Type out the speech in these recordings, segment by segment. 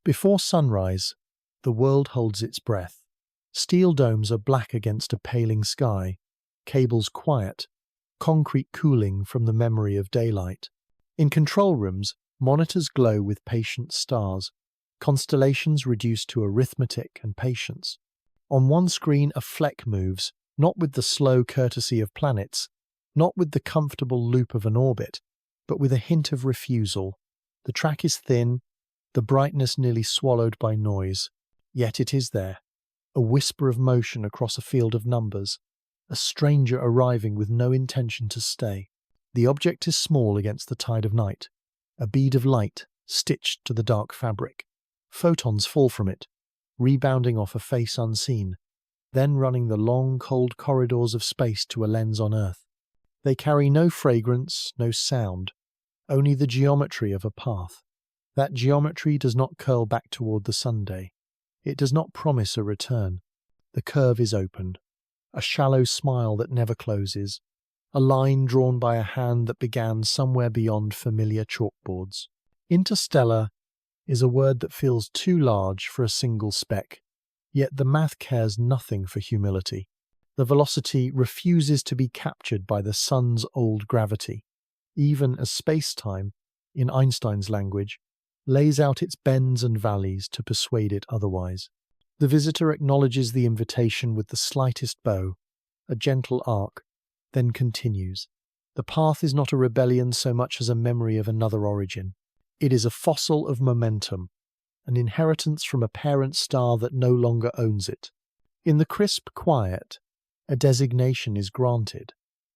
Before sunrise, the world holds its breath. Steel domes are black against a paling sky, cables quiet, concrete cooling from the memory of daylight. In control rooms, monitors glow with patient stars, constellations reduced to arithmetic and patience. On one screen a fleck moves, not with the slow courtesy of planets, not with the comfortable loop of an orbit, but with a hint of refusal. The track is thin, the brightness nearly swallowed by noise, yet it is there, a whisper of motion across a field of numbers, a stranger arriving with no intention to stay. The object is small against the tide of night, a bead of light stitched to the dark fabric. Photons fall from it, rebounding off a face unseen, then running the long, cold corridors of space to a lens on Earth. They carry no fragrance, no sound, only the geometry of a path. That geometry does not curl back toward the Sunday. It does not promise a return. The curve is open, a shallow smile that never closes, a line drawn by a hand that began somewhere beyond familiar chalkboards. Interstellar is a word that feels too large for a single speck, yet the math cares nothing for humility. The velocity refuses to be captured by the sun's old gravity, even as space-time, in Einstein's language, lays out its bends and valleys to persuade it otherwise. The visitor acknowledges the invitation with the slightest bow, a gentle arc, then continues. The path is not a rebellion so much as a memory of another origin. It is a fossil of momentum, an inheritance from a parent star that no longer owns it. In the crisp quiet, a designation is granted.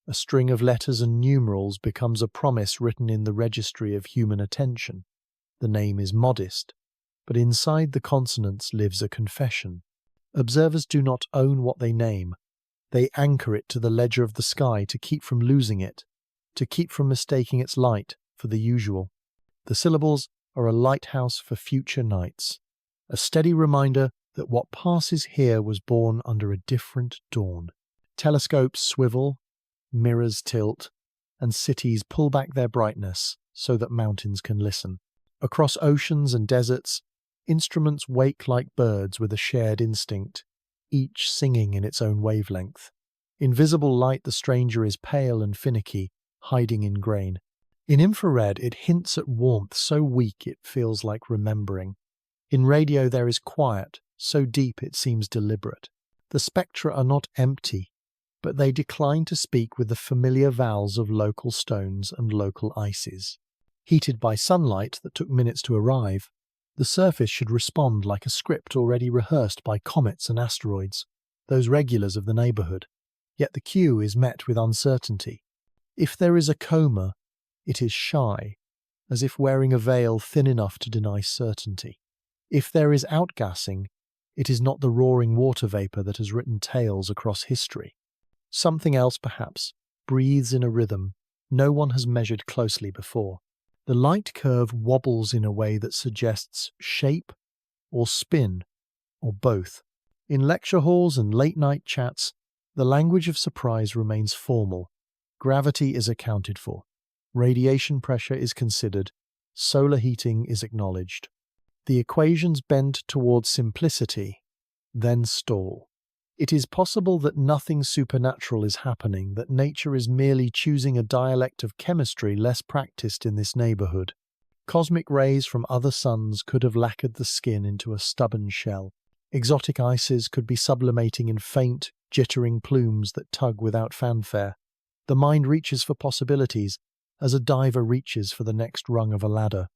A string of letters and numerals becomes a promise written in the registry of human attention. The name is modest, but inside the consonants lives a confession. Observers do not own what they name. They anchor it to the ledger of the sky to keep from losing it, to keep from mistaking its light for the usual. The syllables are a lighthouse for future nights, a steady reminder that what passes here was born under a different dawn. Telescopes swivel, mirrors tilt, and cities pull back their brightness so that mountains can listen. Across oceans and deserts, instruments wake like birds with a shared instinct, each singing in its own wavelength. In visible light, the stranger is pale and finicky, hiding in grain. In infrared, it hints at warmth so weak it feels like remembering. In radio, there is quiet, so deep it seems deliberate. The spectra are not empty, but they decline to speak with the familiar vowels of local stones and local ices. Heated by sunlight that took minutes to arrive, the surface should respond like a script already rehearsed by comets and asteroids, those regulars of the neighborhood. Yet the cue is met with uncertainty. If there is a coma, it is shy, as if wearing a veil thin enough to deny certainty. If there is outgassing, it is not the roaring water vapor that has written tales across history. Something else, perhaps, breathes in a rhythm no one has measured closely before. The light curve wobbles in a way that suggests shape or spin, or both. In lecture halls and late-night chats, the language of surprise remains formal. Gravity is accounted for. Radiation pressure is considered. Solar heating is acknowledged. The equations bend towards simplicity, then stall. It is possible that nothing supernatural is happening, that nature is merely choosing a dialect of chemistry less practiced in this neighborhood. Cosmic rays from other suns could have lacquered the skin into a stubborn shell. Exotic ices could be sublimating in faint, jittering plumes that tug without fanfare. The mind reaches for possibilities, as a diver reaches for the next rung of a ladder.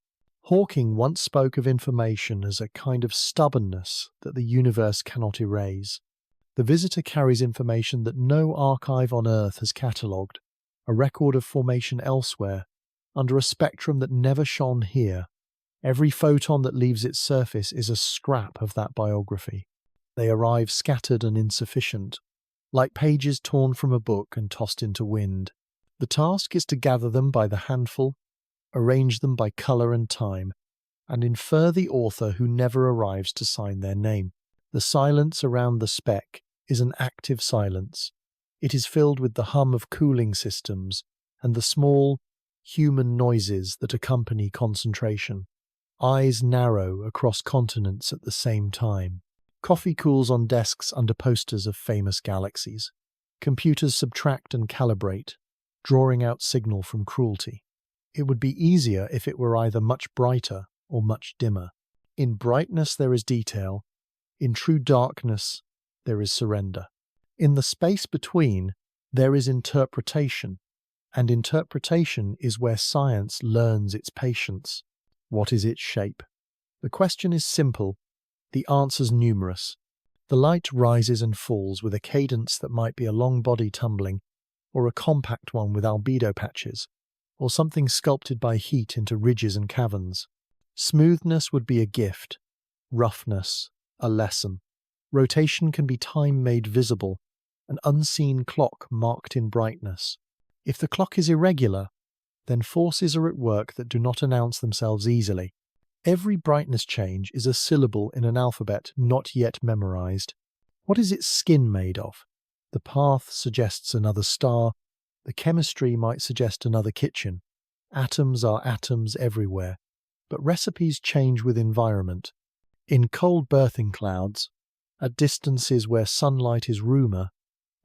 Hawking once spoke of information as a kind of stubbornness that the universe cannot erase. The visitor carries information that no archive on Earth has catalogued, a record of formation elsewhere, under a spectrum that never shone here. Every photon that leaves its surface is a scrap of that biography. They arrive scattered and insufficient, like pages torn from a book and tossed into wind. The task is to gather them by the handful, arrange them by colour and time, and infer the author who never arrives to sign their name. The silence around the speck is an active silence. It is filled with the hum of cooling systems and the small, human noises that accompany concentration. Eyes narrow across continents at the same time. Coffee cools on desks under posters of famous galaxies. Computers subtract and calibrate, drawing out signal from cruelty. It would be easier if it were either much brighter or much dimmer. In brightness there is detail. In true darkness there is surrender. In the space between there is interpretation, and interpretation is where science learns its patience. What is its shape? The question is simple, the answers numerous. The light rises and falls with a cadence that might be a long body tumbling, or a compact one with albedo patches, or something sculpted by heat into ridges and caverns. Smoothness would be a gift, roughness a lesson. Rotation can be time made visible, an unseen clock marked in brightness. If the clock is irregular, then forces are at work that do not announce themselves easily. Every brightness change is a syllable in an alphabet not yet memorized. What is its skin made of? The path suggests another star. The chemistry might suggest another kitchen. Atoms are atoms everywhere, but recipes change with environment. In cold birthing clouds, at distances where sunlight is rumour,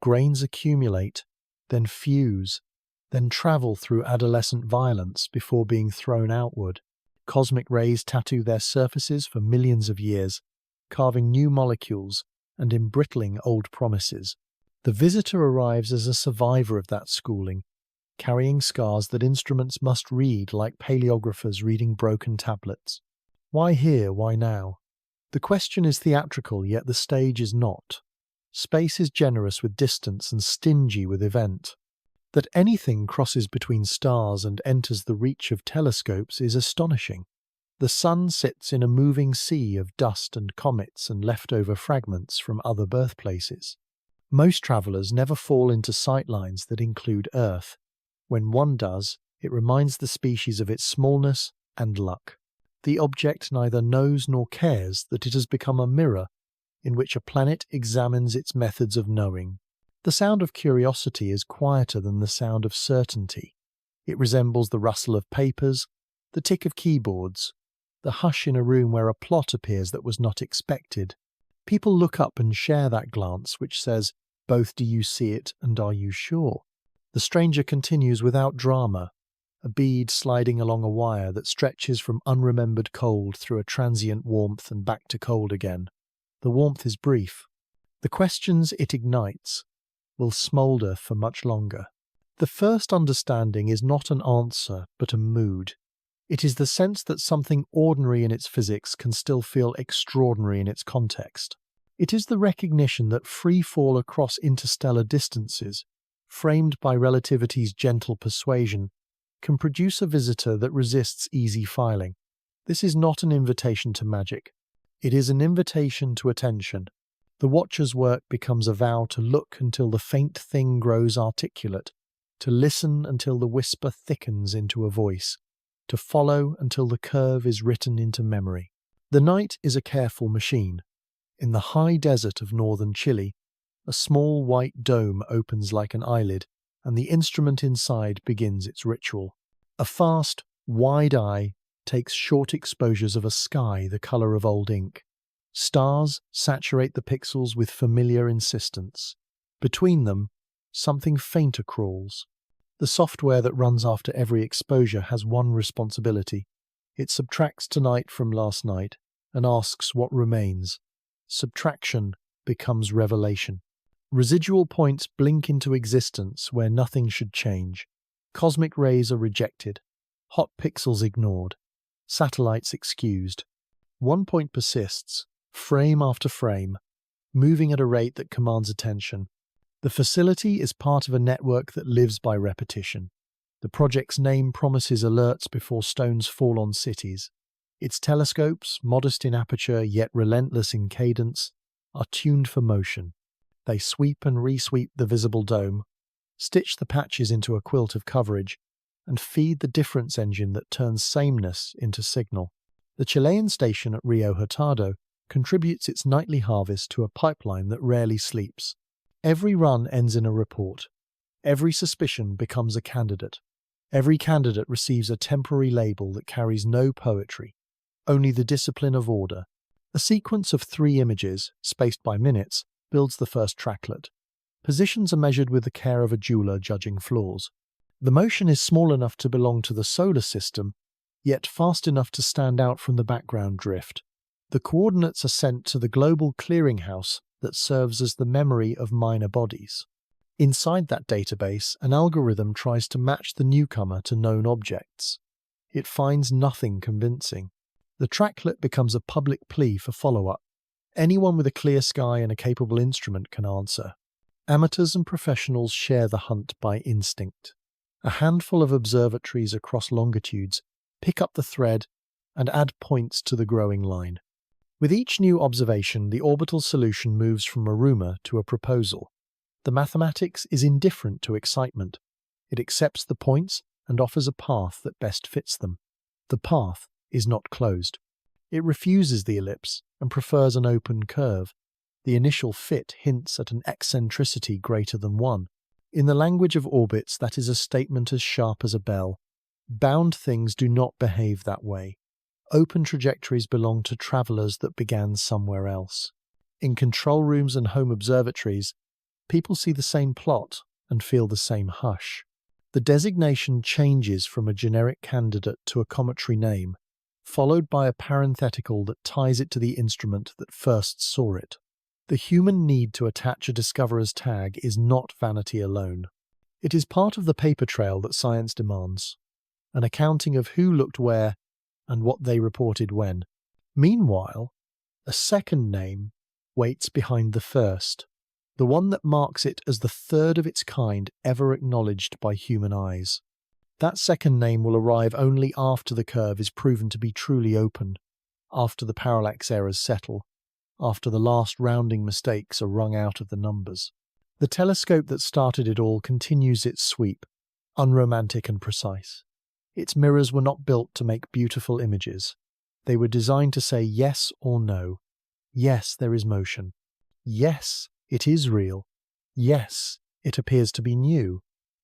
grains accumulate, then fuse, then travel through adolescent violence before being thrown outward. Cosmic rays tattoo their surfaces for millions of years, carving new molecules and embrittling old promises. The visitor arrives as a survivor of that schooling, carrying scars that instruments must read like paleographers reading broken tablets. Why here, why now? The question is theatrical, yet the stage is not. Space is generous with distance and stingy with event. That anything crosses between stars and enters the reach of telescopes is astonishing. The sun sits in a moving sea of dust and comets and leftover fragments from other birthplaces. Most travellers never fall into sightlines that include Earth. When one does, it reminds the species of its smallness and luck. The object neither knows nor cares that it has become a mirror in which a planet examines its methods of knowing. The sound of curiosity is quieter than the sound of certainty. It resembles the rustle of papers, the tick of keyboards, the hush in a room where a plot appears that was not expected. People look up and share that glance which says, both do you see it and are you sure? The stranger continues without drama, a bead sliding along a wire that stretches from unremembered cold through a transient warmth and back to cold again. The warmth is brief. The questions it ignites will smoulder for much longer. The first understanding is not an answer, but a mood. It is the sense that something ordinary in its physics can still feel extraordinary in its context. It is the recognition that free fall across interstellar distances, framed by relativity's gentle persuasion, can produce a visitor that resists easy filing. This is not an invitation to magic. It is an invitation to attention. The watcher's work becomes a vow to look until the faint thing grows articulate, to listen until the whisper thickens into a voice, to follow until the curve is written into memory. The night is a careful machine. In the high desert of northern Chile, a small white dome opens like an eyelid, and the instrument inside begins its ritual. A fast, wide eye takes short exposures of a sky the colour of old ink. Stars saturate the pixels with familiar insistence. Between them, something fainter crawls. The software that runs after every exposure has one responsibility. It subtracts tonight from last night and asks what remains. Subtraction becomes revelation. Residual points blink into existence where nothing should change. Cosmic rays are rejected. Hot pixels ignored. Satellites excused. One point persists, frame after frame, moving at a rate that commands attention. The facility is part of a network that lives by repetition. The project's name promises alerts before stones fall on cities. Its telescopes, modest in aperture yet relentless in cadence, are tuned for motion. They sweep and re-sweep the visible dome, stitch the patches into a quilt of coverage, and feed the difference engine that turns sameness into signal. The Chilean station at Rio Hurtado contributes its nightly harvest to a pipeline that rarely sleeps. Every run ends in a report. Every suspicion becomes a candidate. Every candidate receives a temporary label that carries no poetry, only the discipline of order. A sequence of 3 images, spaced by minutes, builds the first tracklet. Positions are measured with the care of a jeweler judging flaws. The motion is small enough to belong to the solar system, yet fast enough to stand out from the background drift. The coordinates are sent to the global clearinghouse that serves as the memory of minor bodies. Inside that database, an algorithm tries to match the newcomer to known objects. It finds nothing convincing. The tracklet becomes a public plea for follow-up. Anyone with a clear sky and a capable instrument can answer. Amateurs and professionals share the hunt by instinct. A handful of observatories across longitudes pick up the thread and add points to the growing line. With each new observation, the orbital solution moves from a rumor to a proposal. The mathematics is indifferent to excitement. It accepts the points and offers a path that best fits them. The path is not closed. It refuses the ellipse and prefers an open curve. The initial fit hints at an eccentricity greater than 1. In the language of orbits, that is a statement as sharp as a bell. Bound things do not behave that way. Open trajectories belong to travelers that began somewhere else. In control rooms and home observatories, people see the same plot and feel the same hush. The designation changes from a generic candidate to a cometary name, followed by a parenthetical that ties it to the instrument that first saw it. The human need to attach a discoverer's tag is not vanity alone. It is part of the paper trail that science demands, an accounting of who looked where and what they reported when. Meanwhile, a second name waits behind the first, the one that marks it as the third of its kind ever acknowledged by human eyes. That second name will arrive only after the curve is proven to be truly open, after the parallax errors settle, after the last rounding mistakes are wrung out of the numbers. The telescope that started it all continues its sweep, unromantic and precise. Its mirrors were not built to make beautiful images. They were designed to say yes or no. Yes, there is motion. Yes, it is real. Yes, it appears to be new.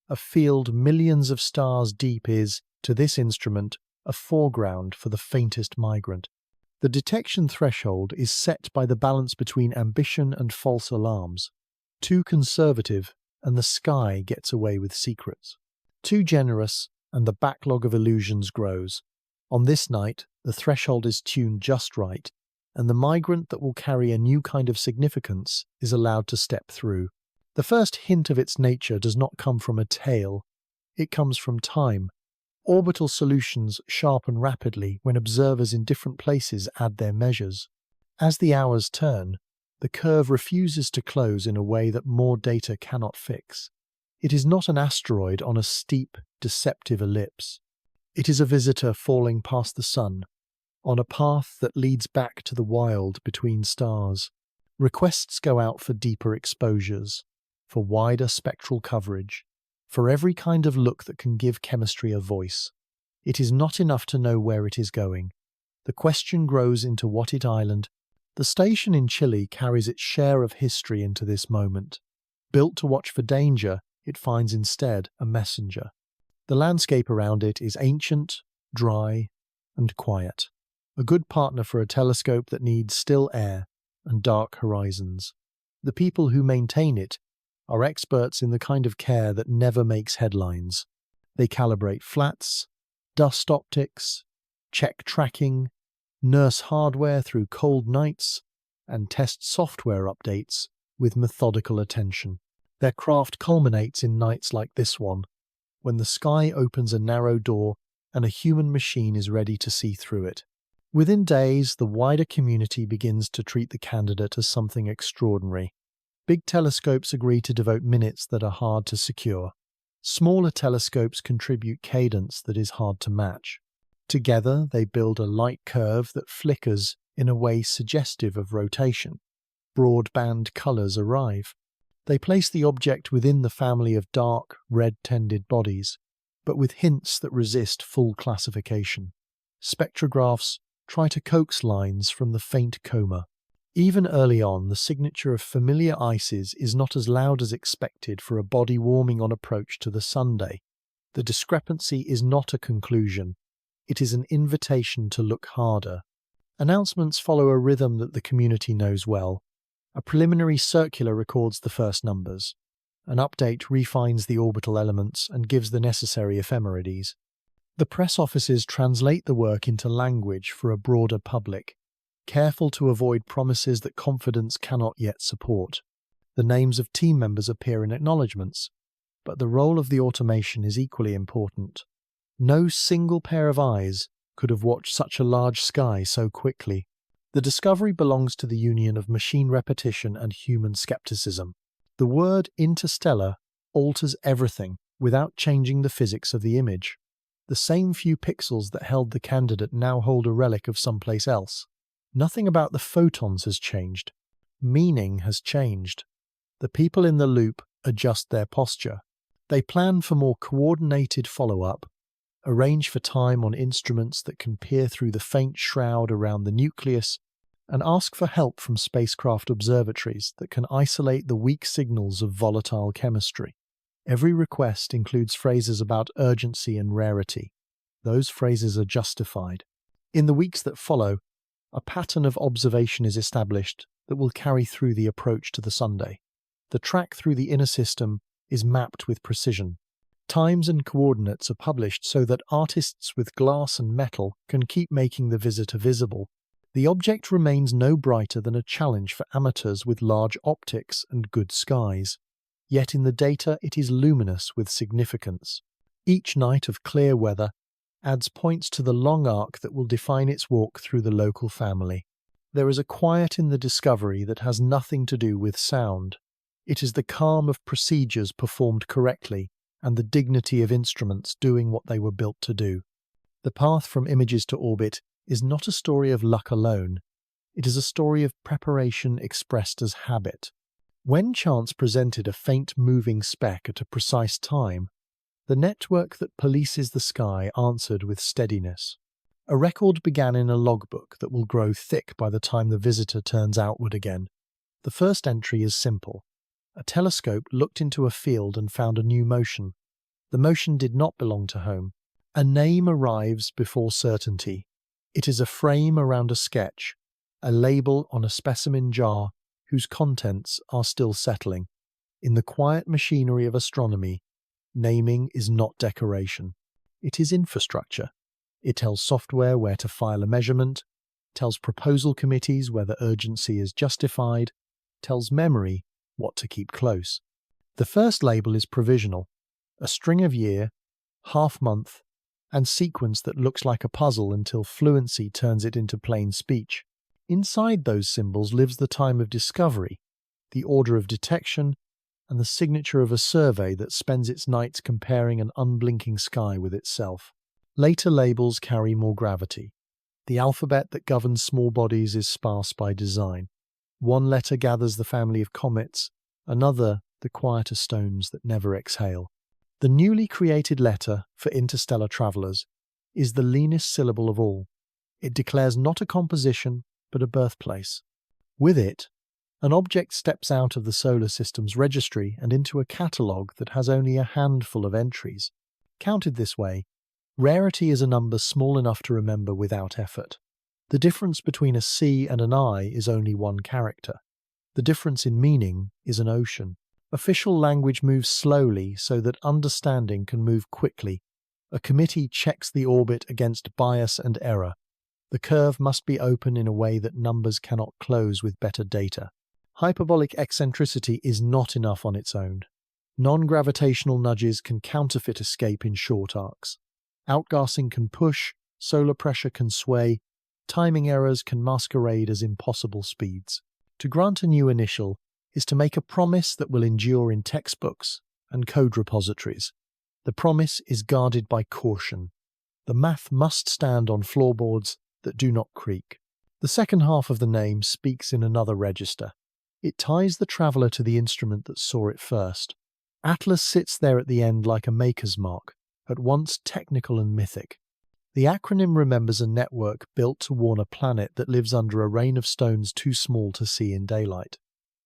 A field millions of stars deep is, to this instrument, a foreground for the faintest migrant. The detection threshold is set by the balance between ambition and false alarms. Too conservative, and the sky gets away with secrets. Too generous, and the backlog of illusions grows. On this night, the threshold is tuned just right, and the migrant that will carry a new kind of significance is allowed to step through. The first hint of its nature does not come from a tale. It comes from time. Orbital solutions sharpen rapidly when observers in different places add their measures. As the hours turn, the curve refuses to close in a way that more data cannot fix. It is not an asteroid on a steep, deceptive ellipse. It is a visitor falling past the sun, on a path that leads back to the wild between stars. Requests go out for deeper exposures, for wider spectral coverage, for every kind of look that can give chemistry a voice. It is not enough to know where it is going. The question grows into what it island. The station in Chile carries its share of history into this moment. Built to watch for danger, it finds instead a messenger. The landscape around it is ancient, dry, and quiet. A good partner for a telescope that needs still air and dark horizons. The people who maintain it are experts in the kind of care that never makes headlines. They calibrate flats, dust optics, check tracking, nurse hardware through cold nights, and test software updates with methodical attention. Their craft culminates in nights like this one, when the sky opens a narrow door and a human machine is ready to see through it. Within days, the wider community begins to treat the candidate as something extraordinary. Big telescopes agree to devote minutes that are hard to secure. Smaller telescopes contribute cadence that is hard to match. Together, they build a light curve that flickers in a way suggestive of rotation. Broadband colors arrive. They place the object within the family of dark, red-tended bodies, but with hints that resist full classification. Spectrographs try to coax lines from the faint coma. Even early on, the signature of familiar ices is not as loud as expected for a body warming on approach to the Sunday. The discrepancy is not a conclusion. It is an invitation to look harder, Announcements follow a rhythm that the community knows well. A preliminary circular records the first numbers. An update refines the orbital elements and gives the necessary ephemerides. The press offices translate the work into language for a broader public, careful to avoid promises that confidence cannot yet support. The names of team members appear in acknowledgements, but the role of the automation is equally important. No single pair of eyes could have watched such a large sky so quickly. The discovery belongs to the union of machine repetition and human skepticism. The word interstellar alters everything without changing the physics of the image. The same few pixels that held the candidate now hold a relic of someplace else. Nothing about the photons has changed. Meaning has changed. The people in the loop adjust their posture. They plan for more coordinated follow-up, arrange for time on instruments that can peer through the faint shroud around the nucleus, and ask for help from spacecraft observatories that can isolate the weak signals of volatile chemistry. Every request includes phrases about urgency and rarity. Those phrases are justified. In the weeks that follow, a pattern of observation is established that will carry through the approach to the Sunday. The track through the inner system is mapped with precision. Times and coordinates are published so that artists with glass and metal can keep making the visitor visible. The object remains no brighter than a challenge for amateurs with large optics and good skies. Yet in the data it is luminous with significance. Each night of clear weather adds points to the long arc that will define its walk through the local family. There is a quiet in the discovery that has nothing to do with sound. It is the calm of procedures performed correctly and the dignity of instruments doing what they were built to do. The path from images to orbit is not a story of luck alone. It is a story of preparation expressed as habit. When chance presented a faint moving speck at a precise time, the network that polices the sky answered with steadiness. A record began in a logbook that will grow thick by the time the visitor turns outward again. The first entry is simple. A telescope looked into a field and found a new motion. The motion did not belong to home. A name arrives before certainty. It is a frame around a sketch, a label on a specimen jar whose contents are still settling. In the quiet machinery of astronomy, naming is not decoration. It is infrastructure. It tells software where to file a measurement, tells proposal committees whether urgency is justified, tells memory what to keep close. The first label is provisional, a string of year, half-month, and sequence that looks like a puzzle until fluency turns it into plain speech. Inside those symbols lives the time of discovery, the order of detection, and the signature of a survey that spends its nights comparing an unblinking sky with itself. Later labels carry more gravity. The alphabet that governs small bodies is sparse by design. One letter gathers the family of comets, another the quieter stones that never exhale. The newly created letter for interstellar travelers is the leanest syllable of all. It declares not a composition, but a birthplace. With it, an object steps out of the solar system's registry and into a catalogue that has only a handful of entries. Counted this way, rarity is a number small enough to remember without effort. The difference between a C and an I is only one character. The difference in meaning is an ocean. Official language moves slowly so that understanding can move quickly. A committee checks the orbit against bias and error. The curve must be open in a way that numbers cannot close with better data. Hyperbolic eccentricity is not enough on its own. Non-gravitational nudges can counterfeit escape in short arcs. Outgassing can push, solar pressure can sway, timing errors can masquerade as impossible speeds. To grant a new initial is to make a promise that will endure in textbooks and code repositories. The promise is guarded by caution. The math must stand on floorboards that do not creak. The second half of the name speaks in another register. It ties the traveller to the instrument that saw it first. Atlas sits there at the end like a maker's mark, at once technical and mythic. The acronym remembers a network built to warn a planet that lives under a rain of stones too small to see in daylight.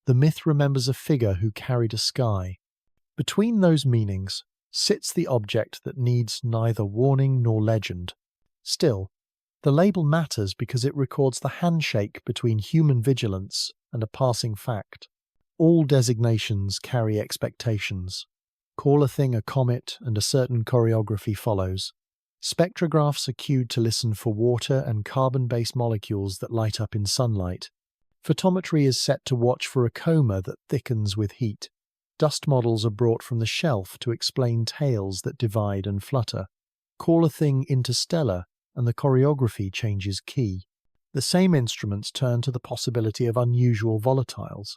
The myth remembers a figure who carried a sky. Between those meanings sits the object that needs neither warning nor legend. Still, The label matters because it records the handshake between human vigilance and a passing fact. All designations carry expectations. Call a thing a comet and a certain choreography follows. Spectrographs are cued to listen for water and carbon-based molecules that light up in sunlight. Photometry is set to watch for a coma that thickens with heat. Dust models are brought from the shelf to explain tails that divide and flutter. Call a thing interstellar, and the choreography changes key. The same instruments turn to the possibility of unusual volatiles.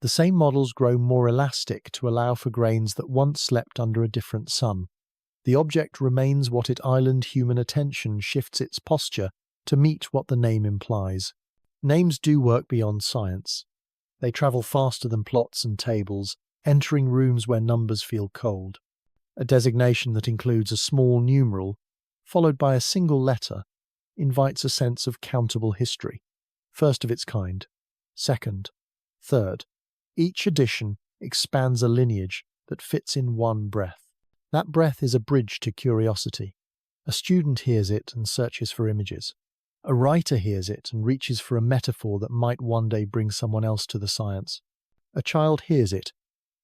The same models grow more elastic to allow for grains that once slept under a different sun. The object remains what it island human attention shifts its posture to meet what the name implies. Names do work beyond science. They travel faster than plots and tables, entering rooms where numbers feel cold. A designation that includes a small numeral, followed by a single letter, invites a sense of countable history. First of its kind. Second. Third. Each addition expands a lineage that fits in one breath. That breath is a bridge to curiosity. A student hears it and searches for images. A writer hears it and reaches for a metaphor that might one day bring someone else to the science. A child hears it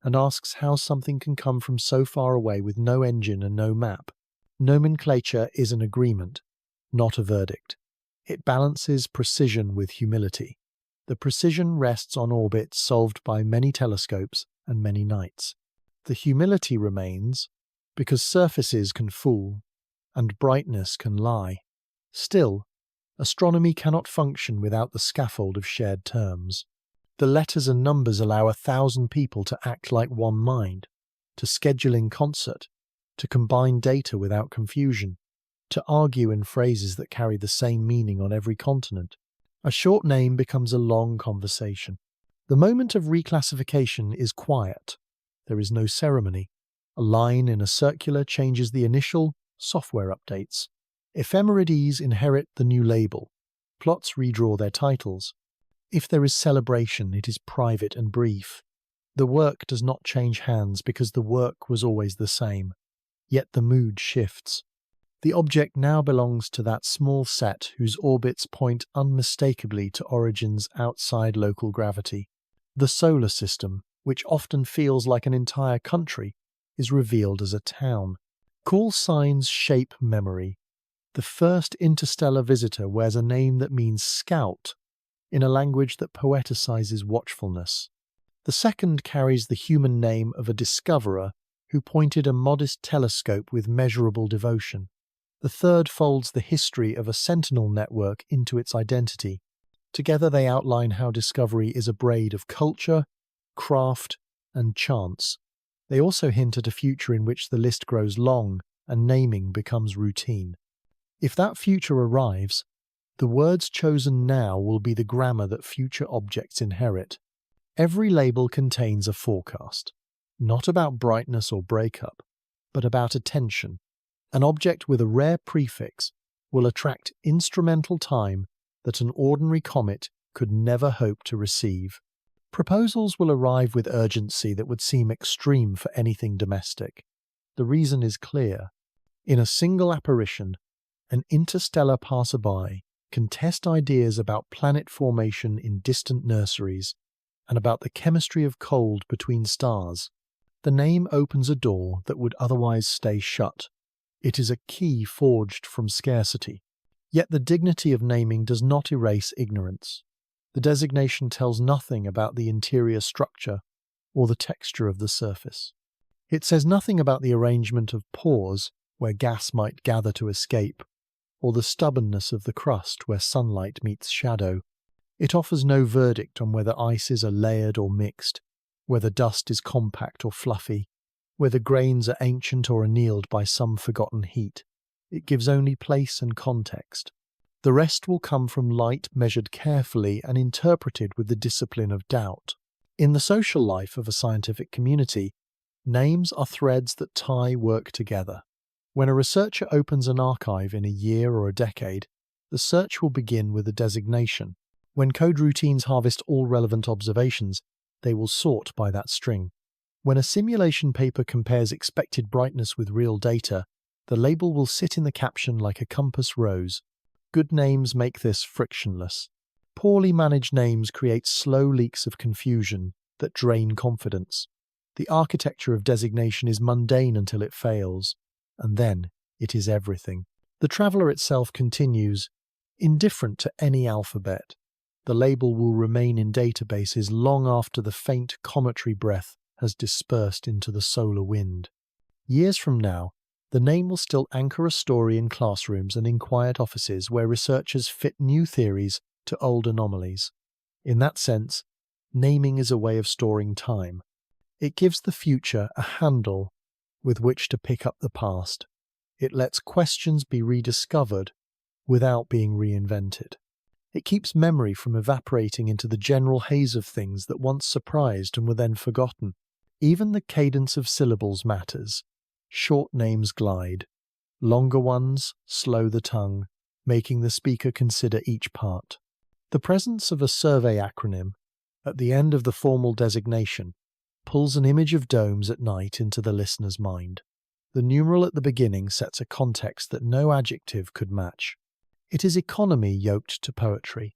and asks how something can come from so far away with no engine and no map. Nomenclature is an agreement, not a verdict. It balances precision with humility. The precision rests on orbits solved by many telescopes and many nights. The humility remains because surfaces can fool and brightness can lie. Still, astronomy cannot function without the scaffold of shared terms. The letters and numbers allow 1,000 people to act like one mind, to schedule in concert, to combine data without confusion, to argue in phrases that carry the same meaning on every continent. A short name becomes a long conversation. The moment of reclassification is quiet. There is no ceremony. A line in a circular changes the initial software updates. Ephemerides inherit the new label. Plots redraw their titles. If there is celebration, it is private and brief. The work does not change hands because the work was always the same. Yet the mood shifts. The object now belongs to that small set whose orbits point unmistakably to origins outside local gravity. The solar system, which often feels like an entire country, is revealed as a town. Call signs shape memory. The first interstellar visitor wears a name that means scout, in a language that poeticizes watchfulness. The second carries the human name of a discoverer who pointed a modest telescope with measurable devotion. The third folds the history of a sentinel network into its identity. Together they outline how discovery is a braid of culture, craft, and chance. They also hint at a future in which the list grows long and naming becomes routine. If that future arrives, the words chosen now will be the grammar that future objects inherit. Every label contains a forecast, not about brightness or breakup, but about attention. An object with a rare prefix will attract instrumental time that an ordinary comet could never hope to receive. Proposals will arrive with urgency that would seem extreme for anything domestic. The reason is clear. In a single apparition, an interstellar passerby can test ideas about planet formation in distant nurseries and about the chemistry of cold between stars. The name opens a door that would otherwise stay shut. It is a key forged from scarcity. Yet the dignity of naming does not erase ignorance. The designation tells nothing about the interior structure or the texture of the surface. It says nothing about the arrangement of pores where gas might gather to escape, or the stubbornness of the crust where sunlight meets shadow. It offers no verdict on whether ices are layered or mixed, whether dust is compact or fluffy, whether grains are ancient or annealed by some forgotten heat. It gives only place and context. The rest will come from light measured carefully and interpreted with the discipline of doubt. In the social life of a scientific community, names are threads that tie work together. When a researcher opens an archive in a year or a decade, the search will begin with a designation. When code routines harvest all relevant observations, they will sort by that string. When a simulation paper compares expected brightness with real data, the label will sit in the caption like a compass rose. Good names make this frictionless. Poorly managed names create slow leaks of confusion that drain confidence. The architecture of designation is mundane until it fails, and then it is everything. The traveller itself continues, indifferent to any alphabet. The label will remain in databases long after the faint cometary breath has dispersed into the solar wind. Years from now, the name will still anchor a story in classrooms and in quiet offices where researchers fit new theories to old anomalies. In that sense, naming is a way of storing time. It gives the future a handle with which to pick up the past. It lets questions be rediscovered without being reinvented. It keeps memory from evaporating into the general haze of things that once surprised and were then forgotten. Even the cadence of syllables matters. Short names glide. Longer ones slow the tongue, making the speaker consider each part. The presence of a survey acronym at the end of the formal designation pulls an image of domes at night into the listener's mind. The numeral at the beginning sets a context that no adjective could match. It is economy yoked to poetry,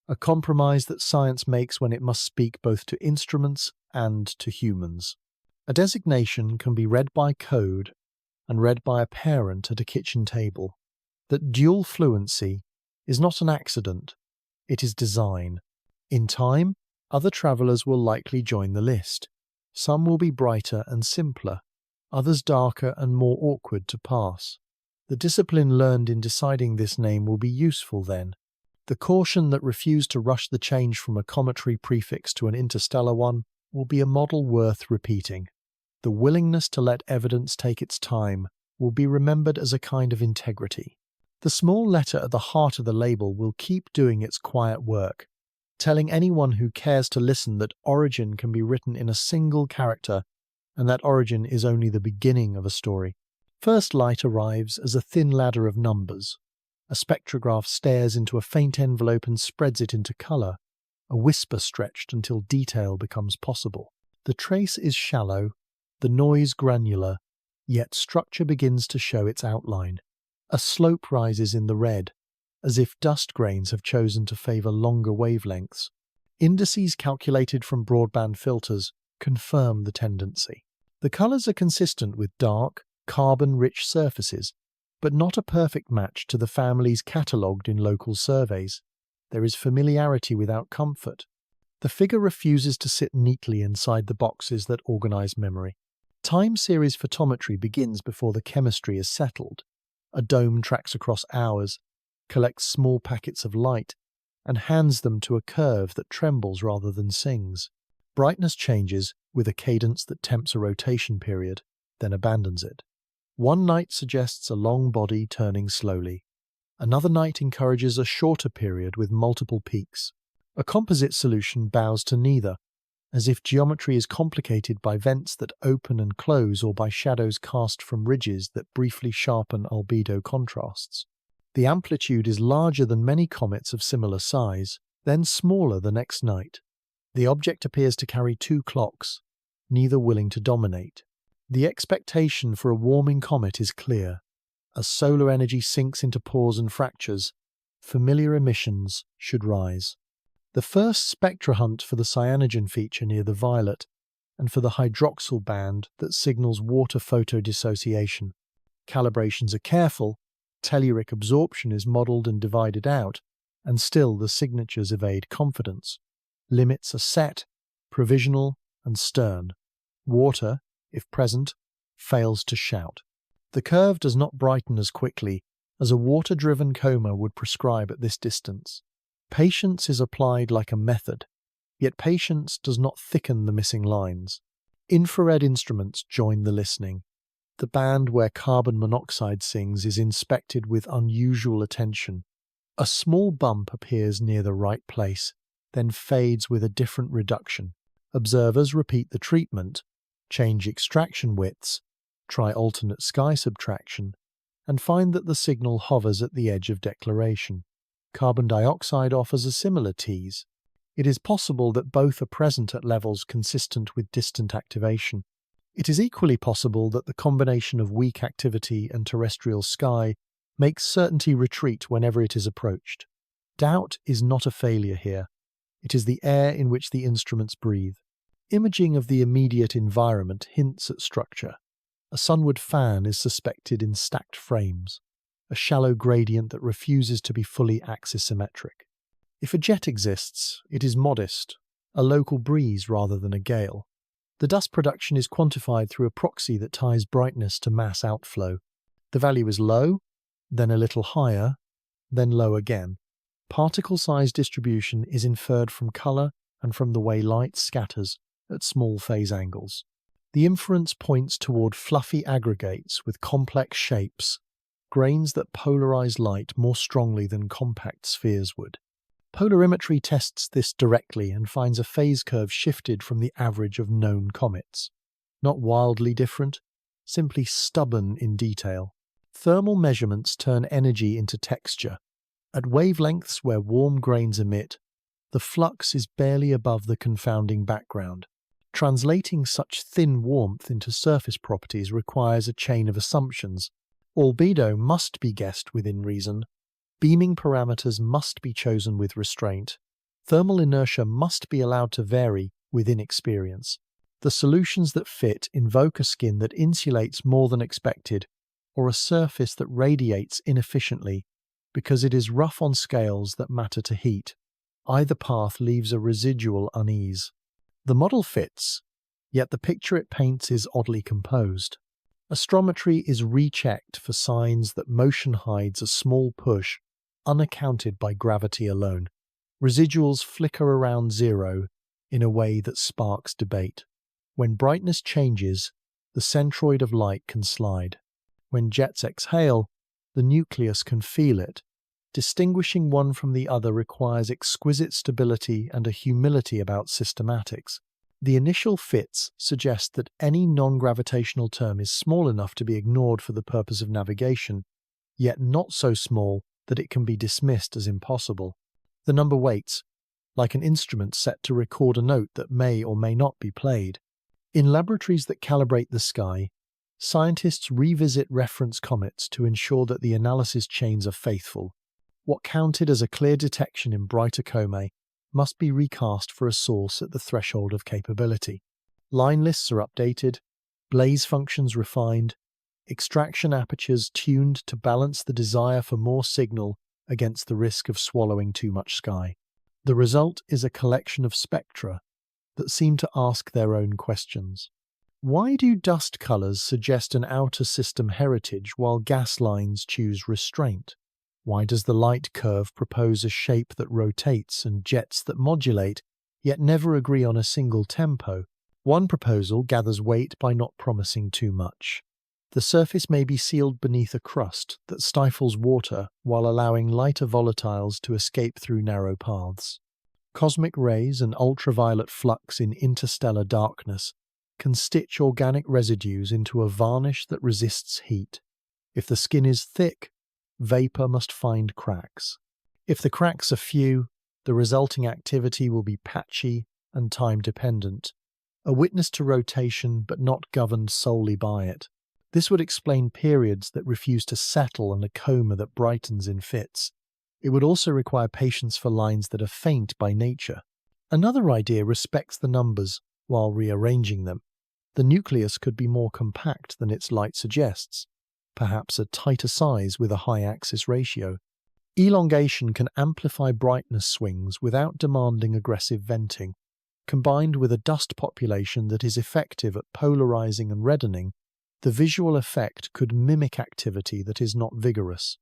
a compromise that science makes when it must speak both to instruments and to humans. A designation can be read by code and read by a parent at a kitchen table. That dual fluency is not an accident, it is design. In time, other travellers will likely join the list. Some will be brighter and simpler, others darker and more awkward to pass. The discipline learned in deciding this name will be useful then. The caution that refused to rush the change from a cometary prefix to an interstellar one will be a model worth repeating. The willingness to let evidence take its time will be remembered as a kind of integrity. The small letter at the heart of the label will keep doing its quiet work, telling anyone who cares to listen that origin can be written in a single character and that origin is only the beginning of a story. First light arrives as a thin ladder of numbers. A spectrograph stares into a faint envelope and spreads it into colour, a whisper stretched until detail becomes possible. The trace is shallow, the noise granular, yet structure begins to show its outline. A slope rises in the red, as if dust grains have chosen to favour longer wavelengths. Indices calculated from broadband filters confirm the tendency. The colours are consistent with dark, carbon-rich surfaces, but not a perfect match to the families catalogued in local surveys. There is familiarity without comfort. The figure refuses to sit neatly inside the boxes that organise memory. Time series photometry begins before the chemistry is settled. A dome tracks across hours, collects small packets of light, and hands them to a curve that trembles rather than sings. Brightness changes with a cadence that tempts a rotation period, then abandons it. One night suggests a long body turning slowly. Another night encourages a shorter period with multiple peaks. A composite solution bows to neither, as if geometry is complicated by vents that open and close or by shadows cast from ridges that briefly sharpen albedo contrasts. The amplitude is larger than many comets of similar size, then smaller the next night. The object appears to carry two clocks, neither willing to dominate. The expectation for a warming comet is clear. As solar energy sinks into pores and fractures, familiar emissions should rise. The first spectra hunt for the cyanogen feature near the violet and for the hydroxyl band that signals water photodissociation. Calibrations are careful, telluric absorption is modelled and divided out, and still the signatures evade confidence. Limits are set, provisional and stern. Water, if present, fails to shout. The curve does not brighten as quickly as a water-driven coma would prescribe at this distance. Patience is applied like a method, yet patience does not thicken the missing lines. Infrared instruments join the listening. The band where carbon monoxide sings is inspected with unusual attention. A small bump appears near the right place, then fades with a different reduction. Observers repeat the treatment, change extraction widths, try alternate sky subtraction, and find that the signal hovers at the edge of declaration. Carbon dioxide offers a similar tease. It is possible that both are present at levels consistent with distant activation. It is equally possible that the combination of weak activity and terrestrial sky makes certainty retreat whenever it is approached. Doubt is not a failure here. It is the air in which the instruments breathe. Imaging of the immediate environment hints at structure. A sunward fan is suspected in stacked frames, a shallow gradient that refuses to be fully axisymmetric. If a jet exists, it is modest, a local breeze rather than a gale. The dust production is quantified through a proxy that ties brightness to mass outflow. The value is low, then a little higher, then low again. Particle size distribution is inferred from color and from the way light scatters at small phase angles. The inference points toward fluffy aggregates with complex shapes, grains that polarize light more strongly than compact spheres would. Polarimetry tests this directly and finds a phase curve shifted from the average of known comets. Not wildly different, simply stubborn in detail. Thermal measurements turn energy into texture. At wavelengths where warm grains emit, the flux is barely above the confounding background. Translating such thin warmth into surface properties requires a chain of assumptions. Albedo must be guessed within reason. Beaming parameters must be chosen with restraint. Thermal inertia must be allowed to vary within experience. The solutions that fit invoke a skin that insulates more than expected, or a surface that radiates inefficiently, because it is rough on scales that matter to heat. Either path leaves a residual unease. The model fits, yet the picture it paints is oddly composed. Astrometry is rechecked for signs that motion hides a small push, unaccounted by gravity alone. Residuals flicker around zero in a way that sparks debate. When brightness changes, the centroid of light can slide. When jets exhale, the nucleus can feel it. Distinguishing one from the other requires exquisite stability and a humility about systematics. The initial fits suggest that any non-gravitational term is small enough to be ignored for the purpose of navigation, yet not so small that it can be dismissed as impossible. The number waits, like an instrument set to record a note that may or may not be played. In laboratories that calibrate the sky, scientists revisit reference comets to ensure that the analysis chains are faithful. What counted as a clear detection in brighter Comae must be recast for a source at the threshold of capability. Line lists are updated, blaze functions refined, extraction apertures tuned to balance the desire for more signal against the risk of swallowing too much sky. The result is a collection of spectra that seem to ask their own questions. Why do dust colors suggest an outer system heritage while gas lines choose restraint? Why does the light curve propose a shape that rotates and jets that modulate, yet never agree on a single tempo? One proposal gathers weight by not promising too much. The surface may be sealed beneath a crust that stifles water while allowing lighter volatiles to escape through narrow paths. Cosmic rays and ultraviolet flux in interstellar darkness can stitch organic residues into a varnish that resists heat. If the skin is thick, vapor must find cracks. If the cracks are few, the resulting activity will be patchy and time-dependent, a witness to rotation but not governed solely by it. This would explain periods that refuse to settle and a coma that brightens in fits. It would also require patience for lines that are faint by nature. Another idea respects the numbers while rearranging them. The nucleus could be more compact than its light suggests, perhaps a tighter size with a high axis ratio. Elongation can amplify brightness swings without demanding aggressive venting. Combined with a dust population that is effective at polarizing and reddening, the visual effect could mimic activity that is not vigorous.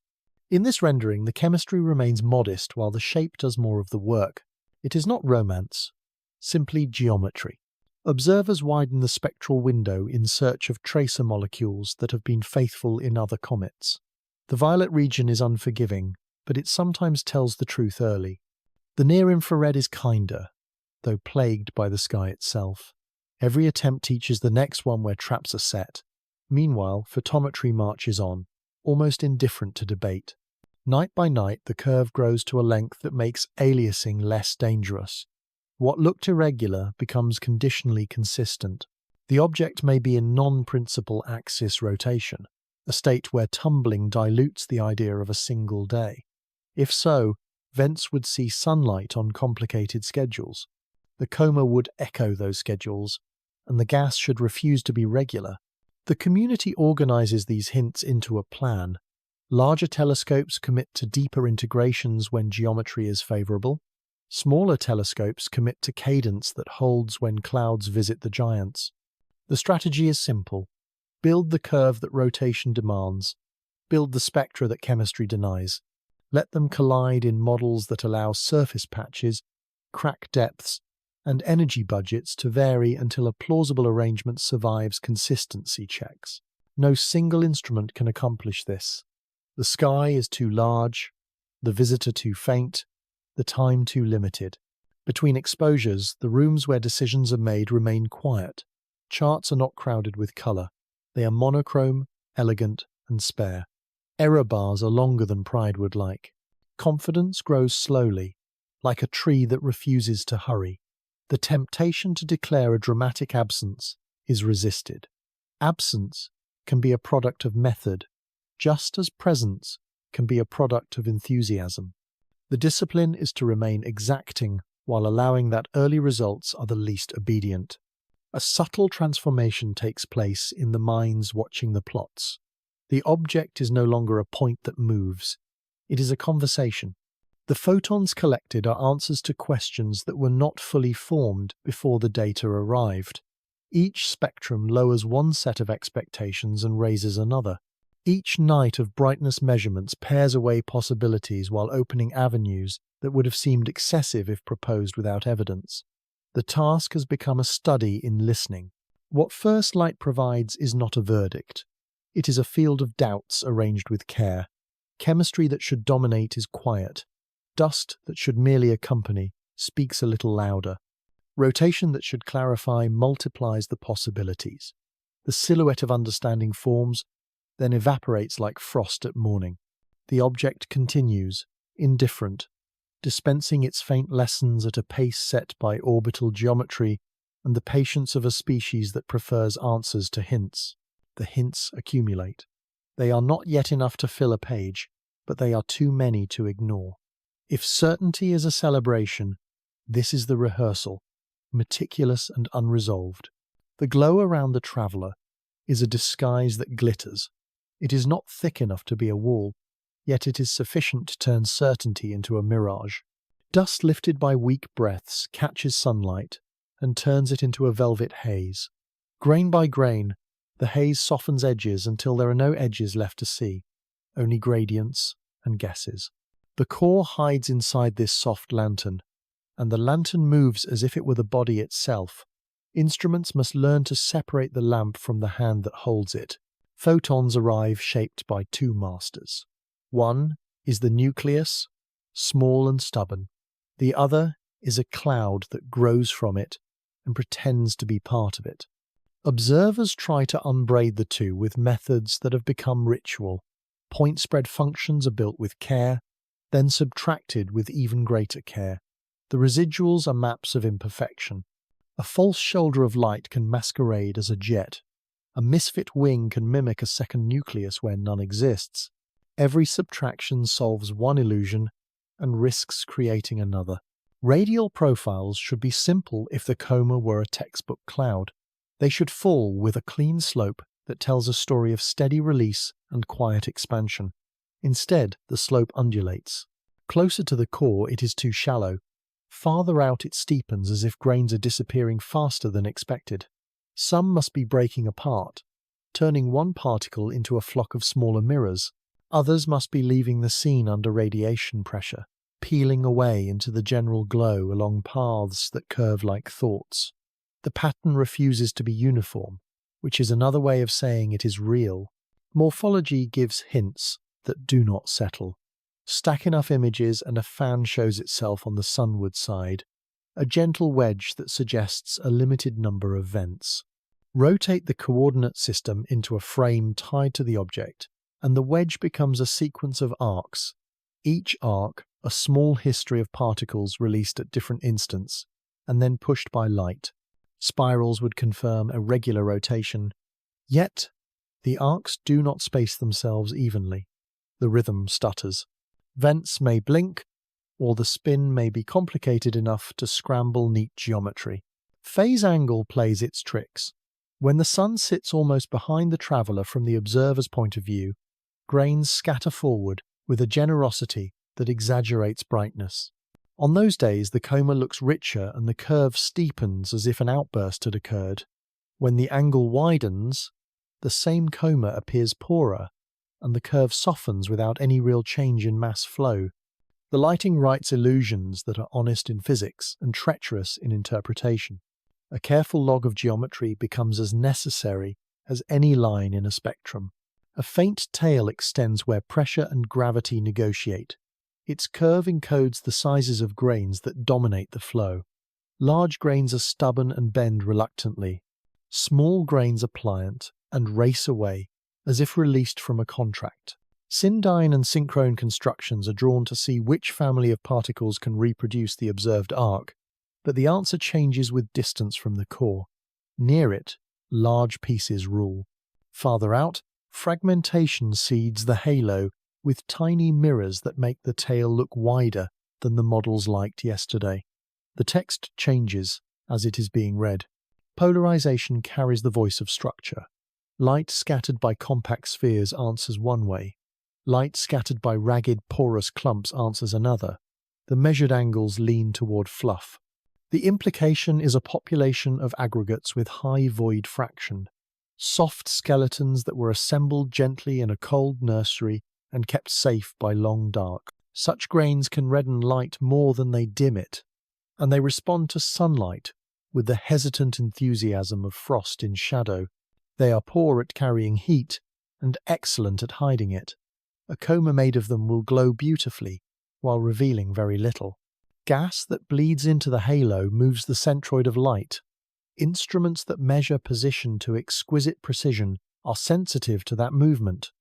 In this rendering, the chemistry remains modest while the shape does more of the work. It is not romance, simply geometry. Observers widen the spectral window in search of tracer molecules that have been faithful in other comets. The violet region is unforgiving, but it sometimes tells the truth early. The near-infrared is kinder, though plagued by the sky itself. Every attempt teaches the next one where traps are set. Meanwhile, photometry marches on, almost indifferent to debate. Night by night, the curve grows to a length that makes aliasing less dangerous. What looked irregular becomes conditionally consistent. The object may be in non-principal axis rotation. a state where tumbling dilutes the idea of a single day? If so, vents would see sunlight on complicated schedules. The coma would echo those schedules, and the gas should refuse to be regular. The community organizes these hints into a plan. Larger telescopes commit to deeper integrations when geometry is favorable. Smaller telescopes commit to cadence that holds when clouds visit the giants. The strategy is simple. Build the curve that rotation demands. Build the spectra that chemistry denies. Let them collide in models that allow surface patches, crack depths, and energy budgets to vary until a plausible arrangement survives consistency checks. No single instrument can accomplish this. The sky is too large, the visitor too faint, the time too limited. Between exposures, the rooms where decisions are made remain quiet. Charts are not crowded with colour. They are monochrome, elegant, and spare. Error bars are longer than pride would like. Confidence grows slowly, like a tree that refuses to hurry. The temptation to declare a dramatic absence is resisted. Absence can be a product of method, just as presence can be a product of enthusiasm. The discipline is to remain exacting while allowing that early results are the least obedient. A subtle transformation takes place in the minds watching the plots. The object is no longer a point that moves. It is a conversation. The photons collected are answers to questions that were not fully formed before the data arrived. Each spectrum lowers one set of expectations and raises another. Each night of brightness measurements pares away possibilities while opening avenues that would have seemed excessive if proposed without evidence. The task has become a study in listening. What first light provides is not a verdict. It is a field of doubts arranged with care. Chemistry that should dominate is quiet. Dust that should merely accompany speaks a little louder. Rotation that should clarify multiplies the possibilities. The silhouette of understanding forms, then evaporates like frost at morning. The object continues, indifferent, dispensing its faint lessons at a pace set by orbital geometry and the patience of a species that prefers answers to hints. The hints accumulate. They are not yet enough to fill a page, but they are too many to ignore. If certainty is a celebration, this is the rehearsal, meticulous and unresolved. The glow around the traveller is a disguise that glitters. It is not thick enough to be a wall, yet it is sufficient to turn certainty into a mirage. Dust lifted by weak breaths catches sunlight and turns it into a velvet haze. Grain by grain, the haze softens edges until there are no edges left to see, only gradients and guesses. The core hides inside this soft lantern, and the lantern moves as if it were the body itself. Instruments must learn to separate the lamp from the hand that holds it. Photons arrive shaped by two masters. One is the nucleus, small and stubborn. The other is a cloud that grows from it and pretends to be part of it. Observers try to unbraid the two with methods that have become ritual. Point spread functions are built with care, then subtracted with even greater care. The residuals are maps of imperfection. A false shoulder of light can masquerade as a jet. A misfit wing can mimic a second nucleus where none exists. Every subtraction solves one illusion and risks creating another. Radial profiles should be simple if the coma were a textbook cloud. They should fall with a clean slope that tells a story of steady release and quiet expansion. Instead, the slope undulates. Closer to the core, it is too shallow. Farther out, it steepens as if grains are disappearing faster than expected. Some must be breaking apart, turning one particle into a flock of smaller mirrors. Others must be leaving the scene under radiation pressure, peeling away into the general glow along paths that curve like thoughts. The pattern refuses to be uniform, which is another way of saying it is real. Morphology gives hints that do not settle. Stack enough images and a fan shows itself on the sunward side, a gentle wedge that suggests a limited number of vents. Rotate the coordinate system into a frame tied to the object, and the wedge becomes a sequence of arcs. Each arc, a small history of particles released at different instants, and then pushed by light. Spirals would confirm a regular rotation. Yet, The arcs do not space themselves evenly. The rhythm stutters. Vents may blink, or the spin may be complicated enough to scramble neat geometry. Phase angle plays its tricks. When the sun sits almost behind the traveller from the observer's point of view, grains scatter forward with a generosity that exaggerates brightness. On those days, the coma looks richer and the curve steepens as if an outburst had occurred. When the angle widens, the same coma appears poorer, and the curve softens without any real change in mass flow. The lighting writes illusions that are honest in physics and treacherous in interpretation. A careful log of geometry becomes as necessary as any line in a spectrum. A faint tail extends where pressure and gravity negotiate. Its curve encodes the sizes of grains that dominate the flow. Large grains are stubborn and bend reluctantly. Small grains are pliant and race away as if released from a contract. Syndyne and synchrone constructions are drawn to see which family of particles can reproduce the observed arc, but the answer changes with distance from the core. Near it, large pieces rule. Farther out, fragmentation seeds the halo with tiny mirrors that make the tail look wider than the models liked yesterday. The text changes as it is being read. Polarization carries the voice of structure. Light scattered by compact spheres answers one way. Light scattered by ragged, porous clumps answers another. The measured angles lean toward fluff. The implication is a population of aggregates with high void fraction. Soft skeletons that were assembled gently in a cold nursery and kept safe by long dark. Such grains can redden light more than they dim it, and they respond to sunlight with the hesitant enthusiasm of frost in shadow. They are poor at carrying heat and excellent at hiding it. A coma made of them will glow beautifully while revealing very little. Gas that bleeds into the halo moves the centroid of light. Instruments that measure position to exquisite precision are sensitive to that movement.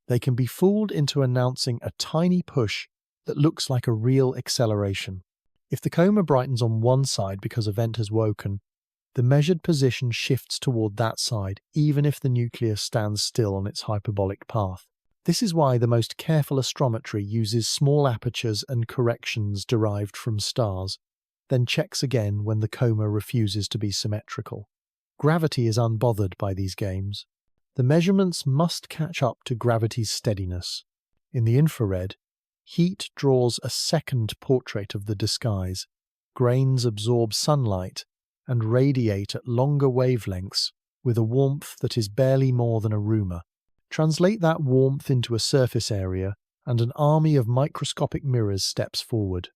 They can be fooled into announcing a tiny push that looks like a real acceleration. If the coma brightens on one side because a vent has woken, the measured position shifts toward that side, even if the nucleus stands still on its hyperbolic path. This is why the most careful astrometry uses small apertures and corrections derived from stars, then checks again when the coma refuses to be symmetrical. Gravity is unbothered by these games. The measurements must catch up to gravity's steadiness. In the infrared, heat draws a second portrait of the disguise. Grains absorb sunlight and radiate at longer wavelengths with a warmth that is barely more than a rumour. Translate that warmth into a surface area, and an army of microscopic mirrors steps forward.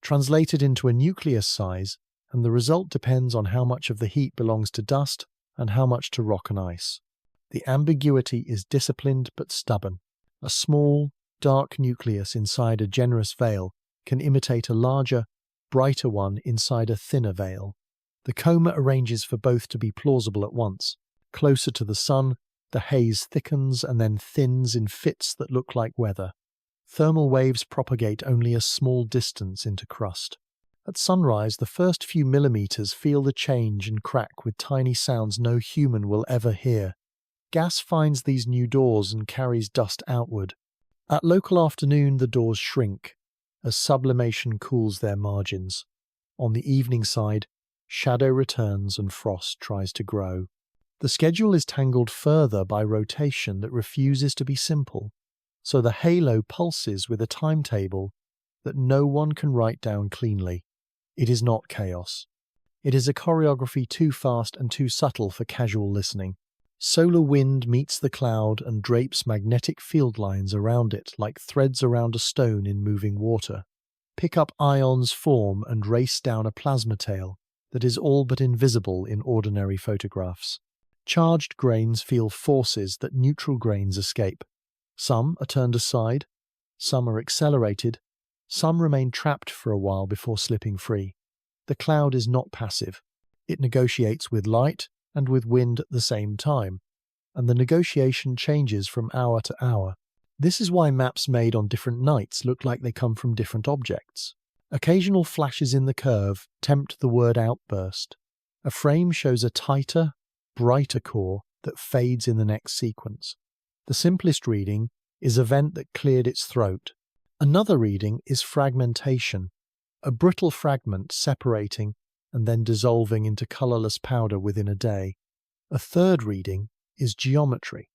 Translate it into a nucleus size, and the result depends on how much of the heat belongs to dust and how much to rock and ice. The ambiguity is disciplined but stubborn. A small, dark nucleus inside a generous veil can imitate a larger, brighter one inside a thinner veil. The coma arranges for both to be plausible at once. Closer to the sun, the haze thickens and then thins in fits that look like weather. Thermal waves propagate only a small distance into crust. At sunrise, the first few millimeters feel the change and crack with tiny sounds no human will ever hear. Gas finds these new doors and carries dust outward. At local afternoon, the doors shrink as sublimation cools their margins. On the evening side, shadow returns and frost tries to grow. The schedule is tangled further by rotation that refuses to be simple, so the halo pulses with a timetable that no one can write down cleanly. It is not chaos. It is a choreography too fast and too subtle for casual listening. Solar wind meets the cloud and drapes magnetic field lines around it like threads around a stone in moving water. Pick up ions form and race down a plasma tail that is all but invisible in ordinary photographs. Charged grains feel forces that neutral grains escape. Some are turned aside, some are accelerated, some remain trapped for a while before slipping free. The cloud is not passive. It negotiates with light and with wind at the same time, and the negotiation changes from hour to hour. This is why maps made on different nights look like they come from different objects. Occasional flashes in the curve tempt the word outburst. A frame shows a tighter, brighter core, that fades in the next sequence. The simplest reading is event that cleared its throat. Another reading is fragmentation, a brittle fragment separating and then dissolving into colorless powder within a day. A third reading is geometry,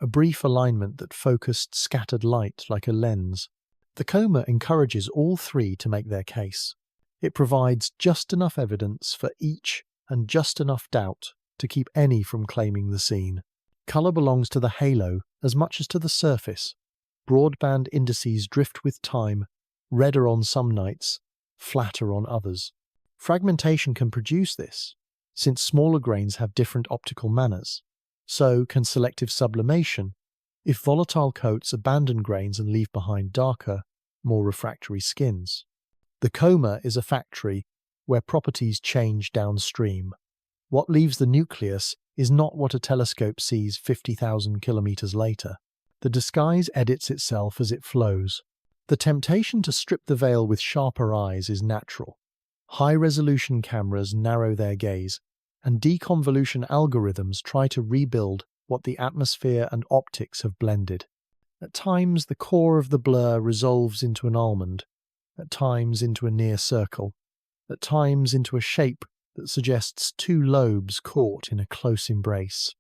a brief alignment that focused scattered light like a lens. The coma encourages all three to make their case. It provides just enough evidence for each and just enough doubt to keep any from claiming the scene. Color belongs to the halo as much as to the surface. Broadband indices drift with time, redder on some nights, flatter on others. Fragmentation can produce this, since smaller grains have different optical manners. So can selective sublimation, if volatile coats abandon grains and leave behind darker, more refractory skins. The coma is a factory where properties change downstream. What leaves the nucleus is not what a telescope sees 50,000 kilometers later. The disguise edits itself as it flows. The temptation to strip the veil with sharper eyes is natural. High-resolution cameras narrow their gaze, and deconvolution algorithms try to rebuild what the atmosphere and optics have blended. At times, the core of the blur resolves into an almond, at times into a near circle, at times into a shape that suggests two lobes caught in a close embrace.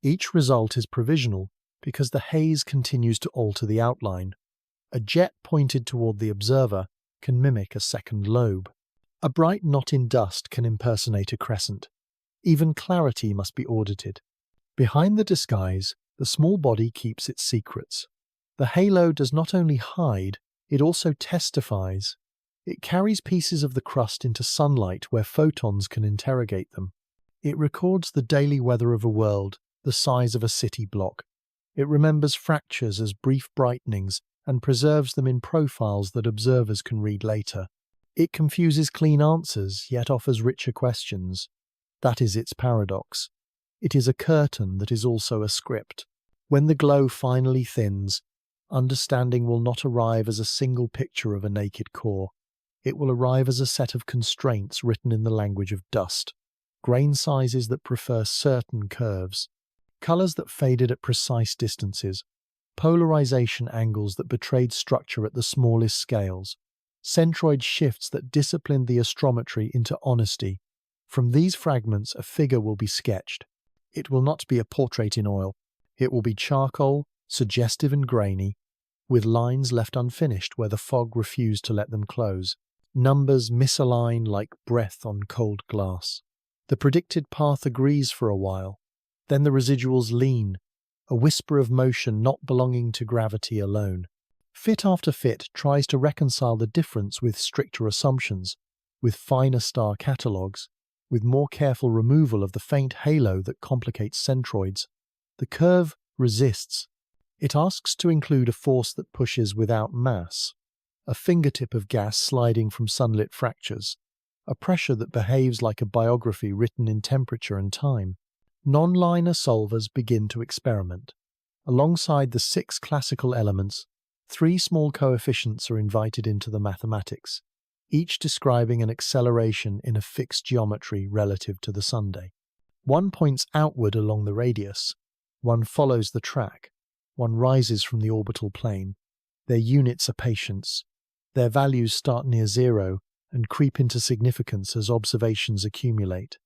Each result is provisional because the haze continues to alter the outline. A jet pointed toward the observer can mimic a second lobe. A bright knot in dust can impersonate a crescent. Even clarity must be audited. Behind the disguise, the small body keeps its secrets. The halo does not only hide, it also testifies. It carries pieces of the crust into sunlight where photons can interrogate them. It records the daily weather of a world the size of a city block. It remembers fractures as brief brightenings and preserves them in profiles that observers can read later. It confuses clean answers, yet offers richer questions. That is its paradox. It is a curtain that is also a script. When the glow finally thins, understanding will not arrive as a single picture of a naked core. It will arrive as a set of constraints written in the language of dust. Grain sizes that prefer certain curves. Colors that faded at precise distances. Polarization angles that betrayed structure at the smallest scales. Centroid shifts that disciplined the astrometry into honesty. From these fragments, a figure will be sketched. It will not be a portrait in oil. It will be charcoal, suggestive and grainy, with lines left unfinished where the fog refused to let them close. Numbers misalign like breath on cold glass. The predicted path agrees for a while. Then the residuals lean, a whisper of motion not belonging to gravity alone. Fit after fit tries to reconcile the difference with stricter assumptions, with finer star catalogues, with more careful removal of the faint halo that complicates centroids. The curve resists. It asks to include a force that pushes without mass, a fingertip of gas sliding from sunlit fractures, a pressure that behaves like a biography written in temperature and time. Non-linear solvers begin to experiment. Alongside the 6 classical elements, 3 small coefficients are invited into the mathematics, each describing an acceleration in a fixed geometry relative to the Sunday. One points outward along the radius, one follows the track, one rises from the orbital plane. Their units are patience. Their values start near zero and creep into significance as observations accumulate.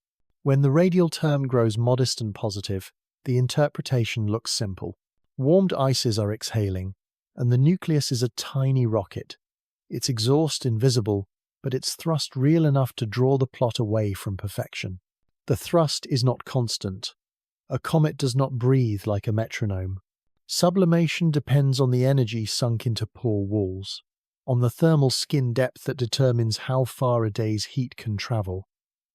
When the radial term grows modest and positive, the interpretation looks simple. Warmed ices are exhaling, and the nucleus is a tiny rocket. Its exhaust invisible, but its thrust real enough to draw the plot away from perfection. The thrust is not constant. A comet does not breathe like a metronome. Sublimation depends on the energy sunk into pore walls, on the thermal skin depth that determines how far a day's heat can travel,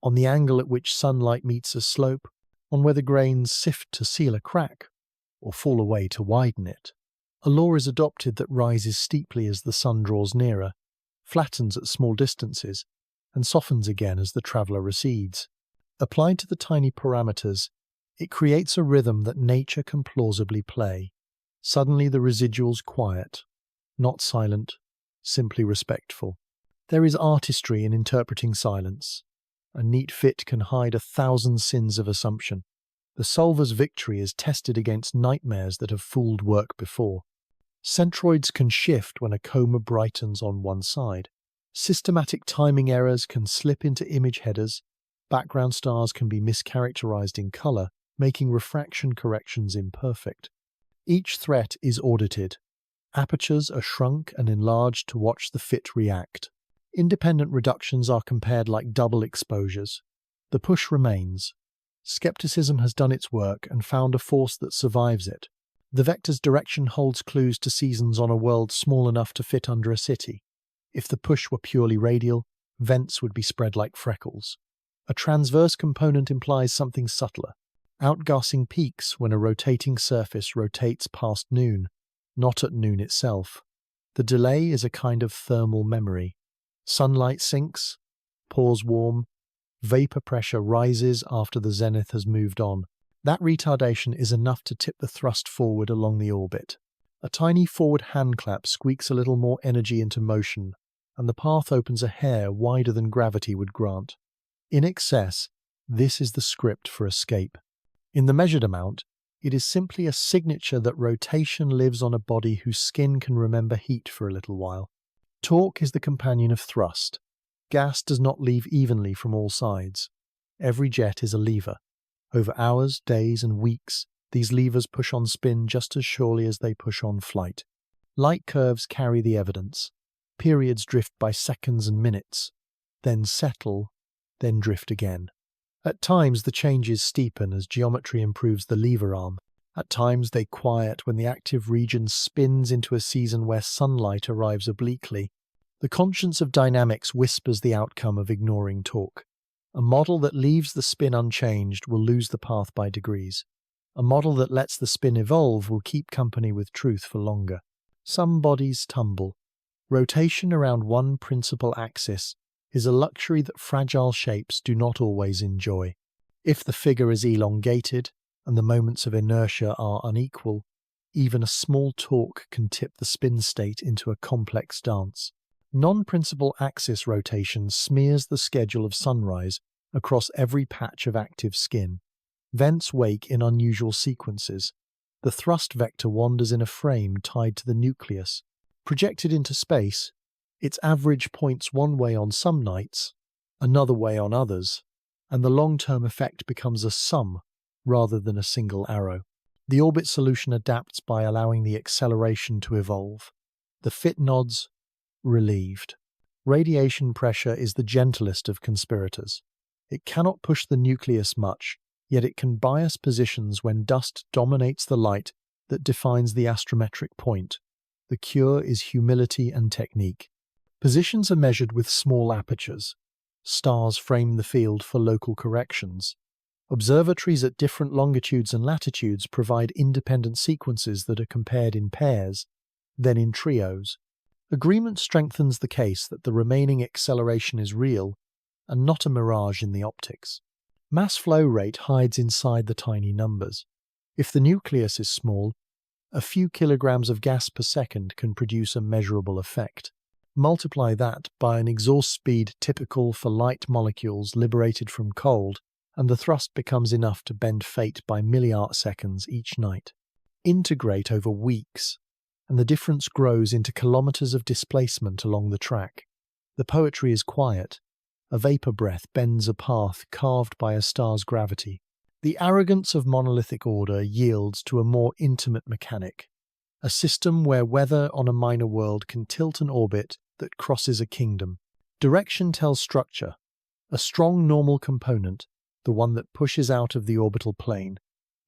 on the angle at which sunlight meets a slope, on whether grains sift to seal a crack or fall away to widen it. A law is adopted that rises steeply as the sun draws nearer, flattens at small distances, and softens again as the traveller recedes. Applied to the tiny parameters, it creates a rhythm that nature can plausibly play. Suddenly the residuals quiet, not silent, simply respectful. There is artistry in interpreting silence. A neat fit can hide 1,000 sins of assumption. The solver's victory is tested against nightmares that have fooled work before. Centroids can shift when a coma brightens on one side. Systematic timing errors can slip into image headers. Background stars can be mischaracterized in color, making refraction corrections imperfect. Each threat is audited. Apertures are shrunk and enlarged to watch the fit react. Independent reductions are compared like double exposures. The push remains. Skepticism has done its work and found a force that survives it. The vector's direction holds clues to seasons on a world small enough to fit under a city. If the push were purely radial, vents would be spread like freckles. A transverse component implies something subtler. Outgassing peaks when a rotating surface rotates past noon, not at noon itself. The delay is a kind of thermal memory. Sunlight sinks, pores warm, vapor pressure rises after the zenith has moved on. That retardation is enough to tip the thrust forward along the orbit. A tiny forward handclap squeaks a little more energy into motion, and the path opens a hair wider than gravity would grant. In excess, this is the script for escape. In the measured amount, it is simply a signature that rotation lives on a body whose skin can remember heat for a little while. Torque is the companion of thrust. Gas does not leave evenly from all sides. Every jet is a lever. Over hours, days, and weeks, these levers push on spin just as surely as they push on flight. Light curves carry the evidence. Periods drift by seconds and minutes, then settle, then drift again. At times the changes steepen as geometry improves the lever arm. At times they quiet when the active region spins into a season where sunlight arrives obliquely. The conscience of dynamics whispers the outcome of ignoring torque. A model that leaves the spin unchanged will lose the path by degrees. A model that lets the spin evolve will keep company with truth for longer. Some bodies tumble. Rotation around one principal axis is a luxury that fragile shapes do not always enjoy. If the figure is elongated and the moments of inertia are unequal, even a small torque can tip the spin state into a complex dance. Non-principal axis rotation smears the schedule of sunrise across every patch of active skin. Vents wake in unusual sequences. The thrust vector wanders in a frame tied to the nucleus. Projected into space, its average points one way on some nights, another way on others, and the long-term effect becomes a sum rather than a single arrow. The orbit solution adapts by allowing the acceleration to evolve. The fit nods, relieved. Radiation pressure is the gentlest of conspirators. It cannot push the nucleus much, yet it can bias positions when dust dominates the light that defines the astrometric point. The cure is humility and technique. Positions are measured with small apertures. Stars frame the field for local corrections. Observatories at different longitudes and latitudes provide independent sequences that are compared in pairs, then in trios. Agreement strengthens the case that the remaining acceleration is real and not a mirage in the optics. Mass flow rate hides inside the tiny numbers. If the nucleus is small, a few kilograms of gas per second can produce a measurable effect. Multiply that by an exhaust speed typical for light molecules liberated from cold, and the thrust becomes enough to bend fate by milliarc seconds each night. Integrate over weeks, and the difference grows into kilometers of displacement along the track. The poetry is quiet. A vapor breath bends a path carved by a star's gravity. The arrogance of monolithic order yields to a more intimate mechanic, a system where weather on a minor world can tilt an orbit that crosses a kingdom. Direction tells structure. A strong normal component, the one that pushes out of the orbital plane,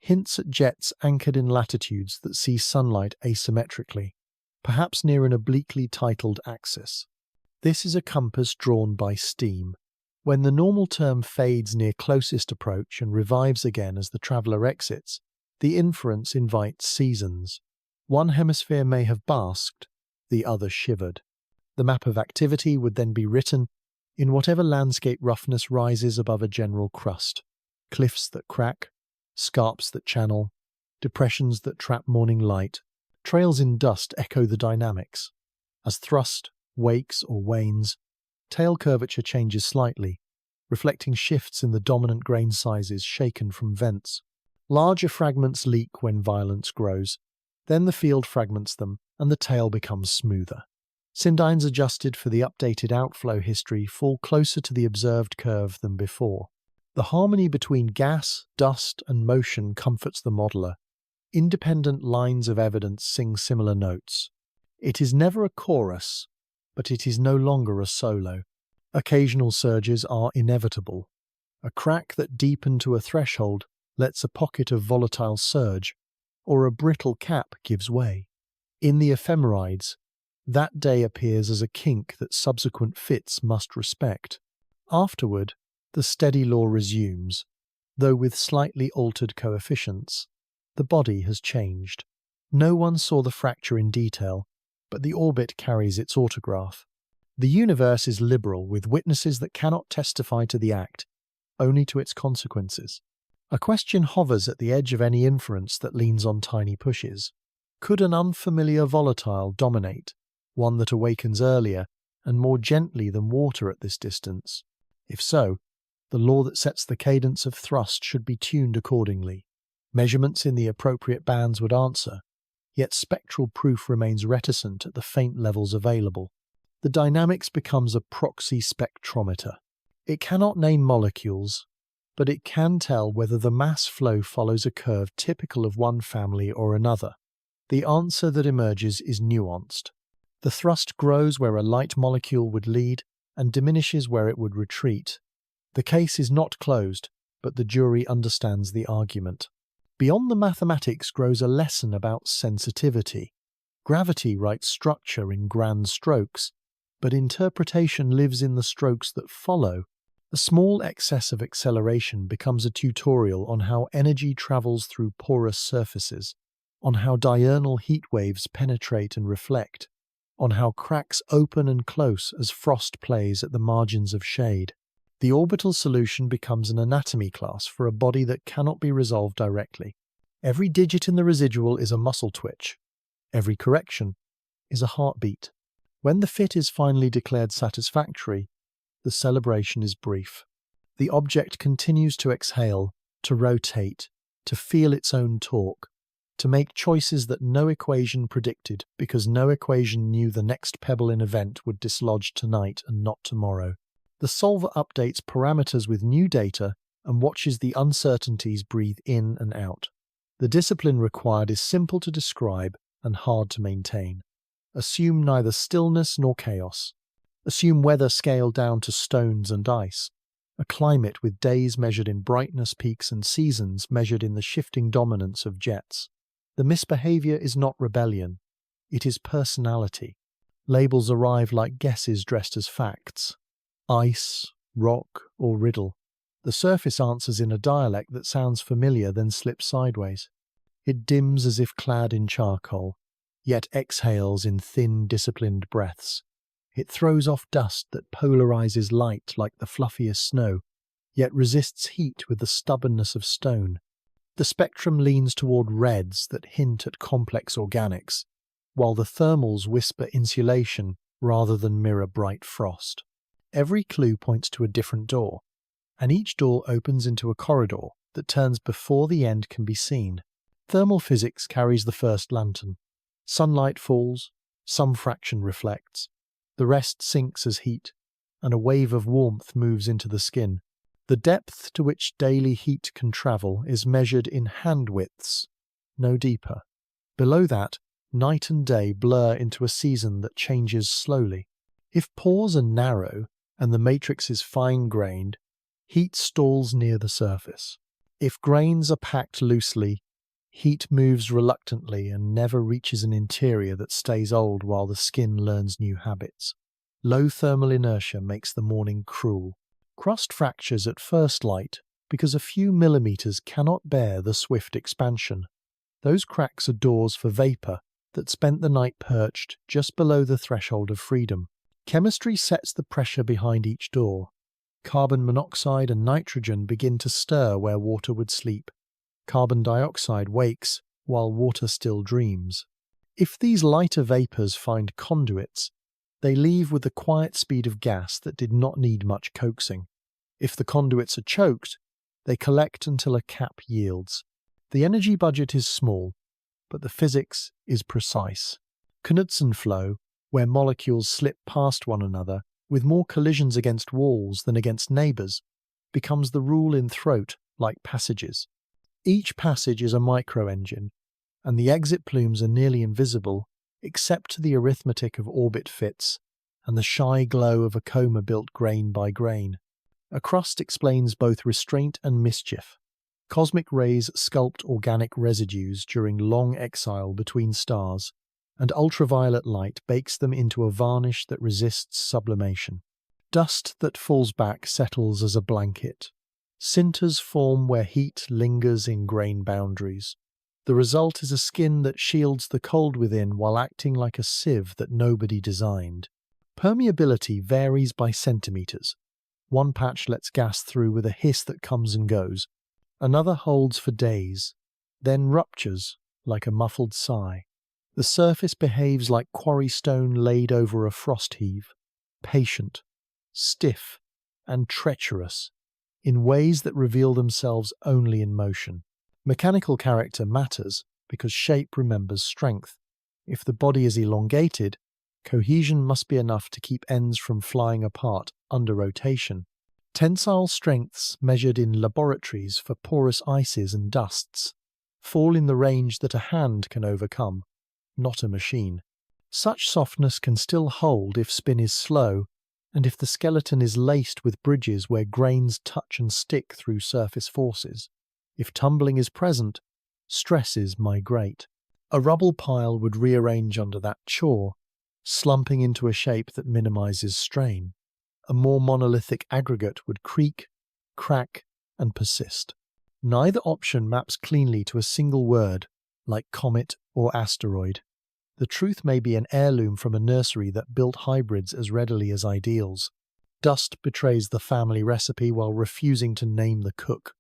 hints at jets anchored in latitudes that see sunlight asymmetrically, perhaps near an obliquely titled axis. This is a compass drawn by steam. When the normal term fades near closest approach and revives again as the traveller exits, the inference invites seasons. One hemisphere may have basked, the other shivered. The map of activity would then be written in whatever landscape roughness rises above a general crust. Cliffs that crack, scarps that channel, depressions that trap morning light, trails in dust echo the dynamics. As thrust wakes or wanes, tail curvature changes slightly, reflecting shifts in the dominant grain sizes shaken from vents. Larger fragments leak when violence grows. Then the field fragments them, and the tail becomes smoother. Syndynes adjusted for the updated outflow history fall closer to the observed curve than before. The harmony between gas, dust, and motion comforts the modeler. Independent lines of evidence sing similar notes. It is never a chorus, but it is no longer a solo. Occasional surges are inevitable. A crack that deepened to a threshold lets a pocket of volatile surge, or a brittle cap gives way. In the ephemerides, that day appears as a kink that subsequent fits must respect. Afterward, the steady law resumes, though with slightly altered coefficients. The body has changed. No one saw the fracture in detail, but the orbit carries its autograph. The universe is liberal, with witnesses that cannot testify to the act, only to its consequences. A question hovers at the edge of any inference that leans on tiny pushes. Could an unfamiliar volatile dominate, one that awakens earlier and more gently than water at this distance? If so, the law that sets the cadence of thrust should be tuned accordingly. Measurements in the appropriate bands would answer, yet spectral proof remains reticent at the faint levels available. The dynamics becomes a proxy spectrometer. It cannot name molecules, but it can tell whether the mass flow follows a curve typical of one family or another. The answer that emerges is nuanced. The thrust grows where a light molecule would lead and diminishes where it would retreat. The case is not closed, but the jury understands the argument. Beyond the mathematics grows a lesson about sensitivity. Gravity writes structure in grand strokes, but interpretation lives in the strokes that follow. A small excess of acceleration becomes a tutorial on how energy travels through porous surfaces, on how diurnal heat waves penetrate and reflect, on how cracks open and close as frost plays at the margins of shade. The orbital solution becomes an anatomy class for a body that cannot be resolved directly. Every digit in the residual is a muscle twitch. Every correction is a heartbeat. When the fit is finally declared satisfactory, the celebration is brief. The object continues to exhale, to rotate, to feel its own torque, to make choices that no equation predicted because no equation knew the next pebble in event would dislodge tonight and not tomorrow. The solver updates parameters with new data and watches the uncertainties breathe in and out. The discipline required is simple to describe and hard to maintain. Assume neither stillness nor chaos. Assume weather scaled down to stones and ice, a climate with days measured in brightness peaks and seasons measured in the shifting dominance of jets. The misbehavior is not rebellion, it is personality. Labels arrive like guesses dressed as facts. Ice, rock, or riddle. The surface answers in a dialect that sounds familiar then slips sideways. It dims as if clad in charcoal, yet exhales in thin, disciplined breaths. It throws off dust that polarizes light like the fluffiest snow, yet resists heat with the stubbornness of stone. The spectrum leans toward reds that hint at complex organics, while the thermals whisper insulation rather than mirror bright frost. Every clue points to a different door, and each door opens into a corridor that turns before the end can be seen. Thermal physics carries the first lantern. Sunlight falls, some fraction reflects. The rest sinks as heat, and a wave of warmth moves into the skin. The depth to which daily heat can travel is measured in hand widths, no deeper. Below that, night and day blur into a season that changes slowly. If pores are narrow and the matrix is fine-grained, heat stalls near the surface. If grains are packed loosely, heat moves reluctantly and never reaches an interior that stays old while the skin learns new habits. Low thermal inertia makes the morning cruel. Crust fractures at first light because a few millimeters cannot bear the swift expansion. Those cracks are doors for vapor that spent the night perched just below the threshold of freedom. Chemistry sets the pressure behind each door. Carbon monoxide and nitrogen begin to stir where water would sleep. Carbon dioxide wakes while water still dreams. If these lighter vapors find conduits, they leave with the quiet speed of gas that did not need much coaxing. If the conduits are choked, they collect until a cap yields. The energy budget is small, but the physics is precise. Knudsen flow, where molecules slip past one another with more collisions against walls than against neighbours, becomes the rule in throat like passages. Each passage is a micro-engine, and the exit plumes are nearly invisible except to the arithmetic of orbit fits and the shy glow of a coma built grain by grain. A crust explains both restraint and mischief. Cosmic rays sculpt organic residues during long exile between stars, and ultraviolet light bakes them into a varnish that resists sublimation. Dust that falls back settles as a blanket. Sinters form where heat lingers in grain boundaries. The result is a skin that shields the cold within while acting like a sieve that nobody designed. Permeability varies by centimeters. One patch lets gas through with a hiss that comes and goes. Another holds for days, then ruptures like a muffled sigh. The surface behaves like quarry stone laid over a frost heave, patient, stiff, and treacherous, in ways that reveal themselves only in motion. Mechanical character matters because shape remembers strength. If the body is elongated, cohesion must be enough to keep ends from flying apart under rotation. Tensile strengths measured in laboratories for porous ices and dusts fall in the range that a hand can overcome, not a machine. Such softness can still hold if spin is slow, and if the skeleton is laced with bridges where grains touch and stick through surface forces. If tumbling is present, stresses migrate. A rubble pile would rearrange under that chore, slumping into a shape that minimizes strain. A more monolithic aggregate would creak, crack, and persist. Neither option maps cleanly to a single word, like comet or asteroid. The truth may be an heirloom from a nursery that built hybrids as readily as ideals. Dust betrays the family recipe while refusing to name the cook.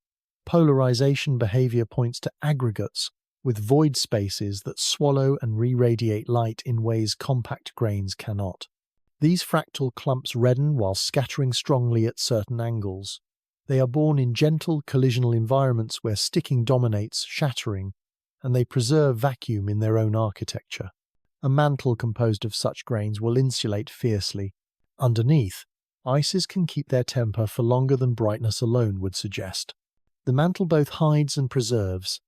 Polarization behavior points to aggregates with void spaces that swallow and re-radiate light in ways compact grains cannot. These fractal clumps redden while scattering strongly at certain angles. They are born in gentle collisional environments where sticking dominates shattering, and they preserve vacuum in their own architecture. A mantle composed of such grains will insulate fiercely. Underneath, ices can keep their temper for longer than brightness alone would suggest. The mantle both hides and preserves,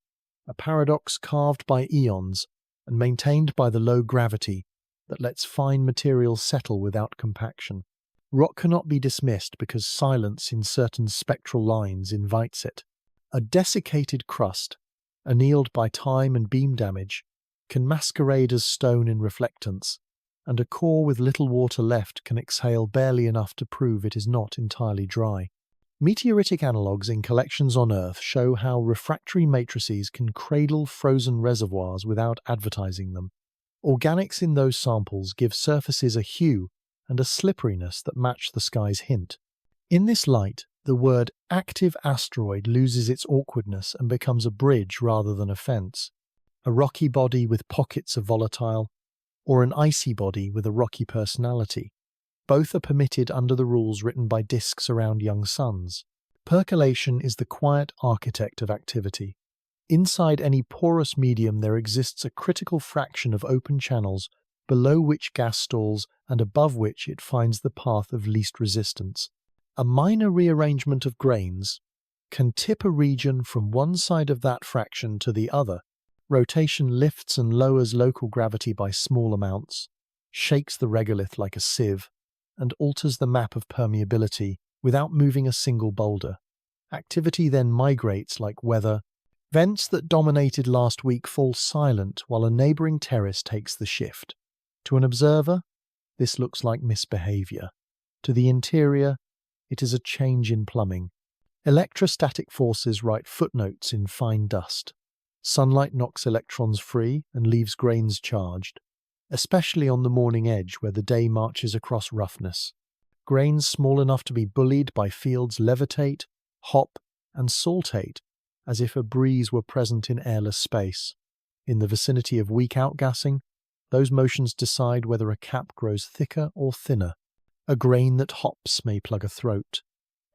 a paradox carved by eons and maintained by the low gravity that lets fine materials settle without compaction. Rock cannot be dismissed because silence in certain spectral lines invites it. A desiccated crust, annealed by time and beam damage, can masquerade as stone in reflectance, and a core with little water left can exhale barely enough to prove it is not entirely dry. Meteoritic analogues in collections on Earth show how refractory matrices can cradle frozen reservoirs without advertising them. Organics in those samples give surfaces a hue and a slipperiness that match the sky's hint. In this light, the word active asteroid loses its awkwardness and becomes a bridge rather than a fence. A rocky body with pockets of volatile, or an icy body with a rocky personality. Both are permitted under the rules written by disks around young suns. Percolation is the quiet architect of activity. Inside any porous medium there exists a critical fraction of open channels below which gas stalls and above which it finds the path of least resistance. A minor rearrangement of grains can tip a region from one side of that fraction to the other. Rotation lifts and lowers local gravity by small amounts, shakes the regolith like a sieve, and alters the map of permeability without moving a single boulder. Activity then migrates like weather. Vents that dominated last week fall silent while a neighbouring terrace takes the shift. To an observer, this looks like misbehaviour. To the interior, it is a change in plumbing. Electrostatic forces write footnotes in fine dust. Sunlight knocks electrons free and leaves grains charged, especially on the morning edge where the day marches across roughness. Grains small enough to be bullied by fields levitate, hop, and saltate as if a breeze were present in airless space. In the vicinity of weak outgassing, those motions decide whether a cap grows thicker or thinner. A grain that hops may plug a throat.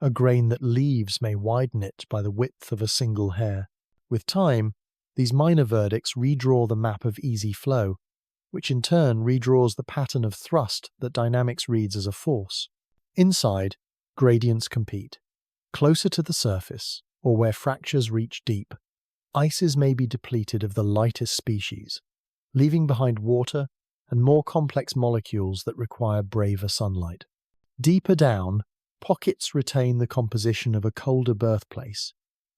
A grain that leaves may widen it by the width of a single hair. With time, these minor verdicts redraw the map of easy flow, which in turn redraws the pattern of thrust that dynamics reads as a force. Inside, gradients compete. Closer to the surface, or where fractures reach deep, ices may be depleted of the lightest species, leaving behind water and more complex molecules that require braver sunlight. Deeper down, pockets retain the composition of a colder birthplace,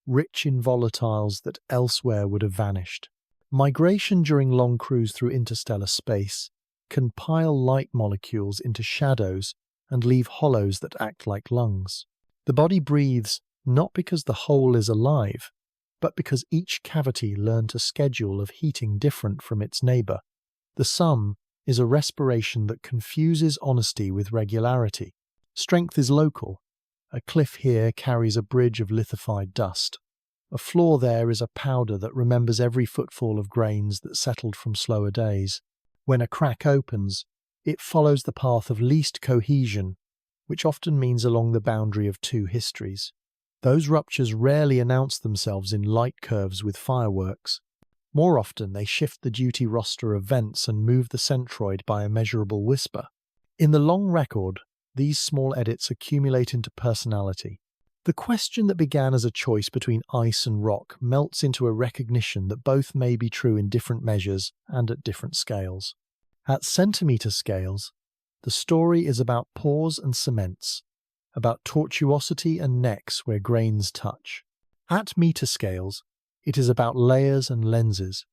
rich in volatiles that elsewhere would have vanished. Migration during long cruise through interstellar space can pile light molecules into shadows and leave hollows that act like lungs. The body breathes not because the whole is alive, but because each cavity learned a schedule of heating different from its neighbor. The sum is a respiration that confuses honesty with regularity. Strength is local. A cliff here carries a bridge of lithified dust. A floor there is a powder that remembers every footfall of grains that settled from slower days. When a crack opens, it follows the path of least cohesion, which often means along the boundary of two histories. Those ruptures rarely announce themselves in light curves with fireworks. More often, they shift the duty roster of vents and move the centroid by a measurable whisper. In the long record, these small edits accumulate into personality. The question that began as a choice between ice and rock melts into a recognition that both may be true in different measures and at different scales. At centimeter scales, the story is about pores and cements, about tortuosity and necks where grains touch. At meter scales, it is about layers and lenses,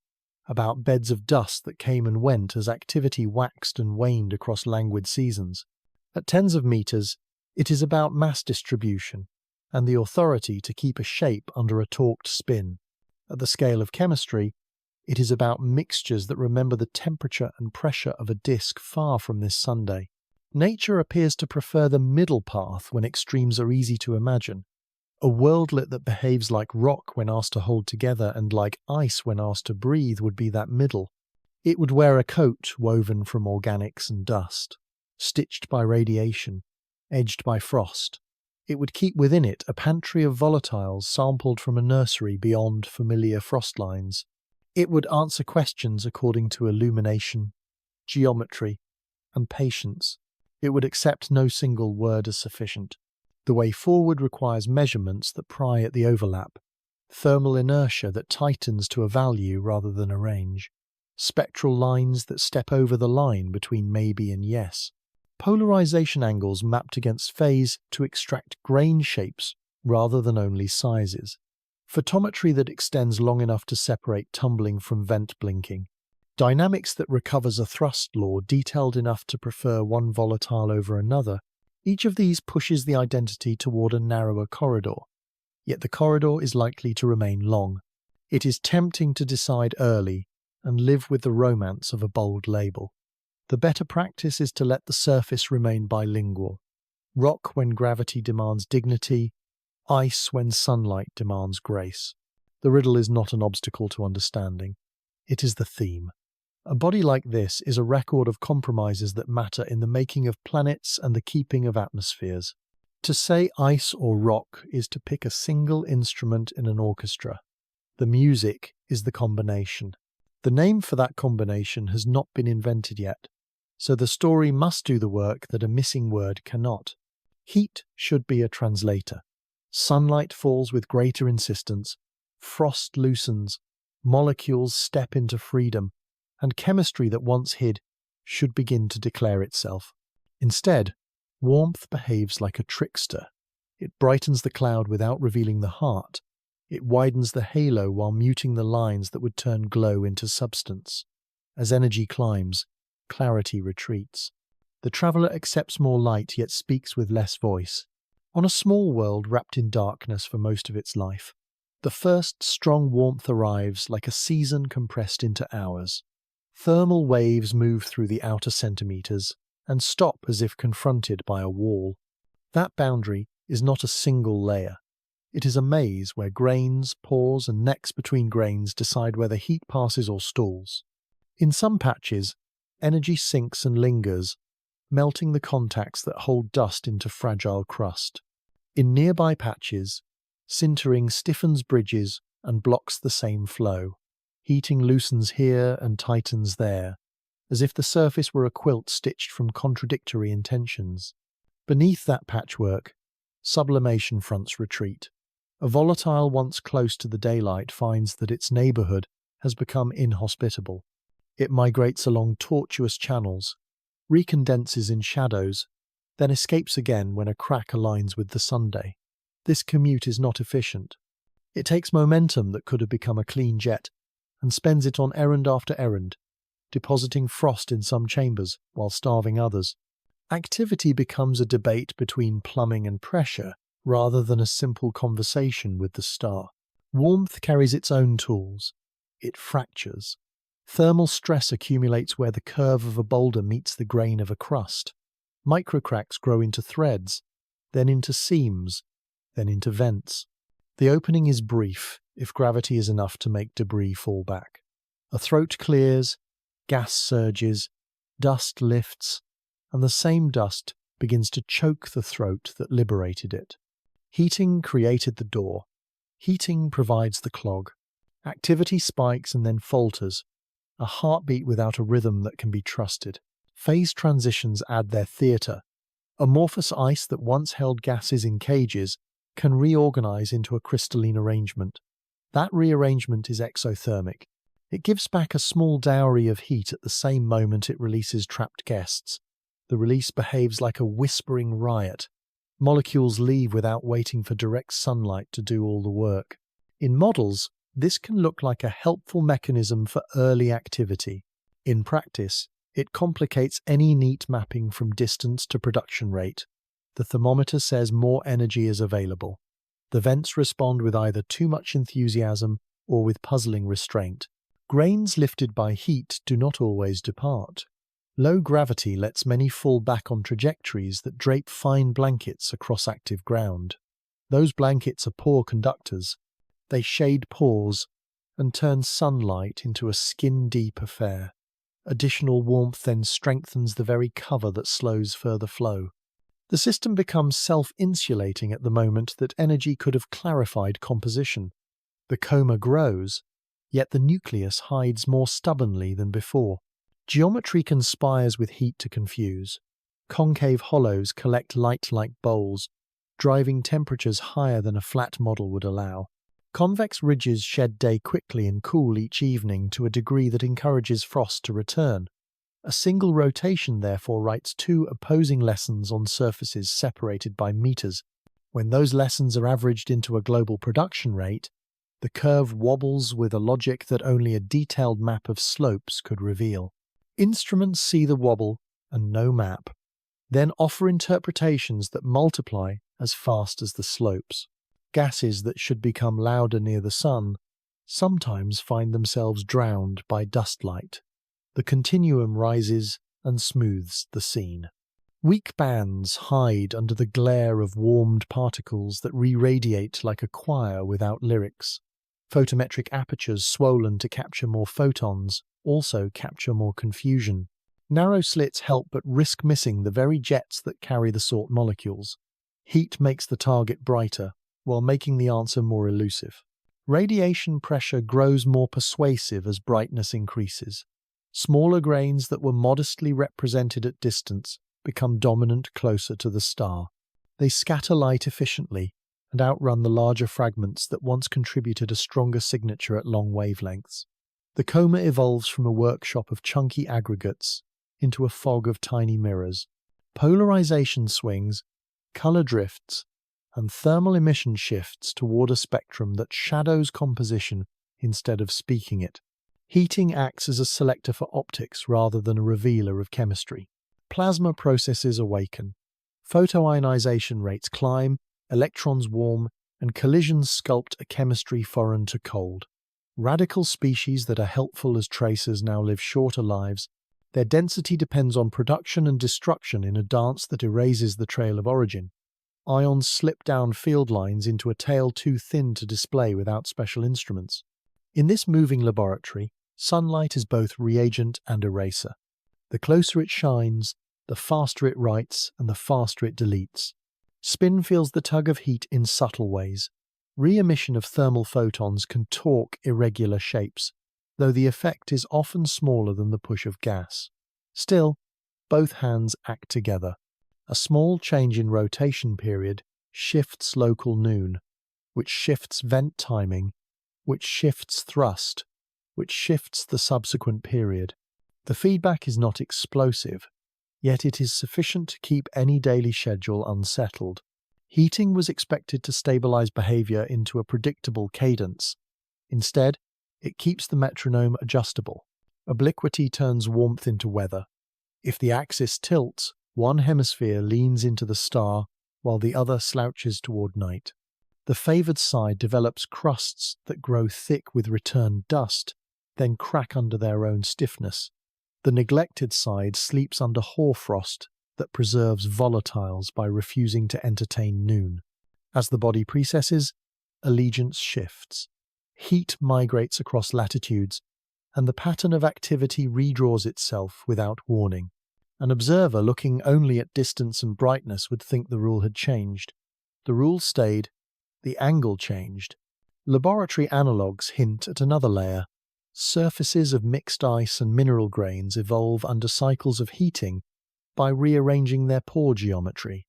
about beds of dust that came and went as activity waxed and waned across languid seasons. At tens of meters, it is about mass distribution and the authority to keep a shape under a torqued spin. At the scale of chemistry, it is about mixtures that remember the temperature and pressure of a disk far from this Sunday. Nature appears to prefer the middle path when extremes are easy to imagine. A worldlet that behaves like rock when asked to hold together and like ice when asked to breathe would be that middle. It would wear a coat woven from organics and dust, stitched by radiation, edged by frost. It would keep within it a pantry of volatiles sampled from a nursery beyond familiar frost lines. It would answer questions according to illumination, geometry, and patience. It would accept no single word as sufficient. The way forward requires measurements that pry at the overlap, thermal inertia that tightens to a value rather than a range, spectral lines that step over the line between maybe and yes, polarization angles mapped against phase to extract grain shapes rather than only sizes, photometry that extends long enough to separate tumbling from vent blinking, dynamics that recovers a thrust law detailed enough to prefer one volatile over another. Each of these pushes the identity toward a narrower corridor, yet the corridor is likely to remain long. It is tempting to decide early and live with the romance of a bold label. The better practice is to let the surface remain bilingual. Rock when gravity demands dignity, ice when sunlight demands grace. The riddle is not an obstacle to understanding. It is the theme. A body like this is a record of compromises that matter in the making of planets and the keeping of atmospheres. To say ice or rock is to pick a single instrument in an orchestra. The music is the combination. The name for that combination has not been invented yet, so the story must do the work that a missing word cannot. Heat should be a translator. Sunlight falls with greater insistence, frost loosens, molecules step into freedom, and chemistry that once hid should begin to declare itself. Instead, warmth behaves like a trickster. It brightens the cloud without revealing the heart. It widens the halo while muting the lines that would turn glow into substance. As energy climbs, clarity retreats. The traveller accepts more light yet speaks with less voice. On a small world wrapped in darkness for most of its life, the first strong warmth arrives like a season compressed into hours. Thermal waves move through the outer centimeters and stop as if confronted by a wall. That boundary is not a single layer. It is a maze where grains, pores, and necks between grains decide whether heat passes or stalls. In some patches, energy sinks and lingers, melting the contacts that hold dust into fragile crust. In nearby patches, sintering stiffens bridges and blocks the same flow. Heating loosens here and tightens there, as if the surface were a quilt stitched from contradictory intentions. Beneath that patchwork, sublimation fronts retreat. A volatile once close to the daylight finds that its neighborhood has become inhospitable. It migrates along tortuous channels, recondenses in shadows, then escapes again when a crack aligns with the Sunday. This commute is not efficient. It takes momentum that could have become a clean jet and spends it on errand after errand, depositing frost in some chambers while starving others. Activity becomes a debate between plumbing and pressure rather than a simple conversation with the star. Warmth carries its own tools. It fractures. Thermal stress accumulates where the curve of a boulder meets the grain of a crust. Microcracks grow into threads, then into seams, then into vents. The opening is brief, if gravity is enough to make debris fall back. A throat clears, gas surges, dust lifts, and the same dust begins to choke the throat that liberated it. Heating created the door. Heating provides the clog. Activity spikes and then falters, a heartbeat without a rhythm that can be trusted. Phase transitions add their theatre. Amorphous ice that once held gases in cages can reorganize into a crystalline arrangement. That rearrangement is exothermic. It gives back a small dowry of heat at the same moment it releases trapped guests. The release behaves like a whispering riot. Molecules leave without waiting for direct sunlight to do all the work. In models, this can look like a helpful mechanism for early activity. In practice, it complicates any neat mapping from distance to production rate. The thermometer says more energy is available. The vents respond with either too much enthusiasm or with puzzling restraint. Grains lifted by heat do not always depart. Low gravity lets many fall back on trajectories that drape fine blankets across active ground. Those blankets are poor conductors. They shade pores and turn sunlight into a skin-deep affair. Additional warmth then strengthens the very cover that slows further flow. The system becomes self-insulating at the moment that energy could have clarified composition. The coma grows, yet the nucleus hides more stubbornly than before. Geometry conspires with heat to confuse. Concave hollows collect light like bowls, driving temperatures higher than a flat model would allow. Convex ridges shed day quickly and cool each evening to a degree that encourages frost to return. A single rotation therefore writes two opposing lessons on surfaces separated by meters. When those lessons are averaged into a global production rate, the curve wobbles with a logic that only a detailed map of slopes could reveal. Instruments see the wobble and no map, then offer interpretations that multiply as fast as the slopes. Gases that should become louder near the sun sometimes find themselves drowned by dust light. The continuum rises and smooths the scene. Weak bands hide under the glare of warmed particles that re-radiate like a choir without lyrics. Photometric apertures swollen to capture more photons also capture more confusion. Narrow slits help but risk missing the very jets that carry the sought molecules. Heat makes the target brighter, while making the answer more elusive. Radiation pressure grows more persuasive as brightness increases. Smaller grains that were modestly represented at distance become dominant closer to the star. They scatter light efficiently and outrun the larger fragments that once contributed a stronger signature at long wavelengths. The coma evolves from a workshop of chunky aggregates into a fog of tiny mirrors. Polarization swings, color drifts, and thermal emission shifts toward a spectrum that shadows composition instead of speaking it. Heating acts as a selector for optics rather than a revealer of chemistry. Plasma processes awaken. Photoionization rates climb, electrons warm, and collisions sculpt a chemistry foreign to cold. Radical species that are helpful as tracers now live shorter lives. Their density depends on production and destruction in a dance that erases the trail of origin. Ions slip down field lines into a tail too thin to display without special instruments. In this moving laboratory, sunlight is both reagent and eraser. The closer it shines, the faster it writes and the faster it deletes. Spin feels the tug of heat in subtle ways. Re-emission of thermal photons can torque irregular shapes, though the effect is often smaller than the push of gas. Still, both hands act together. A small change in rotation period shifts local noon, which shifts vent timing, which shifts thrust, which shifts the subsequent period. The feedback is not explosive, yet it is sufficient to keep any daily schedule unsettled. Heating was expected to stabilize behavior into a predictable cadence. Instead, it keeps the metronome adjustable. Obliquity turns warmth into weather. If the axis tilts, one hemisphere leans into the star while the other slouches toward night. The favored side develops crusts that grow thick with returned dust, then crack under their own stiffness. The neglected side sleeps under hoarfrost that preserves volatiles by refusing to entertain noon. As the body precesses, allegiance shifts. Heat migrates across latitudes, and the pattern of activity redraws itself without warning. An observer looking only at distance and brightness would think the rule had changed. The rule stayed, the angle changed. Laboratory analogues hint at another layer. Surfaces of mixed ice and mineral grains evolve under cycles of heating by rearranging their pore geometry.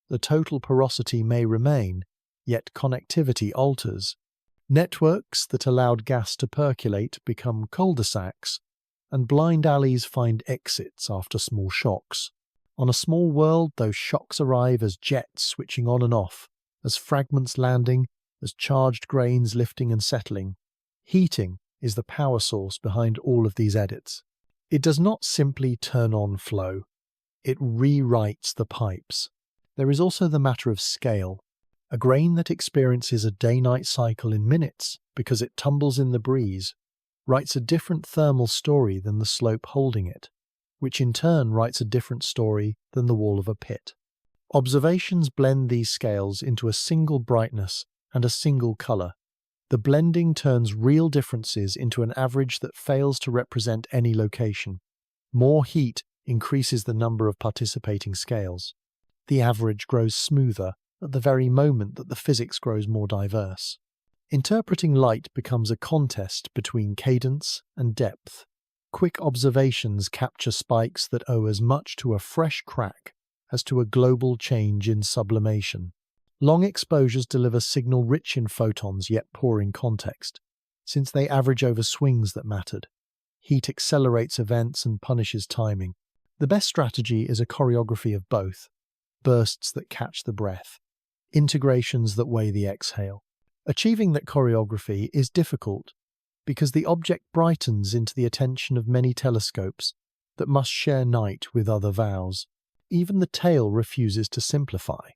The total porosity may remain, yet connectivity alters. Networks that allowed gas to percolate become cul-de-sacs, and blind alleys find exits after small shocks. On a small world, those shocks arrive as jets switching on and off, as fragments landing, as charged grains lifting and settling. Heating is the power source behind all of these edits. It does not simply turn on flow. It rewrites the pipes. There is also the matter of scale. A grain that experiences a day-night cycle in minutes because it tumbles in the breeze writes a different thermal story than the slope holding it, which in turn writes a different story than the wall of a pit. Observations blend these scales into a single brightness and a single color. The blending turns real differences into an average that fails to represent any location. More heat increases the number of participating scales. The average grows smoother at the very moment that the physics grows more diverse. Interpreting light becomes a contest between cadence and depth. Quick observations capture spikes that owe as much to a fresh crack as to a global change in sublimation. Long exposures deliver signal rich in photons yet poor in context, since they average over swings that mattered. Heat accelerates events and punishes timing. The best strategy is a choreography of both: bursts that catch the breath, integrations that weigh the exhale. Achieving that choreography is difficult because the object brightens into the attention of many telescopes that must share night with other vows. Even the tail refuses to simplify.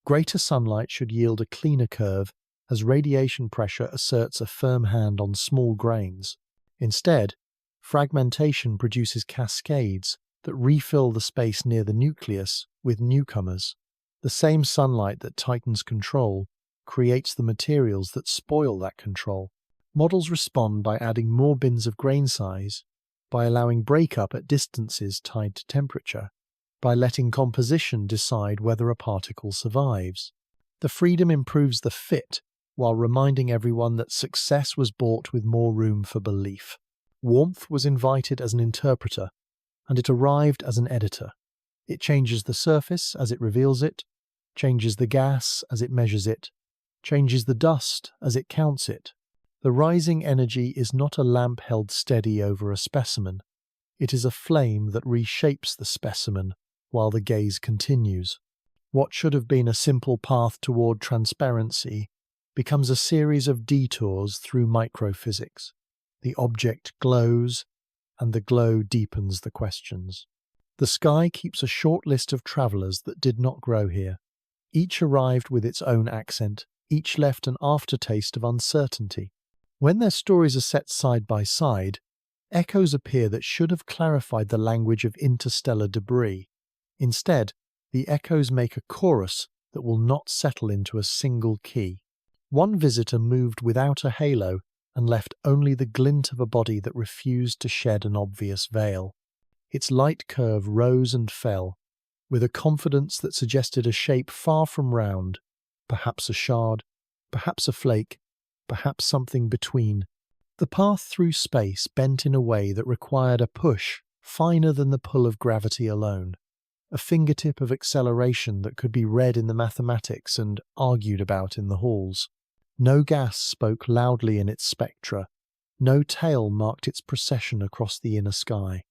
Greater sunlight should yield a cleaner curve as radiation pressure asserts a firm hand on small grains. Instead, fragmentation produces cascades that refill the space near the nucleus with newcomers. The same sunlight that tightens control creates the materials that spoil that control. Models respond by adding more bins of grain size, by allowing breakup at distances tied to temperature, by letting composition decide whether a particle survives. The freedom improves the fit while reminding everyone that success was bought with more room for belief. Warmth was invited as an interpreter, and it arrived as an editor. It changes the surface as it reveals it, changes the gas as it measures it, changes the dust as it counts it. The rising energy is not a lamp held steady over a specimen. It is a flame that reshapes the specimen while the gaze continues. What should have been a simple path toward transparency becomes a series of detours through microphysics. The object glows, and the glow deepens the questions. The sky keeps a short list of travellers that did not grow here. Each arrived with its own accent, each left an aftertaste of uncertainty. When their stories are set side by side, echoes appear that should have clarified the language of interstellar debris. Instead, the echoes make a chorus that will not settle into a single key. One visitor moved without a halo and left only the glint of a body that refused to shed an obvious veil. Its light curve rose and fell, with a confidence that suggested a shape far from round, perhaps a shard, perhaps a flake, perhaps something between. The path through space bent in a way that required a push finer than the pull of gravity alone, a fingertip of acceleration that could be read in the mathematics and argued about in the halls. No gas spoke loudly in its spectra. No tail marked its procession across the inner sky.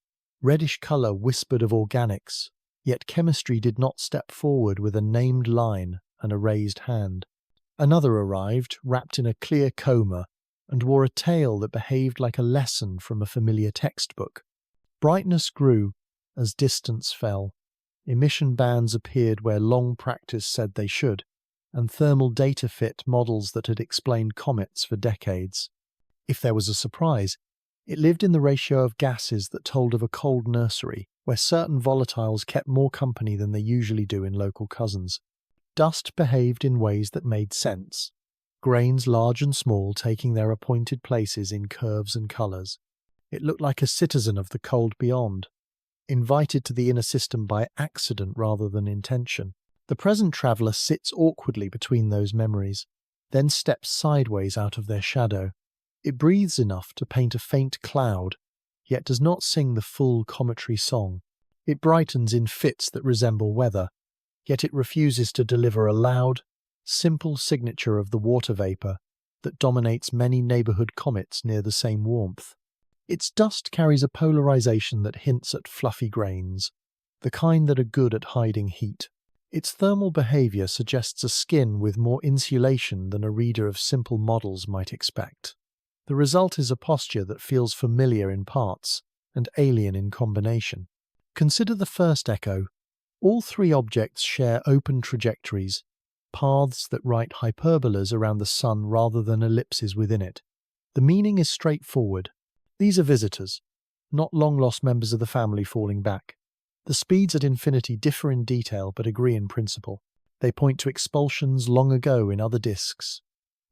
Reddish colour whispered of organics, yet chemistry did not step forward with a named line and a raised hand. Another arrived, wrapped in a clear coma, and wore a tail that behaved like a lesson from a familiar textbook. Brightness grew as distance fell. Emission bands appeared where long practice said they should, and thermal data fit models that had explained comets for decades. If there was a surprise, it lived in the ratio of gases that told of a cold nursery, where certain volatiles kept more company than they usually do in local cousins. Dust behaved in ways that made sense, grains large and small taking their appointed places in curves and colours. It looked like a citizen of the cold beyond, invited to the inner system by accident rather than intention. The present traveller sits awkwardly between those memories, then steps sideways out of their shadow. It breathes enough to paint a faint cloud, yet does not sing the full cometary song. It brightens in fits that resemble weather, yet it refuses to deliver a loud, simple signature of the water vapour that dominates many neighbourhood comets near the same warmth. Its dust carries a polarization that hints at fluffy grains, the kind that are good at hiding heat. Its thermal behaviour suggests a skin with more insulation than a reader of simple models might expect. The result is a posture that feels familiar in parts and alien in combination. Consider the first echo. All three objects share open trajectories, paths that write hyperbolas around the sun rather than ellipses within it. The meaning is straightforward. These are visitors, not long-lost members of the family falling back. The speeds at infinity differ in detail but agree in principle. They point to expulsions long ago in other disks,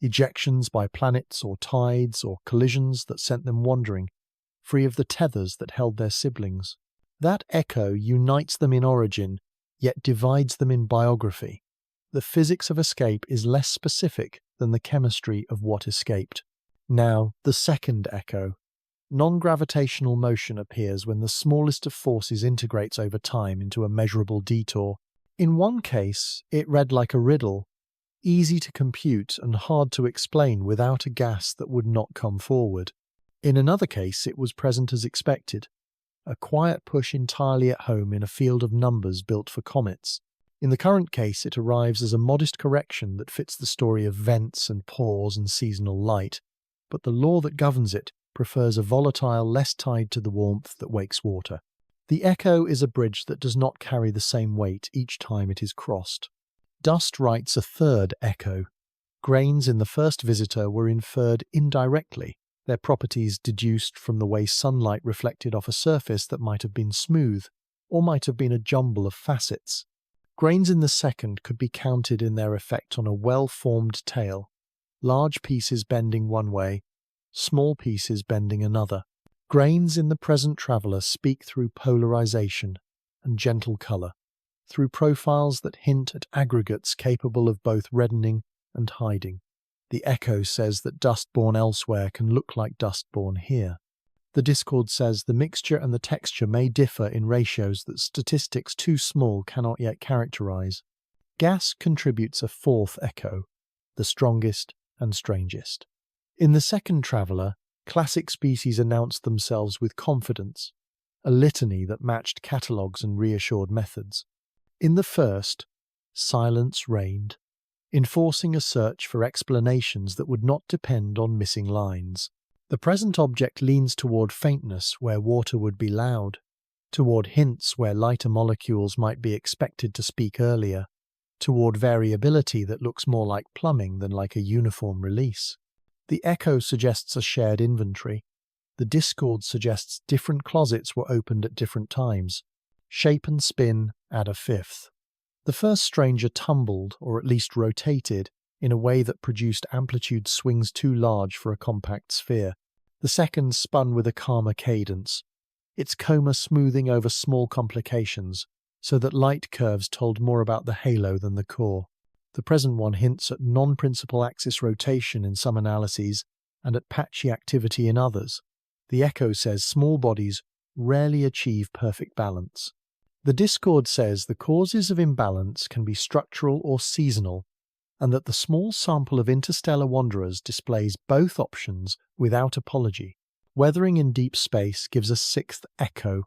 ejections by planets or tides or collisions that sent them wandering, free of the tethers that held their siblings. That echo unites them in origin, yet divides them in biography. The physics of escape is less specific than the chemistry of what escaped. Now, the second echo. Non-gravitational motion appears when the smallest of forces integrates over time into a measurable detour. In one case, it read like a riddle, easy to compute and hard to explain without a gas that would not come forward. In another case, it was present as expected, a quiet push entirely at home in a field of numbers built for comets. In the current case, it arrives as a modest correction that fits the story of vents and pores and seasonal light, but the law that governs it prefers a volatile less tied to the warmth that wakes water. The echo is a bridge that does not carry the same weight each time it is crossed. Dust writes a third echo. Grains in the first visitor were inferred indirectly, their properties deduced from the way sunlight reflected off a surface that might have been smooth, or might have been a jumble of facets. Grains in the second could be counted in their effect on a well-formed tail, large pieces bending one way, small pieces bending another. Grains in the present traveller speak through polarization and gentle colour, through profiles that hint at aggregates capable of both reddening and hiding. The echo says that dust born elsewhere can look like dust born here. The discord says the mixture and the texture may differ in ratios that statistics too small cannot yet characterize. Gas contributes a fourth echo, the strongest and strangest. In the second traveller, classic species announced themselves with confidence, a litany that matched catalogues and reassured methods. In the first, silence reigned, enforcing a search for explanations that would not depend on missing lines. The present object leans toward faintness where water would be loud, toward hints where lighter molecules might be expected to speak earlier, toward variability that looks more like plumbing than like a uniform release. The echo suggests a shared inventory. The discord suggests different closets were opened at different times. Shape and spin add a fifth. The first stranger tumbled, or at least rotated, in a way that produced amplitude swings too large for a compact sphere. The second spun with a calmer cadence, its coma smoothing over small complications, so that light curves told more about the halo than the core. The present one hints at non-principal axis rotation in some analyses and at patchy activity in others. The Echo says small bodies rarely achieve perfect balance. The Discord says the causes of imbalance can be structural or seasonal, and that the small sample of interstellar wanderers displays both options without apology. Weathering in deep space gives a sixth echo,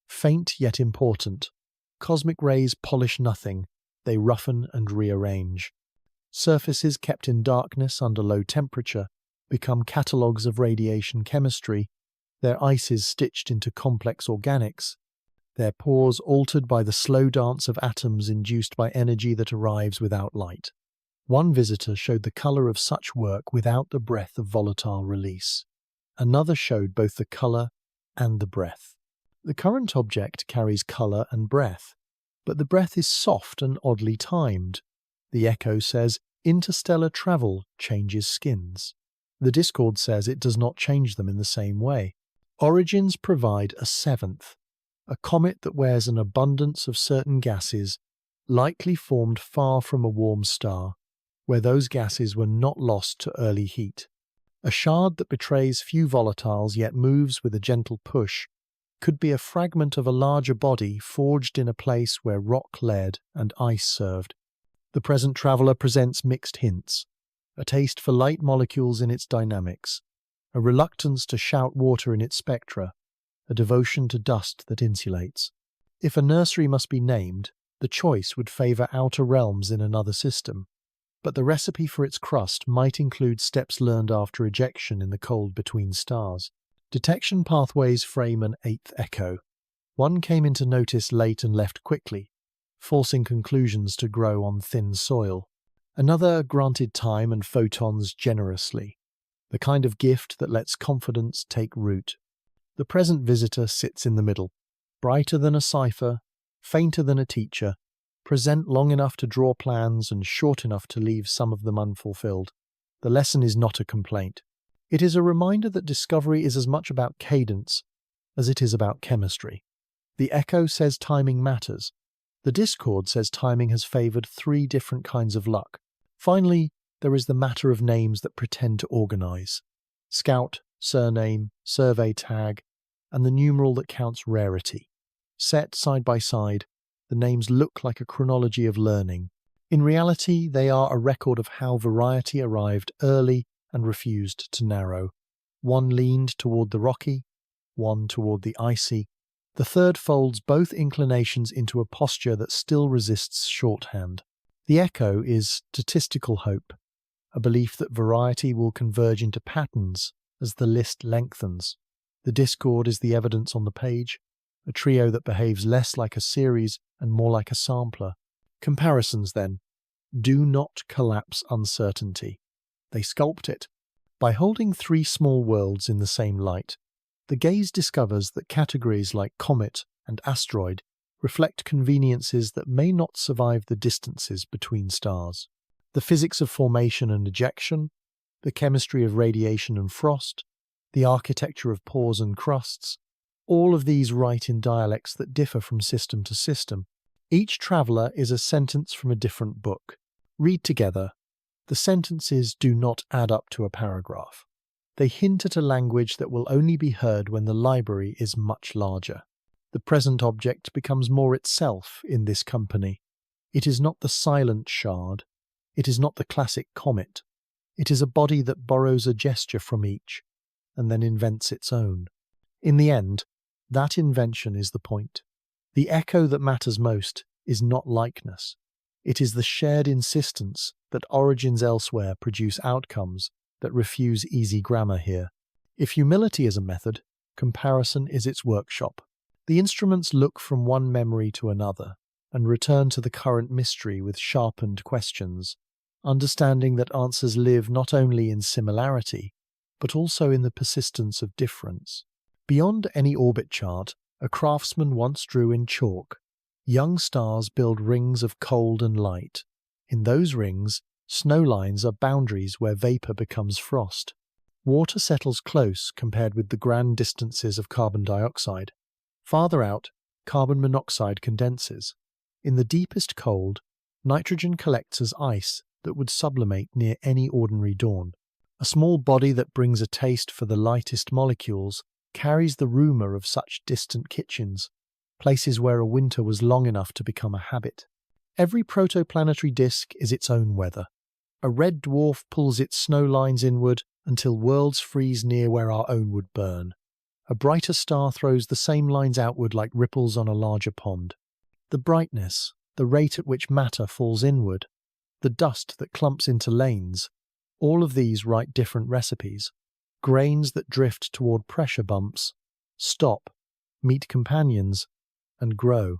faint yet important. Cosmic rays polish nothing, they roughen and rearrange. Surfaces kept in darkness under low temperature become catalogues of radiation chemistry, their ices stitched into complex organics, their pores altered by the slow dance of atoms induced by energy that arrives without light. One visitor showed the colour of such work without the breath of volatile release. Another showed both the colour and the breath. The current object carries colour and breath, but the breath is soft and oddly timed. The Echo says interstellar travel changes skins. The Discord says it does not change them in the same way. Origins provide a seventh, a comet that wears an abundance of certain gases, likely formed far from a warm star, where those gases were not lost to early heat. A shard that betrays few volatiles yet moves with a gentle push could be a fragment of a larger body forged in a place where rock led and ice served. The present traveller presents mixed hints, a taste for light molecules in its dynamics, a reluctance to shout water in its spectra, a devotion to dust that insulates. If a nursery must be named, the choice would favour outer realms in another system, but the recipe for its crust might include steps learned after ejection in the cold between stars. Detection pathways frame an eighth echo. One came into notice late and left quickly, forcing conclusions to grow on thin soil. Another granted time and photons generously, the kind of gift that lets confidence take root. The present visitor sits in the middle, brighter than a cipher, fainter than a teacher, present long enough to draw plans and short enough to leave some of them unfulfilled. The lesson is not a complaint. It is a reminder that discovery is as much about cadence as it is about chemistry. The Echo says timing matters. The Discord says timing has favoured three different kinds of luck. Finally, there is the matter of names that pretend to organise. Scout, surname, survey tag, and the numeral that counts rarity. Set side by side, the names look like a chronology of learning. In reality, they are a record of how variety arrived early and refused to narrow. One leaned toward the rocky, one toward the icy. The third folds both inclinations into a posture that still resists shorthand. The Echo is statistical hope, a belief that variety will converge into patterns as the list lengthens. The Discord is the evidence on the page, a trio that behaves less like a series and more like a sampler. Comparisons, then, do not collapse uncertainty. They sculpt it. By holding three small worlds in the same light, the gaze discovers that categories like comet and asteroid reflect conveniences that may not survive the distances between stars. The physics of formation and ejection, the chemistry of radiation and frost, the architecture of pores and crusts, all of these write in dialects that differ from system to system. Each traveller is a sentence from a different book. Read together. The sentences do not add up to a paragraph. They hint at a language that will only be heard when the library is much larger. The present object becomes more itself in this company. It is not the silent shard. It is not the classic comet. It is a body that borrows a gesture from each, and then invents its own. In the end, that invention is the point. The echo that matters most is not likeness. It is the shared insistence that origins elsewhere produce outcomes that refuse easy grammar here. If humility is a method, comparison is its workshop. The instruments look from one memory to another and return to the current mystery with sharpened questions, understanding that answers live not only in similarity, but also in the persistence of difference. Beyond any orbit chart, a craftsman once drew in chalk. Young stars build rings of cold and light. In those rings, snow lines are boundaries where vapour becomes frost. Water settles close compared with the grand distances of carbon dioxide. Farther out, carbon monoxide condenses. In the deepest cold, Nitrogen collects as ice that would sublimate near any ordinary dawn. A small body that brings a taste for the lightest molecules carries the rumour of such distant kitchens, places where a winter was long enough to become a habit. Every protoplanetary disk is its own weather. A red dwarf pulls its snow lines inward until worlds freeze near where our own would burn. A brighter star throws the same lines outward like ripples on a larger pond. The brightness, the rate at which matter falls inward, the dust that clumps into lanes, all of these write different recipes. Grains that drift toward pressure bumps, stop, meet companions, and grow.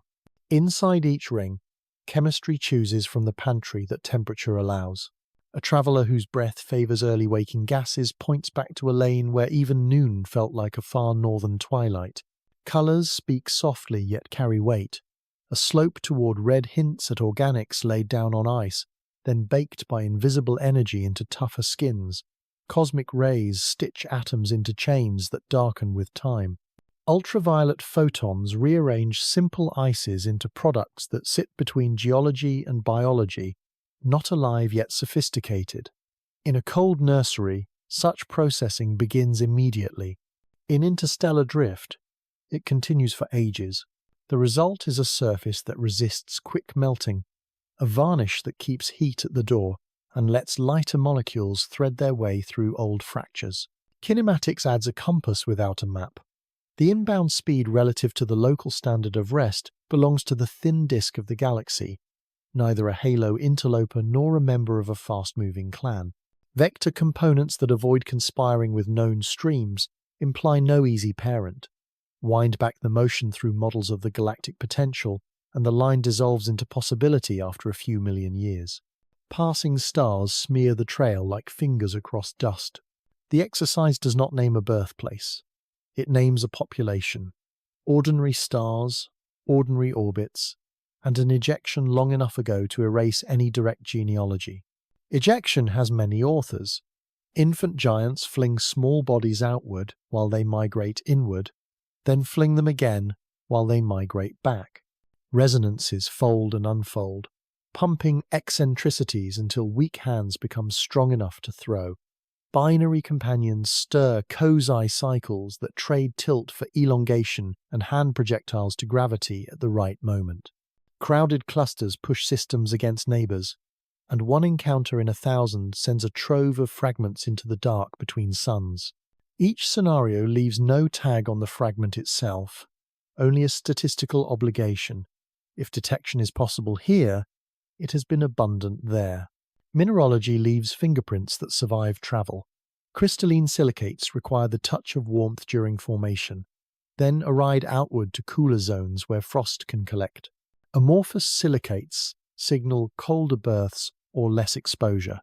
Inside each ring, chemistry chooses from the pantry that temperature allows. A traveller whose breath favours early waking gases points back to a lane where even noon felt like a far northern twilight. Colours speak softly yet carry weight. A slope toward red hints at organics laid down on ice, then baked by invisible energy into tougher skins. Cosmic rays stitch atoms into chains that darken with time. Ultraviolet photons rearrange simple ices into products that sit between geology and biology, not alive yet sophisticated. In a cold nursery, such processing begins immediately. In interstellar drift, it continues for ages. The result is a surface that resists quick melting, a varnish that keeps heat at the door and lets lighter molecules thread their way through old fractures. Kinematics adds a compass without a map. The inbound speed relative to the local standard of rest belongs to the thin disk of the galaxy, neither a halo interloper nor a member of a fast-moving clan. Vector components that avoid conspiring with known streams imply no easy parent. Wind back the motion through models of the galactic potential, and the line dissolves into possibility after a few million years. Passing stars smear the trail like fingers across dust. The exercise does not name a birthplace. It names a population. Ordinary stars, ordinary orbits, and an ejection long enough ago to erase any direct genealogy. Ejection has many authors. Infant giants fling small bodies outward while they migrate inward, then fling them again while they migrate back. Resonances fold and unfold, pumping eccentricities until weak hands become strong enough to throw. Binary companions stir Kozai cycles that trade tilt for elongation and hand projectiles to gravity at the right moment. Crowded clusters push systems against neighbours, and one encounter in 1,000 sends a trove of fragments into the dark between suns. Each scenario leaves no tag on the fragment itself, only a statistical obligation. If detection is possible here, it has been abundant there. Mineralogy leaves fingerprints that survive travel. Crystalline silicates require the touch of warmth during formation, then a ride outward to cooler zones where frost can collect. Amorphous silicates signal colder births or less exposure.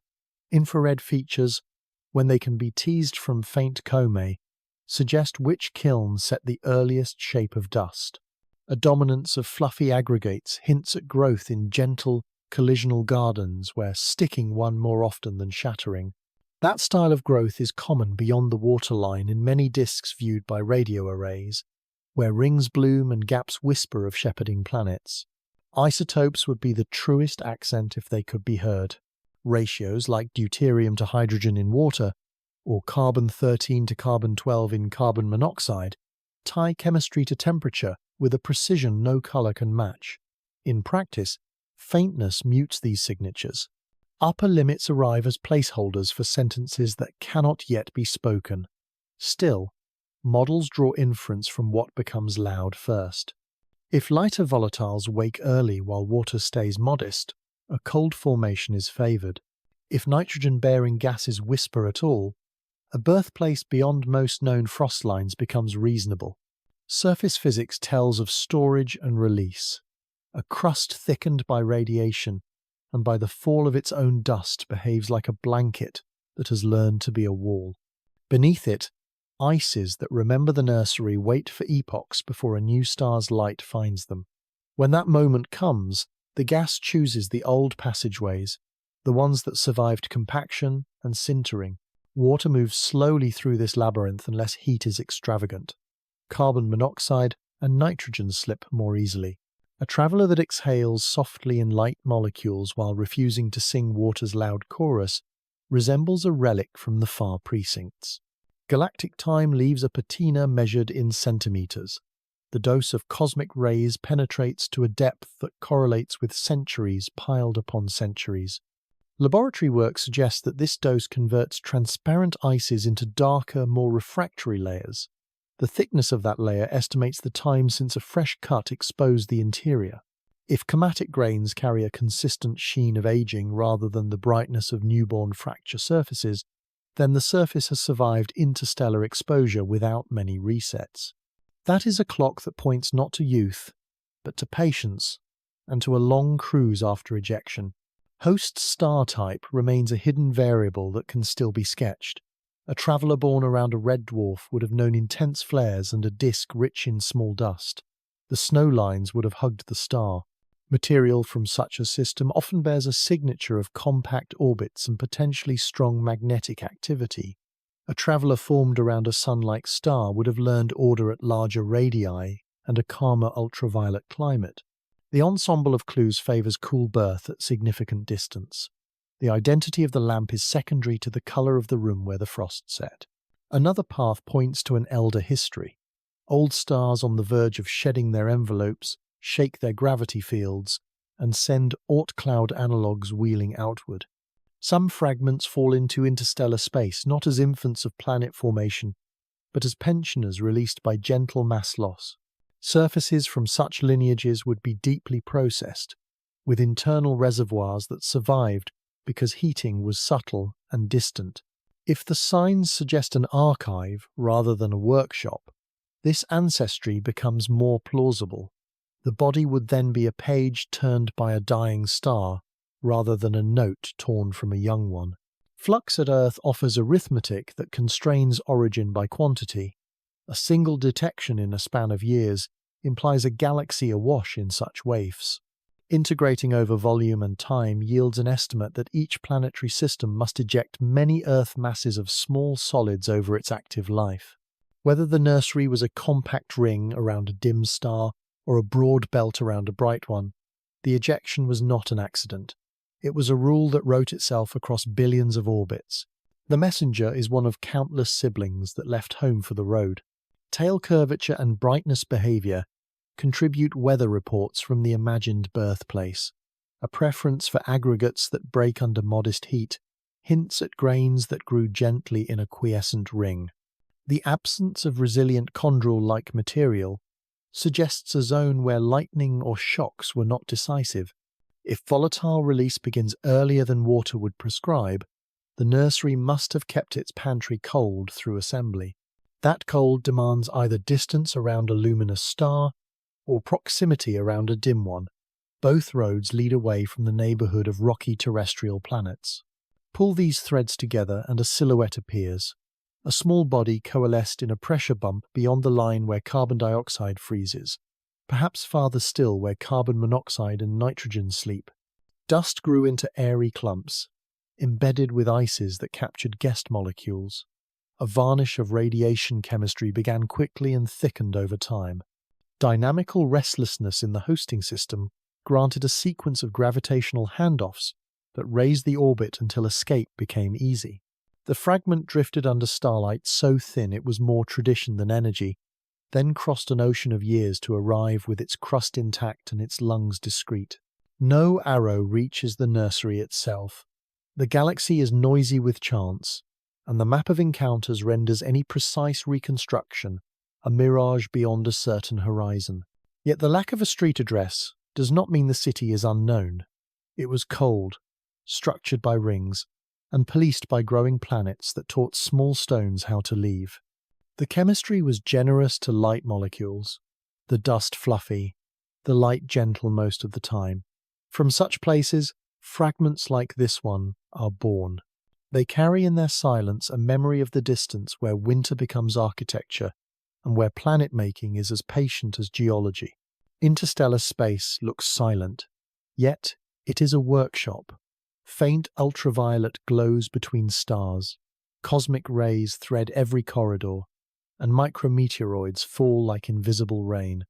Infrared features, when they can be teased from faint comets, suggest which kiln set the earliest shape of dust. A dominance of fluffy aggregates hints at growth in gentle, collisional gardens where sticking one more often than shattering. That style of growth is common beyond the waterline in many disks viewed by radio arrays, where rings bloom and gaps whisper of shepherding planets. Isotopes would be the truest accent if they could be heard. Ratios like deuterium to hydrogen in water, or carbon-13 to carbon-12 in carbon monoxide, tie chemistry to temperature with a precision no colour can match. In practice, faintness mutes these signatures. Upper limits arrive as placeholders for sentences that cannot yet be spoken. Still, models draw inference from what becomes loud first. If lighter volatiles wake early while water stays modest, a cold formation is favoured. If nitrogen-bearing gases whisper at all, a birthplace beyond most known frost lines becomes reasonable. Surface physics tells of storage and release. A crust thickened by radiation and by the fall of its own dust behaves like a blanket that has learned to be a wall. Beneath it, ices that remember the nursery wait for epochs before a new star's light finds them. When that moment comes, the gas chooses the old passageways, the ones that survived compaction and sintering. Water moves slowly through this labyrinth unless heat is extravagant. Carbon monoxide and nitrogen slip more easily. A traveler that exhales softly in light molecules while refusing to sing water's loud chorus resembles a relic from the far precincts. Galactic time leaves a patina measured in centimeters. The dose of cosmic rays penetrates to a depth that correlates with centuries piled upon centuries. Laboratory work suggests that this dose converts transparent ices into darker, more refractory layers. The thickness of that layer estimates the time since a fresh cut exposed the interior. If chromatic grains carry a consistent sheen of aging rather than the brightness of newborn fracture surfaces, then the surface has survived interstellar exposure without many resets. That is a clock that points not to youth, but to patience, and to a long cruise after ejection. Host star type remains a hidden variable that can still be sketched. A traveler born around a red dwarf would have known intense flares and a disk rich in small dust. The snow lines would have hugged the star. Material from such a system often bears a signature of compact orbits and potentially strong magnetic activity. A traveler formed around a sun-like star would have learned order at larger radii and a calmer ultraviolet climate. The ensemble of clues favors cool birth at significant distance. The identity of the lamp is secondary to the color of the room where the frost set. Another path points to an elder history. Old stars on the verge of shedding their envelopes shake their gravity fields and send Oort cloud analogues wheeling outward. Some fragments fall into interstellar space not as infants of planet formation, but as pensioners released by gentle mass loss. Surfaces from such lineages would be deeply processed, with internal reservoirs that survived because heating was subtle and distant. If the signs suggest an archive rather than a workshop, this ancestry becomes more plausible. The body would then be a page turned by a dying star, rather than a note torn from a young one. Flux at Earth offers arithmetic that constrains origin by quantity. A single detection in a span of years implies a galaxy awash in such waifs. Integrating over volume and time yields an estimate that each planetary system must eject many Earth masses of small solids over its active life. Whether the nursery was a compact ring around a dim star or a broad belt around a bright one, the ejection was not an accident. It was a rule that wrote itself across billions of orbits. The messenger is one of countless siblings that left home for the road. Tail curvature and brightness behavior contribute weather reports from the imagined birthplace. A preference for aggregates that break under modest heat hints at grains that grew gently in a quiescent ring. The absence of resilient chondrule-like material suggests a zone where lightning or shocks were not decisive. If volatile release begins earlier than water would prescribe, the nursery must have kept its pantry cold through assembly. That cold demands either distance around a luminous star or proximity around a dim one. Both roads lead away from the neighborhood of rocky terrestrial planets. Pull these threads together and a silhouette appears. A small body coalesced in a pressure bump beyond the line where carbon dioxide freezes, perhaps farther still where carbon monoxide and nitrogen sleep. Dust grew into airy clumps, embedded with ices that captured guest molecules. A varnish of radiation chemistry began quickly and thickened over time. Dynamical restlessness in the hosting system granted a sequence of gravitational handoffs that raised the orbit until escape became easy. The fragment drifted under starlight so thin it was more tradition than energy, then crossed an ocean of years to arrive with its crust intact and its lungs discreet. No arrow reaches the nursery itself. The galaxy is noisy with chance, and the map of encounters renders any precise reconstruction a mirage beyond a certain horizon. Yet the lack of a street address does not mean the city is unknown. It was cold, structured by rings, and policed by growing planets that taught small stones how to leave. The chemistry was generous to light molecules, the dust fluffy, the light gentle most of the time. From such places, fragments like this one are born. They carry in their silence a memory of the distance where winter becomes architecture and where planet-making is as patient as geology. Interstellar space looks silent, yet it is a workshop. Faint ultraviolet glows between stars, cosmic rays thread every corridor, and micrometeoroids fall like invisible rain.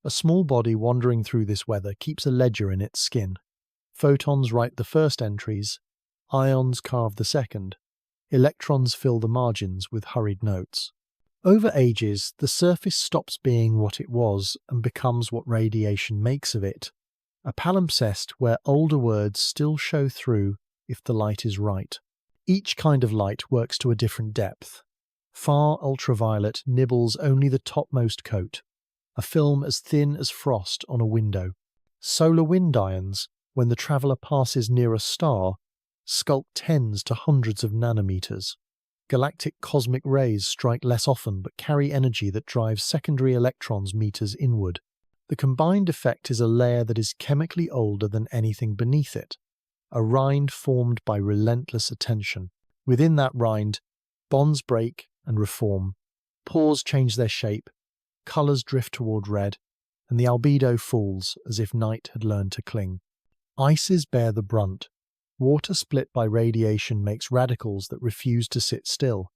A small body wandering through this weather keeps a ledger in its skin. Photons write the first entries, ions carve the second, electrons fill the margins with hurried notes. Over ages, the surface stops being what it was and becomes what radiation makes of it, a palimpsest where older words still show through if the light is right. Each kind of light works to a different depth. Far ultraviolet nibbles only the topmost coat, a film as thin as frost on a window. Solar wind ions, when the traveller passes near a star, sculpt tens to hundreds of nanometers. Galactic cosmic rays strike less often but carry energy that drives secondary electrons meters inward. The combined effect is a layer that is chemically older than anything beneath it, a rind formed by relentless attention. Within that rind, bonds break and reform, pores change their shape, colours drift toward red, and the albedo falls as if night had learned to cling. Ices bear the brunt. Water split by radiation makes radicals that refuse to sit still.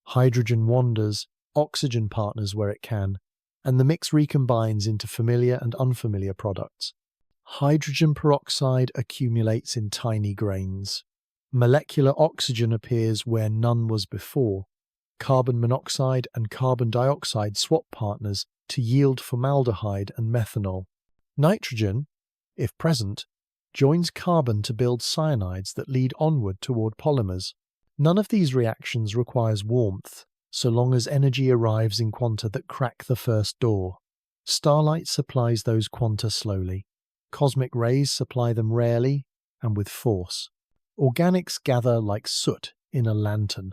Hydrogen wanders, oxygen partners where it can, and the mix recombines into familiar and unfamiliar products. Hydrogen peroxide accumulates in tiny grains. Molecular oxygen appears where none was before. Carbon monoxide and carbon dioxide swap partners to yield formaldehyde and methanol. Nitrogen, if present, joins carbon to build cyanides that lead onward toward polymers. None of these reactions requires warmth, so long as energy arrives in quanta that crack the first door. Starlight supplies those quanta slowly. Cosmic rays supply them rarely and with force. Organics gather like soot in a lantern.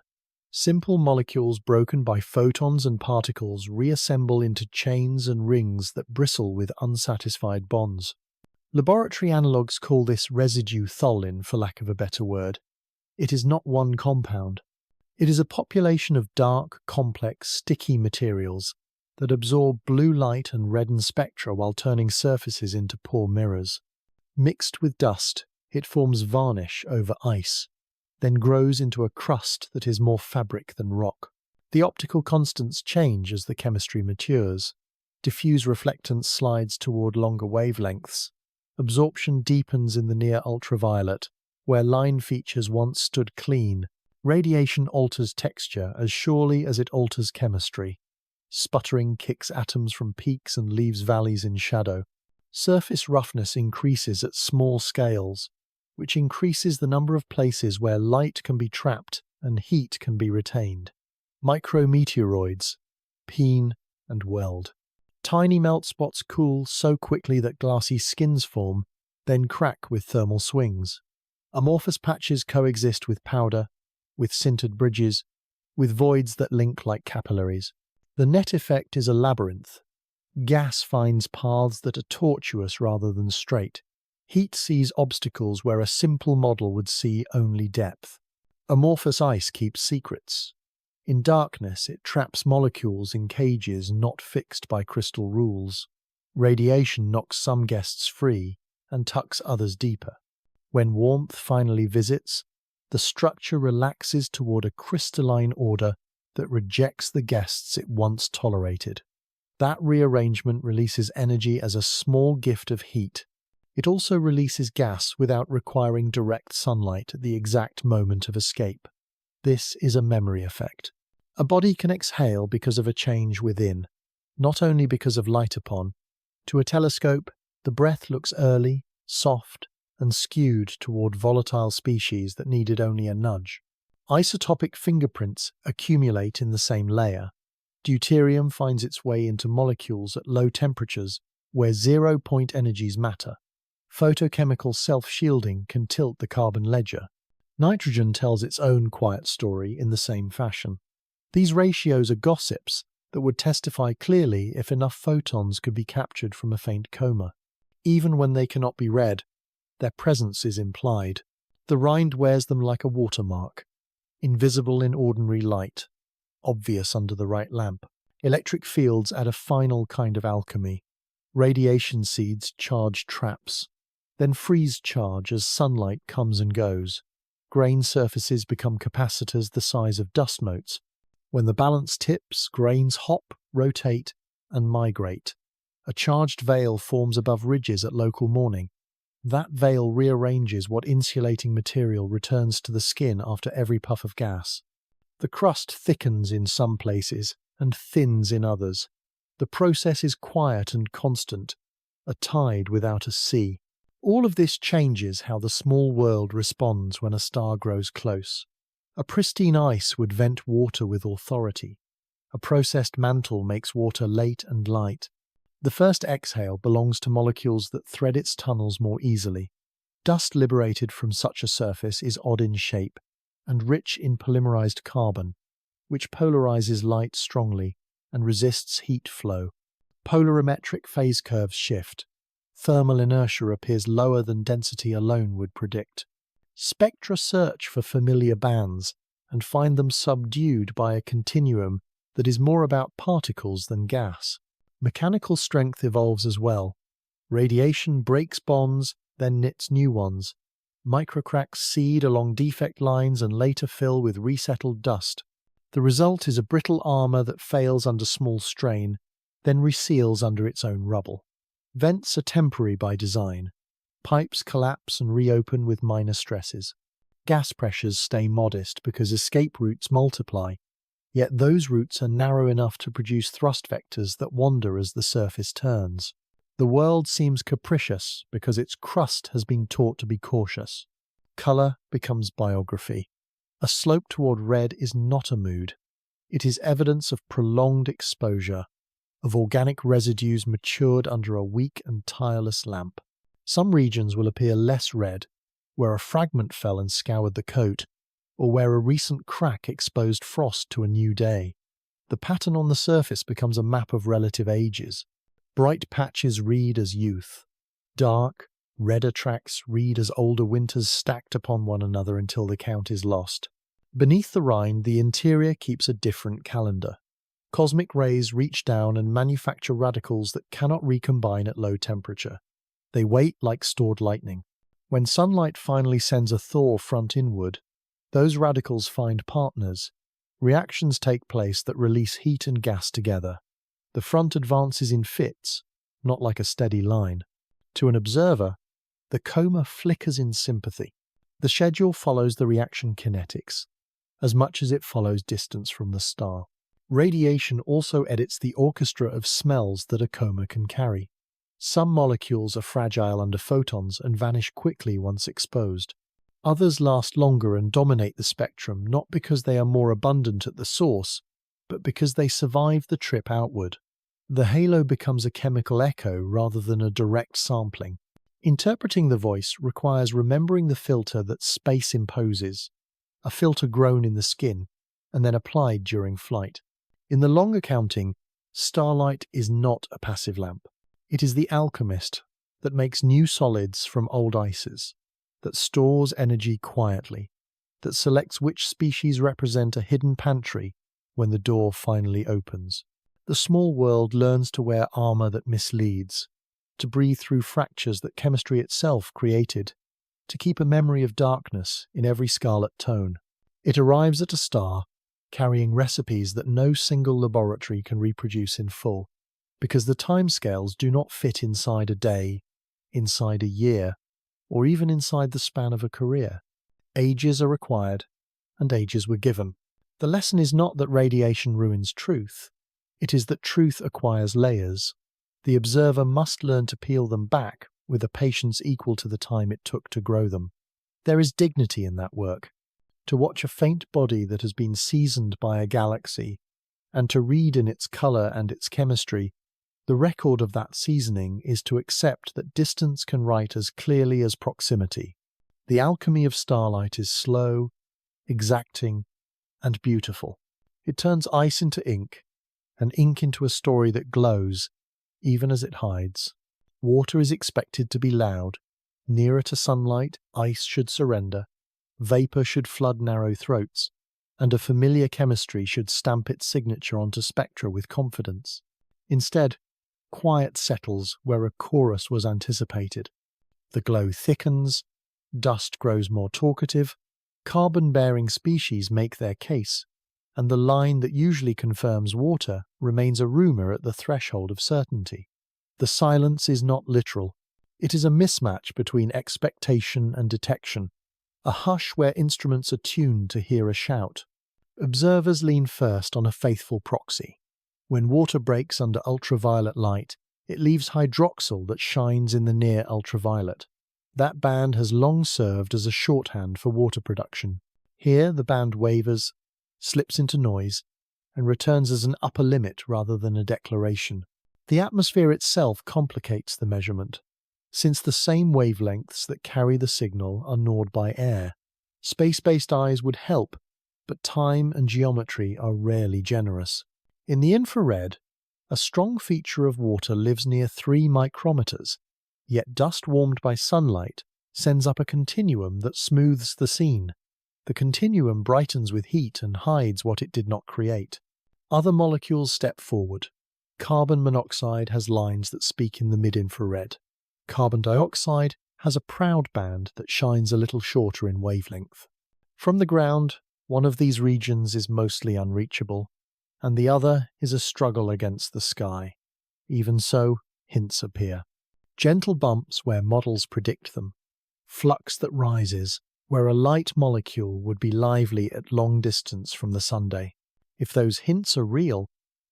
Simple molecules broken by photons and particles reassemble into chains and rings that bristle with unsatisfied bonds. Laboratory analogues call this residue tholin, for lack of a better word. It is not one compound. It is a population of dark, complex, sticky materials that absorb blue light and redden spectra while turning surfaces into poor mirrors. Mixed with dust, it forms varnish over ice, then grows into a crust that is more fabric than rock. The optical constants change as the chemistry matures. Diffuse reflectance slides toward longer wavelengths. Absorption deepens in the near ultraviolet, where line features once stood clean. Radiation alters texture as surely as it alters chemistry. Sputtering kicks atoms from peaks and leaves valleys in shadow. Surface roughness increases at small scales, which increases the number of places where light can be trapped and heat can be retained. Micrometeoroids, peen and weld. Tiny melt spots cool so quickly that glassy skins form, then crack with thermal swings. Amorphous patches coexist with powder, with sintered bridges, with voids that link like capillaries. The net effect is a labyrinth. Gas finds paths that are tortuous rather than straight. Heat sees obstacles where a simple model would see only depth. Amorphous ice keeps secrets. In darkness, it traps molecules in cages not fixed by crystal rules. Radiation knocks some guests free and tucks others deeper. When warmth finally visits, the structure relaxes toward a crystalline order that rejects the guests it once tolerated. That rearrangement releases energy as a small gift of heat. It also releases gas without requiring direct sunlight at the exact moment of escape. This is a memory effect. A body can exhale because of a change within, not only because of light upon. To a telescope, the breath looks early, soft, and skewed toward volatile species that needed only a nudge. Isotopic fingerprints accumulate in the same layer. Deuterium finds its way into molecules at low temperatures where zero-point energies matter. Photochemical self-shielding can tilt the carbon ledger. Nitrogen tells its own quiet story in the same fashion. These ratios are gossips that would testify clearly if enough photons could be captured from a faint coma. Even when they cannot be read, their presence is implied. The rind wears them like a watermark, invisible in ordinary light, obvious under the right lamp. Electric fields add a final kind of alchemy. Radiation seeds charge traps, then freeze charge as sunlight comes and goes. Grain surfaces become capacitors the size of dust motes. When the balance tips, grains hop, rotate, and migrate. A charged veil forms above ridges at local morning. That veil rearranges what insulating material returns to the skin after every puff of gas. The crust thickens in some places and thins in others. The process is quiet and constant, a tide without a sea. All of this changes how the small world responds when a star grows close. A pristine ice would vent water with authority. A processed mantle makes water late and light. The first exhale belongs to molecules that thread its tunnels more easily. Dust liberated from such a surface is odd in shape and rich in polymerized carbon, which polarizes light strongly and resists heat flow. Polarimetric phase curves shift. Thermal inertia appears lower than density alone would predict. Spectra search for familiar bands and find them subdued by a continuum that is more about particles than gas. Mechanical strength evolves as well. Radiation breaks bonds, then knits new ones. Microcracks seed along defect lines and later fill with resettled dust. The result is a brittle armor that fails under small strain, then reseals under its own rubble. Vents are temporary by design. Pipes collapse and reopen with minor stresses. Gas pressures stay modest because escape routes multiply, yet those routes are narrow enough to produce thrust vectors that wander as the surface turns. The world seems capricious because its crust has been taught to be cautious. Color becomes biography. A slope toward red is not a mood. It is evidence of prolonged exposure, of organic residues matured under a weak and tireless lamp. Some regions will appear less red, where a fragment fell and scoured the coat, or where a recent crack exposed frost to a new day. The pattern on the surface becomes a map of relative ages. Bright patches read as youth. Dark, redder tracks read as older winters stacked upon one another until the count is lost. Beneath the rind, the interior keeps a different calendar. Cosmic rays reach down and manufacture radicals that cannot recombine at low temperature. They wait like stored lightning. When sunlight finally sends a thaw front inward, those radicals find partners. Reactions take place that release heat and gas together. The front advances in fits, not like a steady line. To an observer, the coma flickers in sympathy. The schedule follows the reaction kinetics, as much as it follows distance from the star. Radiation also edits the orchestra of smells that a coma can carry. Some molecules are fragile under photons and vanish quickly once exposed. Others last longer and dominate the spectrum not because they are more abundant at the source, but because they survive the trip outward. The halo becomes a chemical echo rather than a direct sampling. Interpreting the voice requires remembering the filter that space imposes, a filter grown in the skin and then applied during flight. In the long accounting, starlight is not a passive lamp. It is the alchemist that makes new solids from old ices, that stores energy quietly, that selects which species represent a hidden pantry when the door finally opens. The small world learns to wear armor that misleads, to breathe through fractures that chemistry itself created, to keep a memory of darkness in every scarlet tone. It arrives at a star, carrying recipes that no single laboratory can reproduce in full, because the timescales do not fit inside a day, inside a year, or even inside the span of a career. Ages are required, and ages were given. The lesson is not that radiation ruins truth. It is that truth acquires layers. The observer must learn to peel them back with a patience equal to the time it took to grow them. There is dignity in that work. To watch a faint body that has been seasoned by a galaxy, and to read in its color and its chemistry, the record of that seasoning is to accept that distance can write as clearly as proximity. The alchemy of starlight is slow, exacting, and beautiful. It turns ice into ink, and ink into a story that glows, even as it hides. Water is expected to be loud. Nearer to sunlight, ice should surrender. Vapor should flood narrow throats, and a familiar chemistry should stamp its signature onto spectra with confidence. Instead, quiet settles where a chorus was anticipated. The glow thickens, dust grows more talkative, carbon-bearing species make their case, and the line that usually confirms water remains a rumor at the threshold of certainty. The silence is not literal. It is a mismatch between expectation and detection, a hush where instruments are tuned to hear a shout. Observers lean first on a faithful proxy. When water breaks under ultraviolet light, it leaves hydroxyl that shines in the near ultraviolet. That band has long served as a shorthand for water production. Here, the band wavers, slips into noise, and returns as an upper limit rather than a declaration. The atmosphere itself complicates the measurement, since the same wavelengths that carry the signal are gnawed by air. Space-based eyes would help, but time and geometry are rarely generous. In the infrared, a strong feature of water lives near 3 micrometers, yet dust warmed by sunlight sends up a continuum that smooths the scene. The continuum brightens with heat and hides what it did not create. Other molecules step forward. Carbon monoxide has lines that speak in the mid-infrared. Carbon dioxide has a proud band that shines a little shorter in wavelength. From the ground, one of these regions is mostly unreachable, and the other is a struggle against the sky. Even so, hints appear. Gentle bumps where models predict them. Flux that rises, where a light molecule would be lively at long distance from the sunday. If those hints are real,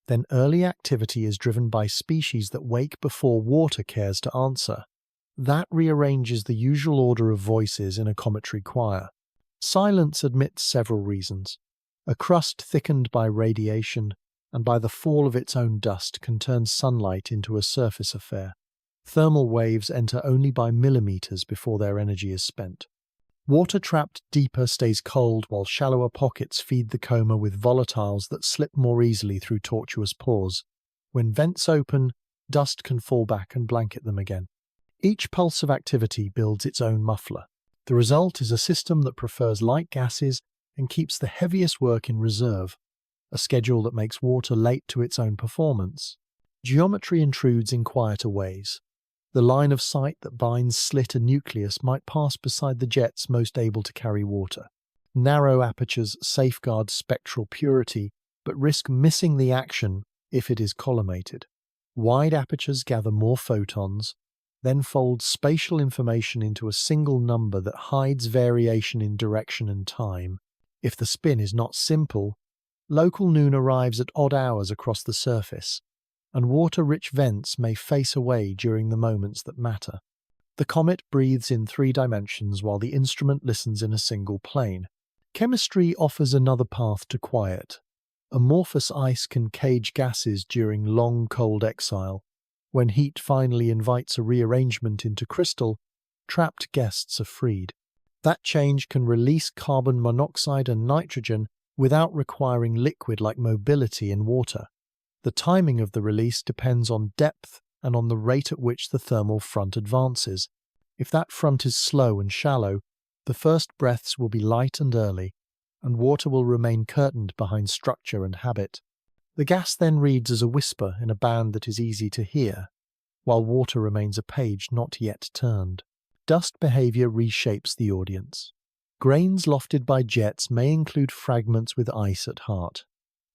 then early activity is driven by species that wake before water cares to answer. That rearranges the usual order of voices in a cometary choir. Silence admits several reasons. A crust thickened by radiation and by the fall of its own dust can turn sunlight into a surface affair. Thermal waves enter only by millimeters before their energy is spent. Water trapped deeper stays cold while shallower pockets feed the coma with volatiles that slip more easily through tortuous pores. When vents open, dust can fall back and blanket them again. Each pulse of activity builds its own muffler. The result is a system that prefers light gases and keeps the heaviest work in reserve, a schedule that makes water late to its own performance. Geometry intrudes in quieter ways. The line of sight that binds slit a nucleus might pass beside the jets most able to carry water. Narrow apertures safeguard spectral purity, but risk missing the action if it is collimated. Wide apertures gather more photons, then fold spatial information into a single number that hides variation in direction and time. If the spin is not simple, local noon arrives at odd hours across the surface, and water-rich vents may face away during the moments that matter. The comet breathes in 3 dimensions while the instrument listens in a single plane. Chemistry offers another path to quiet. Amorphous ice can cage gases during long cold exile. When heat finally invites a rearrangement into crystal, trapped guests are freed. That change can release carbon monoxide and nitrogen without requiring liquid-like mobility in water. The timing of the release depends on depth and on the rate at which the thermal front advances. If that front is slow and shallow, the first breaths will be light and early, and water will remain curtained behind structure and habit. The gas then reads as a whisper in a band that is easy to hear, while water remains a page not yet turned. Dust behavior reshapes the audience. Grains lofted by jets may include fragments with ice at heart.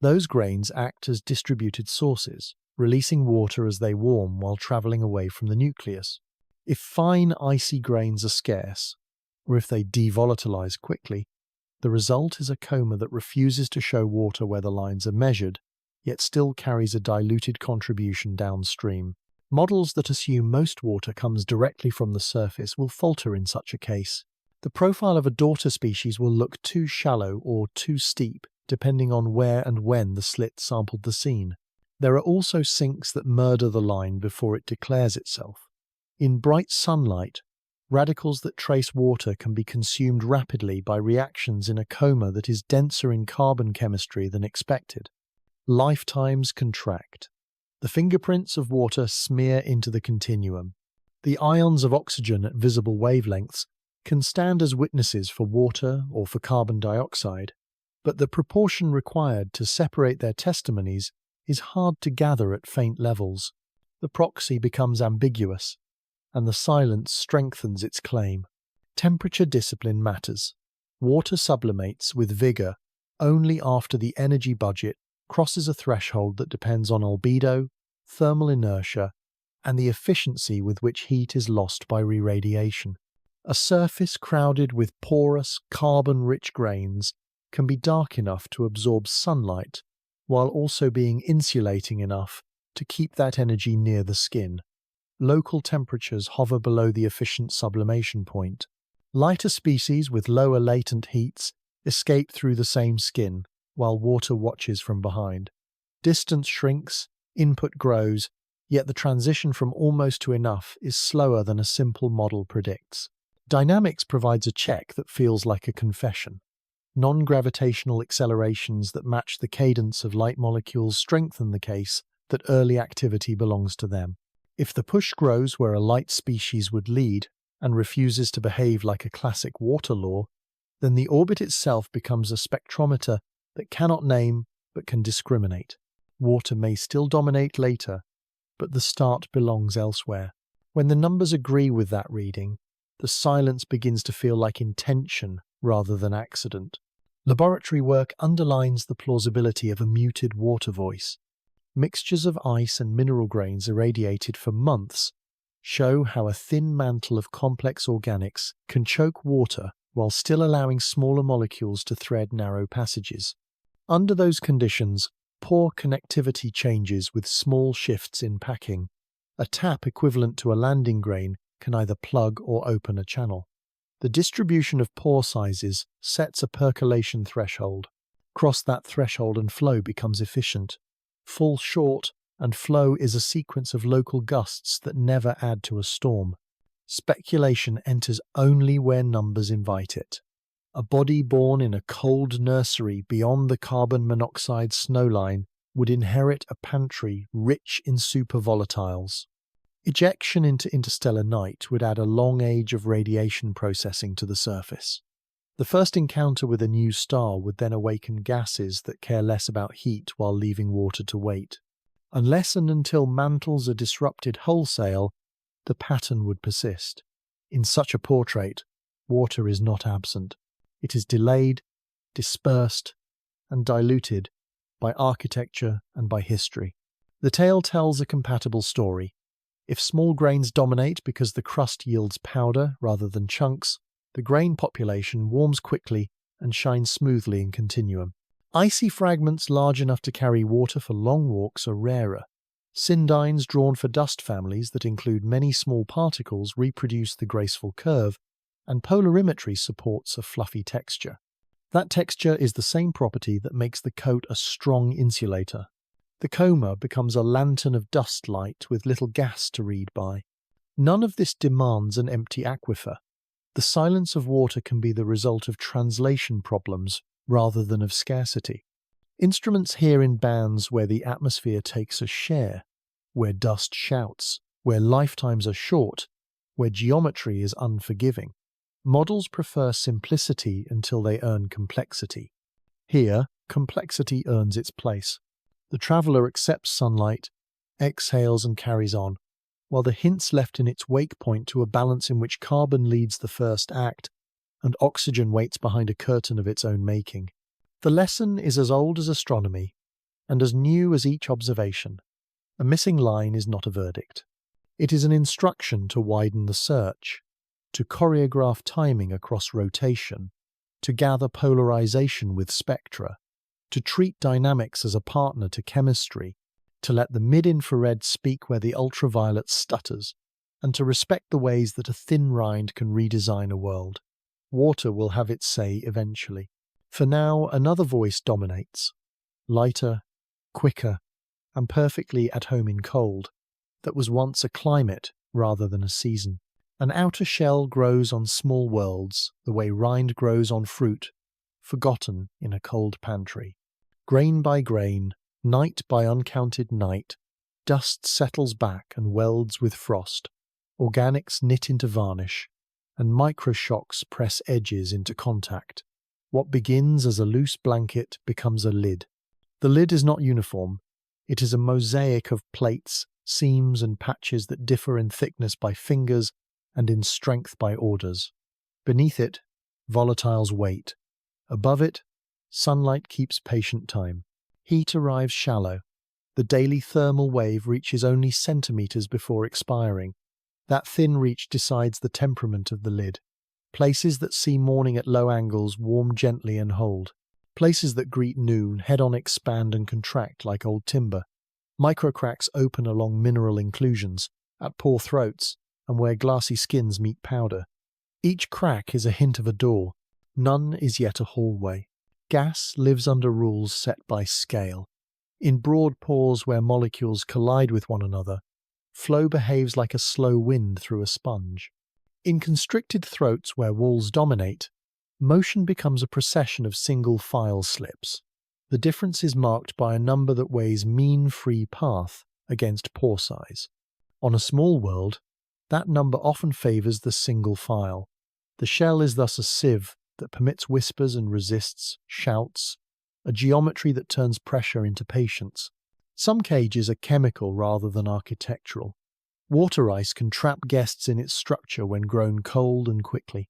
Those grains act as distributed sources, releasing water as they warm while traveling away from the nucleus. If fine icy grains are scarce, or if they devolatilize quickly, the result is a coma that refuses to show water where the lines are measured, yet still carries a diluted contribution downstream. Models that assume most water comes directly from the surface will falter in such a case. The profile of a daughter species will look too shallow or too steep, depending on where and when the slit sampled the scene. There are also sinks that murder the line before it declares itself. In bright sunlight, radicals that trace water can be consumed rapidly by reactions in a coma that is denser in carbon chemistry than expected. Lifetimes contract. The fingerprints of water smear into the continuum. The ions of oxygen at visible wavelengths can stand as witnesses for water or for carbon dioxide, but the proportion required to separate their testimonies is hard to gather at faint levels. The proxy becomes ambiguous, and the silence strengthens its claim. Temperature discipline matters. Water sublimates with vigor only after the energy budget crosses a threshold that depends on albedo, thermal inertia, and the efficiency with which heat is lost by re-radiation. A surface crowded with porous, carbon-rich grains can be dark enough to absorb sunlight while also being insulating enough to keep that energy near the skin. Local temperatures hover below the efficient sublimation point. Lighter species with lower latent heats escape through the same skin, while water watches from behind. Distance shrinks, input grows, yet the transition from almost to enough is slower than a simple model predicts. Dynamics provides a check that feels like a confession. Non-gravitational accelerations that match the cadence of light molecules strengthen the case that early activity belongs to them. If the push grows where a light species would lead and refuses to behave like a classic water law, then the orbit itself becomes a spectrometer that cannot name but can discriminate. Water may still dominate later, but the start belongs elsewhere. When the numbers agree with that reading, the silence begins to feel like intention rather than accident. Laboratory work underlines the plausibility of a muted water voice. Mixtures of ice and mineral grains irradiated for months show how a thin mantle of complex organics can choke water while still allowing smaller molecules to thread narrow passages. Under those conditions, poor connectivity changes with small shifts in packing. A tap equivalent to a landing grain can either plug or open a channel. The distribution of pore sizes sets a percolation threshold. Cross that threshold and flow becomes efficient. Fall short and flow is a sequence of local gusts that never add to a storm. Speculation enters only where numbers invite it. A body born in a cold nursery beyond the carbon monoxide snowline would inherit a pantry rich in supervolatiles. Ejection into interstellar night would add a long age of radiation processing to the surface. The first encounter with a new star would then awaken gases that care less about heat while leaving water to wait. Unless and until mantles are disrupted wholesale, the pattern would persist. In such a portrait, water is not absent. It is delayed, dispersed, and diluted by architecture and by history. The tale tells a compatible story. If small grains dominate because the crust yields powder rather than chunks, the grain population warms quickly and shines smoothly in continuum. Icy fragments large enough to carry water for long walks are rarer. Syndines drawn for dust families that include many small particles reproduce the graceful curve, and polarimetry supports a fluffy texture. That texture is the same property that makes the coat a strong insulator. The coma becomes a lantern of dust light with little gas to read by. None of this demands an empty aquifer. The silence of water can be the result of translation problems rather than of scarcity. Instruments hear in bands where the atmosphere takes a share, where dust shouts, where lifetimes are short, where geometry is unforgiving. Models prefer simplicity until they earn complexity. Here, complexity earns its place. The traveller accepts sunlight, exhales and carries on, while the hints left in its wake point to a balance in which carbon leads the first act and oxygen waits behind a curtain of its own making. The lesson is as old as astronomy and as new as each observation. A missing line is not a verdict. It is an instruction to widen the search, to choreograph timing across rotation, to gather polarization with spectra, to treat dynamics as a partner to chemistry, to let the mid-infrared speak where the ultraviolet stutters, and to respect the ways that a thin rind can redesign a world. Water will have its say eventually. For now, another voice dominates, lighter, quicker, and perfectly at home in cold, that was once a climate rather than a season. An outer shell grows on small worlds, the way rind grows on fruit, forgotten in a cold pantry. Grain by grain, night by uncounted night, dust settles back and welds with frost. Organics knit into varnish, and microshocks press edges into contact. What begins as a loose blanket becomes a lid. The lid is not uniform. It is a mosaic of plates, seams and patches that differ in thickness by fingers and in strength by orders. Beneath it, volatiles wait. Above it, sunlight keeps patient time. Heat arrives shallow, The daily thermal wave reaches only centimeters before expiring. That thin reach decides the temperament of the lid. Places that see morning at low angles warm gently and hold. Places that greet noon head-on expand and contract like old timber. Microcracks open along mineral inclusions, at pore throats, and where glassy skins meet powder. Each crack is a hint of a door. None is yet a hallway. Gas lives under rules set by scale. In broad pores where molecules collide with one another, flow behaves like a slow wind through a sponge. In constricted throats where walls dominate, motion becomes a procession of single file slips. The difference is marked by a number that weighs mean free path against pore size. On a small world, that number often favors the single file. The shell is thus a sieve that permits whispers and resists shouts, a geometry that turns pressure into patience. Some cages are chemical rather than architectural. Water ice can trap guests in its structure when grown cold and quickly.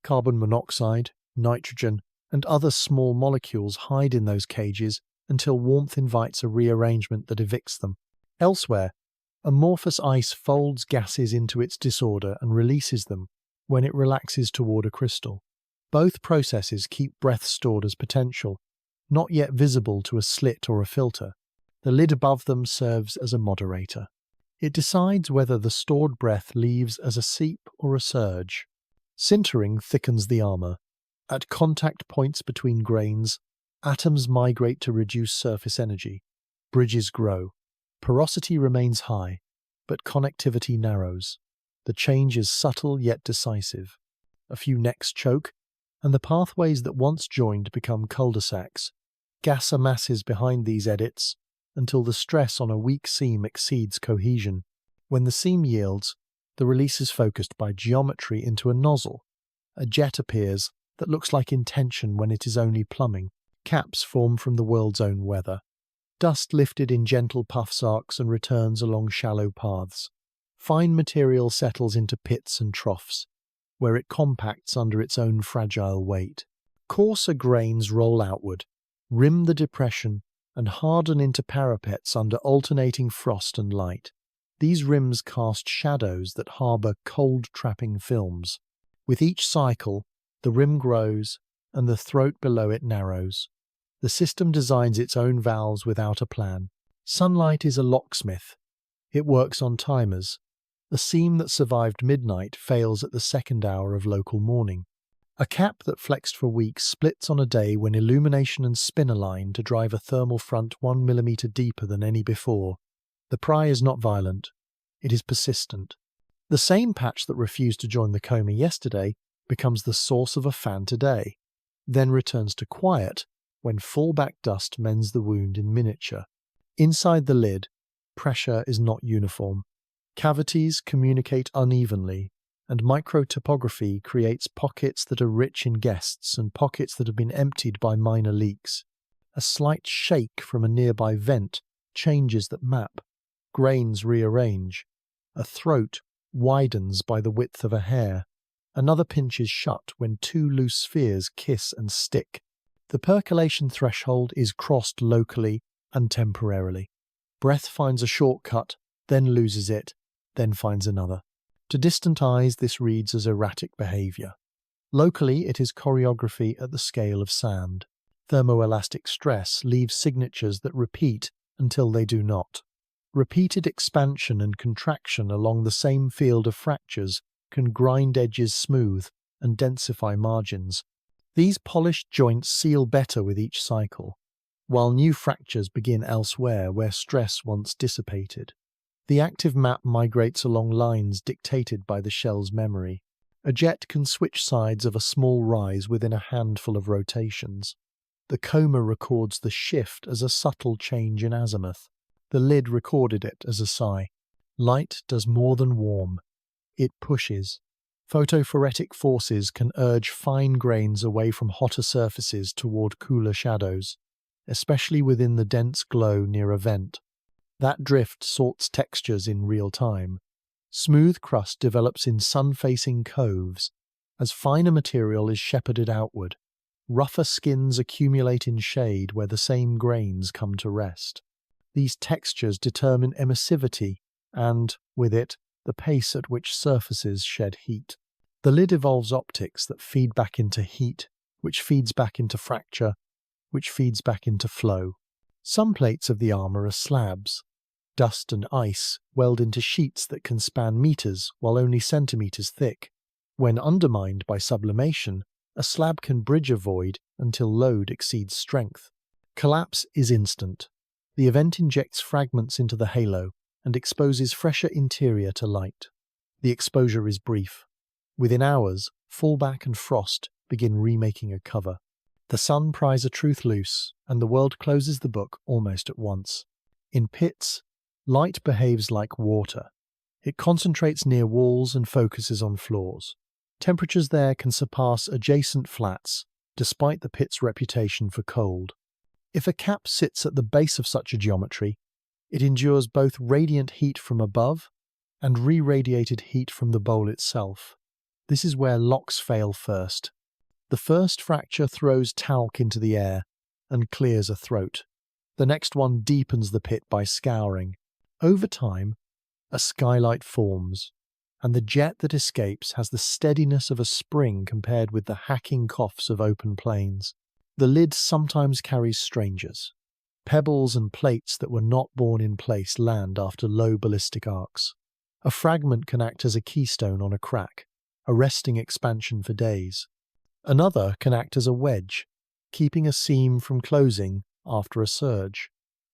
Carbon monoxide, nitrogen, and other small molecules hide in those cages until warmth invites a rearrangement that evicts them. Elsewhere, amorphous ice folds gases into its disorder and releases them when it relaxes toward a crystal. Both processes keep breath stored as potential, not yet visible to a slit or a filter. The lid above them serves as a moderator. It decides whether the stored breath leaves as a seep or a surge. Sintering thickens the armor. At contact points between grains, atoms migrate to reduce surface energy. Bridges grow. Porosity remains high, but connectivity narrows. The change is subtle yet decisive. A few necks choke, and the pathways that once joined become cul-de-sacs. Gas amasses behind these edits until the stress on a weak seam exceeds cohesion. When the seam yields, the release is focused by geometry into a nozzle. A jet appears that looks like intention when it is only plumbing. Caps form from the world's own weather. Dust lifted in gentle puffs arcs and returns along shallow paths. Fine material settles into pits and troughs, where it compacts under its own fragile weight. Coarser grains roll outward, rim the depression, and harden into parapets under alternating frost and light. These rims cast shadows that harbour cold-trapping films. With each cycle, the rim grows, and the throat below it narrows. The system designs its own valves without a plan. Sunlight is a locksmith. It works on timers. The seam that survived midnight fails at the second hour of local morning. A cap that flexed for weeks splits on a day when illumination and spin align to drive a thermal front 1 millimeter deeper than any before. The pry is not violent. It is persistent. The same patch that refused to join the coma yesterday becomes the source of a fan today, then returns to quiet when fallback dust mends the wound in miniature. Inside the lid, pressure is not uniform. Cavities communicate unevenly, and microtopography creates pockets that are rich in guests and pockets that have been emptied by minor leaks. A slight shake from a nearby vent changes that map. Grains rearrange. A throat widens by the width of a hair. Another pinch is shut when two loose spheres kiss and stick. The percolation threshold is crossed locally and temporarily. Breath finds a shortcut, then loses it, then finds another. To distant eyes, this reads as erratic behavior. Locally, it is choreography at the scale of sand. Thermoelastic stress leaves signatures that repeat until they do not. Repeated expansion and contraction along the same field of fractures can grind edges smooth and densify margins. These polished joints seal better with each cycle, while new fractures begin elsewhere where stress once dissipated. The active map migrates along lines dictated by the shell's memory. A jet can switch sides of a small rise within a handful of rotations. The coma records the shift as a subtle change in azimuth. The lid recorded it as a sigh. Light does more than warm. It pushes. Photophoretic forces can urge fine grains away from hotter surfaces toward cooler shadows, especially within the dense glow near a vent. That drift sorts textures in real time. Smooth crust develops in sun-facing coves as finer material is shepherded outward. Rougher skins accumulate in shade where the same grains come to rest. These textures determine emissivity and, with it, the pace at which surfaces shed heat. The lid evolves optics that feed back into heat, which feeds back into fracture, which feeds back into flow. Some plates of the armor are slabs. Dust and ice weld into sheets that can span meters while only centimeters thick. When undermined by sublimation, a slab can bridge a void until load exceeds strength. Collapse is instant. The event injects fragments into the halo and exposes fresher interior to light. The exposure is brief. Within hours, fallback and frost begin remaking a cover. The sun pries a truth loose, and the world closes the book almost at once. In pits, light behaves like water. It concentrates near walls and focuses on floors. Temperatures there can surpass adjacent flats, despite the pit's reputation for cold. If a cap sits at the base of such a geometry, it endures both radiant heat from above and re-radiated heat from the bowl itself. This is where locks fail first. The first fracture throws talc into the air and clears a throat. The next one deepens the pit by scouring. Over time, a skylight forms, and the jet that escapes has the steadiness of a spring compared with the hacking coughs of open plains. The lid sometimes carries strangers. Pebbles and plates that were not born in place land after low ballistic arcs. A fragment can act as a keystone on a crack, arresting expansion for days. Another can act as a wedge, keeping a seam from closing after a surge.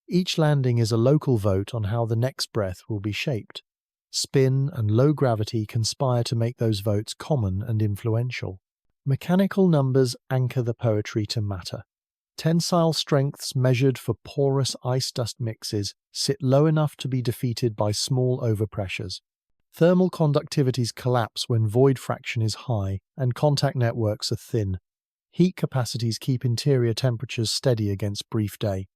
Each landing is a local vote on how the next breath will be shaped. Spin and low gravity conspire to make those votes common and influential. Mechanical numbers anchor the poetry to matter. Tensile strengths measured for porous ice-dust mixes sit low enough to be defeated by small overpressures. Thermal conductivities collapse when void fraction is high and contact networks are thin. Heat capacities keep interior temperatures steady against brief day.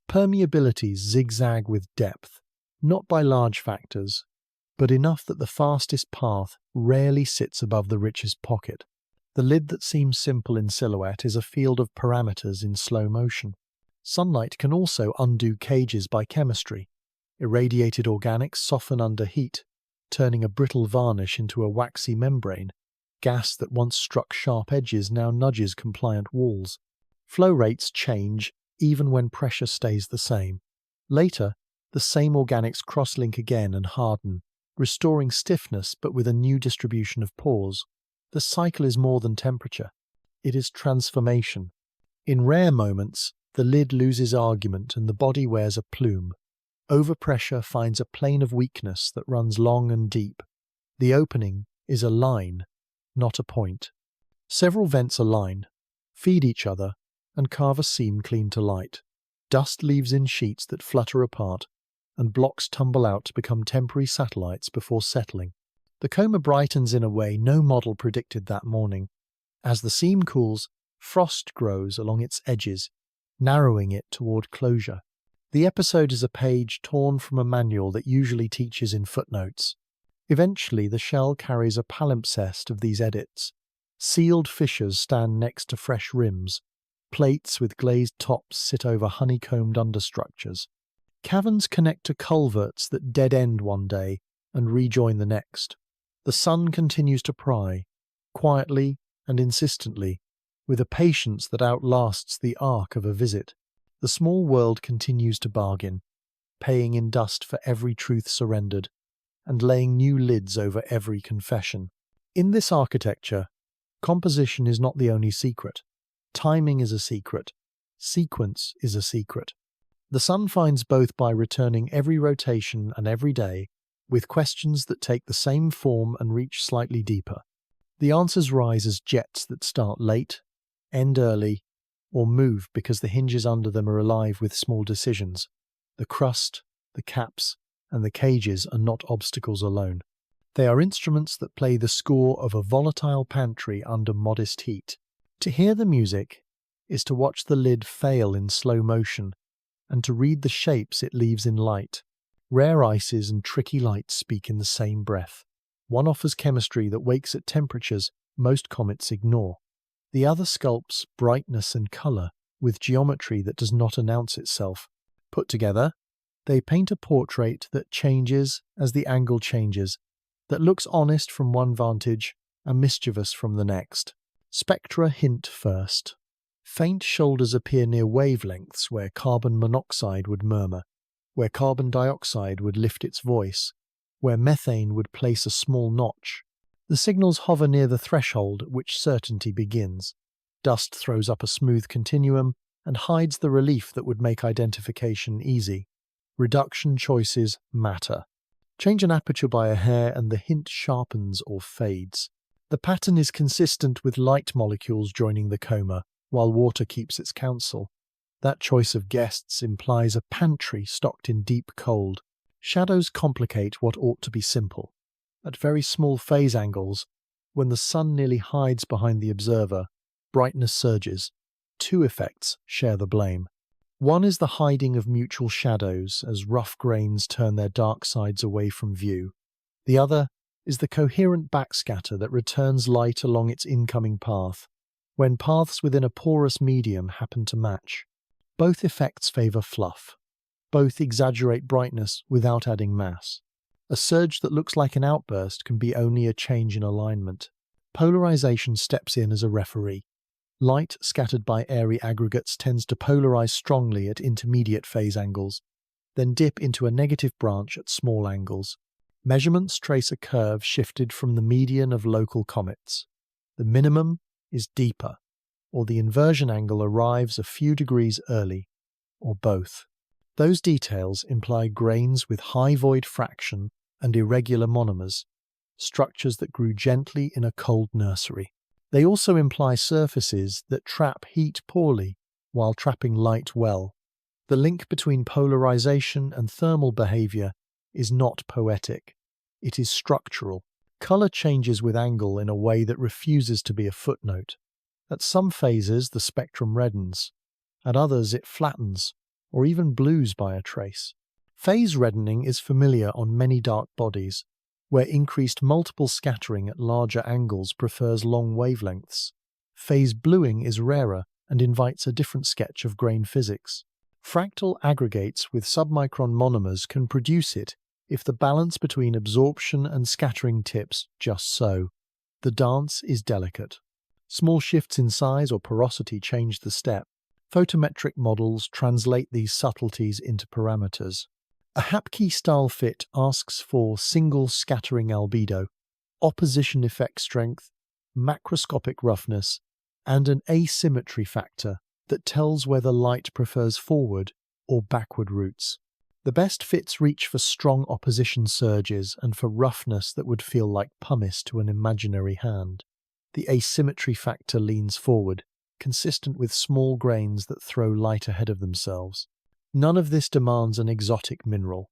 Permeabilities zigzag with depth, not by large factors, but enough that the fastest path rarely sits above the richest pocket. The lid that seems simple in silhouette is a field of parameters in slow motion. Sunlight can also undo cages by chemistry. Irradiated organics soften under heat, turning a brittle varnish into a waxy membrane. Gas that once struck sharp edges now nudges compliant walls. Flow rates change even when pressure stays the same. Later, the same organics cross-link again and harden, restoring stiffness but with a new distribution of pores. The cycle is more than temperature. It is transformation. In rare moments, the lid loses argument and the body wears a plume. Overpressure finds a plane of weakness that runs long and deep. The opening is a line, not a point. Several vents align, feed each other, and carve a seam clean to light. Dust leaves in sheets that flutter apart, and blocks tumble out to become temporary satellites before settling. The coma brightens in a way no model predicted that morning. As the seam cools, frost grows along its edges, narrowing it toward closure. The episode is a page torn from a manual that usually teaches in footnotes. Eventually, the shell carries a palimpsest of these edits. Sealed fissures stand next to fresh rims. Plates with glazed tops sit over honeycombed understructures. Caverns connect to culverts that dead-end one day and rejoin the next. The sun continues to pry, quietly and insistently, with a patience that outlasts the arc of a visit. The small world continues to bargain, paying in dust for every truth surrendered, and laying new lids over every confession. In this architecture, composition is not the only secret. Timing is a secret. Sequence is a secret. The sun finds both by returning every rotation and every day, with questions that take the same form and reach slightly deeper. The answers rise as jets that start late, end early, or move because the hinges under them are alive with small decisions. The crust, the caps, and the cages are not obstacles alone. They are instruments that play the score of a volatile pantry under modest heat. To hear the music is to watch the lid fail in slow motion, and to read the shapes it leaves in light. Rare ices and tricky lights speak in the same breath. One offers chemistry that wakes at temperatures most comets ignore. The other sculpts brightness and colour with geometry that does not announce itself. Put together, They paint a portrait that changes as the angle changes, that looks honest from one vantage and mischievous from the next. Spectra hint first. Faint shoulders appear near wavelengths where carbon monoxide would murmur, where carbon dioxide would lift its voice, where methane would place a small notch. The signals hover near the threshold at which certainty begins. Dust throws up a smooth continuum and hides the relief that would make identification easy. Reduction choices matter. Change an aperture by a hair and the hint sharpens or fades. The pattern is consistent with light molecules joining the coma, while water keeps its counsel. That choice of guests implies a pantry stocked in deep cold. Shadows complicate what ought to be simple. At very small phase angles, when the sun nearly hides behind the observer, brightness surges. Two effects share the blame. One is the hiding of mutual shadows as rough grains turn their dark sides away from view. The other is the coherent backscatter that returns light along its incoming path, when paths within a porous medium happen to match. Both effects favour fluff. Both exaggerate brightness without adding mass. A surge that looks like an outburst can be only a change in alignment. Polarization steps in as a referee. Light scattered by airy aggregates tends to polarize strongly at intermediate phase angles, then dip into a negative branch at small angles. Measurements trace a curve shifted from the median of local comets. The minimum is deeper, or the inversion angle arrives a few degrees early, or both. Those details imply grains with high void fraction and irregular monomers, structures that grew gently in a cold nursery. They also imply surfaces that trap heat poorly while trapping light well. The link between polarization and thermal behavior is not poetic. It is structural. Color changes with angle in a way that refuses to be a footnote. At some phases, the spectrum reddens. At others, it flattens, or even blues by a trace. Phase reddening is familiar on many dark bodies, where increased multiple scattering at larger angles prefers long wavelengths. Phase bluing is rarer and invites a different sketch of grain physics. Fractal aggregates with submicron monomers can produce it if the balance between absorption and scattering tips just so. The dance is delicate. Small shifts in size or porosity change the step. Photometric models translate these subtleties into parameters. A Hapke-style fit asks for single scattering albedo, opposition effect strength, macroscopic roughness, and an asymmetry factor that tells whether light prefers forward or backward routes. The best fits reach for strong opposition surges and for roughness that would feel like pumice to an imaginary hand. The asymmetry factor leans forward, consistent with small grains that throw light ahead of themselves. None of this demands an exotic mineral.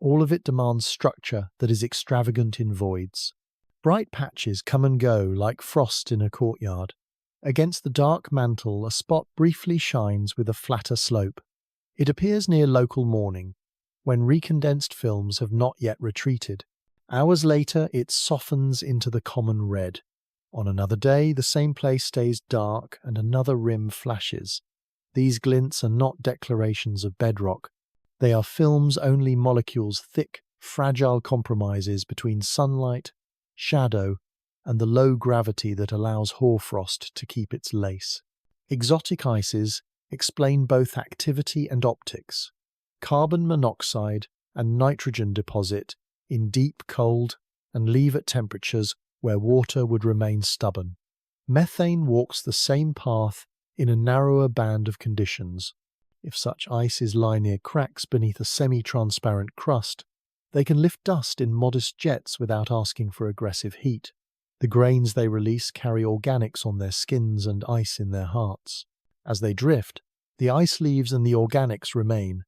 All of it demands structure that is extravagant in voids. Bright patches come and go like frost in a courtyard. Against the dark mantle, a spot briefly shines with a flatter slope. It appears near local morning, when recondensed films have not yet retreated. Hours later, it softens into the common red. On another day, the same place stays dark and another rim flashes. These glints are not declarations of bedrock. They are films only molecules thick, fragile compromises between sunlight, shadow, and the low gravity that allows hoarfrost to keep its lace. Exotic ices explain both activity and optics. Carbon monoxide and nitrogen deposit in deep cold and leave at temperatures where water would remain stubborn. Methane walks the same path in a narrower band of conditions. If such ices lie near cracks beneath a semi-transparent crust, they can lift dust in modest jets without asking for aggressive heat. The grains they release carry organics on their skins and ice in their hearts. As they drift, the ice leaves and the organics remain,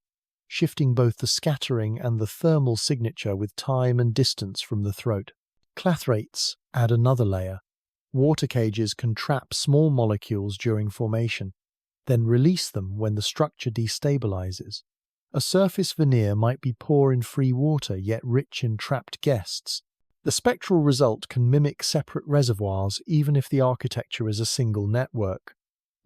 shifting both the scattering and the thermal signature with time and distance from the throat. Clathrates add another layer. Water cages can trap small molecules during formation, then release them when the structure destabilizes. A surface veneer might be poor in free water yet rich in trapped guests. The spectral result can mimic separate reservoirs even if the architecture is a single network.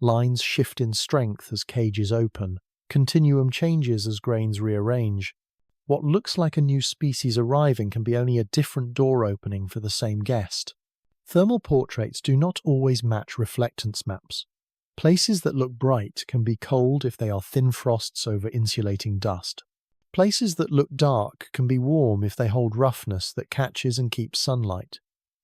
Lines shift in strength as cages open, Continuum changes as grains rearrange. What looks like a new species arriving can be only a different door opening for the same guest. Thermal portraits do not always match reflectance maps. Places that look bright can be cold if they are thin frosts over insulating dust. Places that look dark can be warm if they hold roughness that catches and keeps sunlight.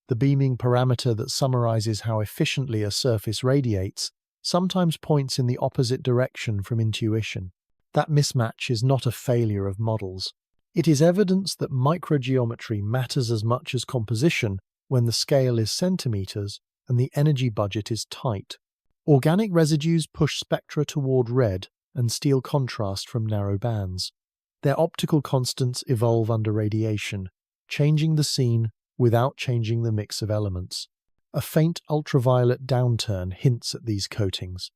The beaming parameter that summarizes how efficiently a surface radiates sometimes points in the opposite direction from intuition. That mismatch is not a failure of models. It is evidence that microgeometry matters as much as composition when the scale is centimeters and the energy budget is tight. Organic residues push spectra toward red and steal contrast from narrow bands. Their optical constants evolve under radiation, changing the scene without changing the mix of elements. A faint ultraviolet downturn hints at these coatings.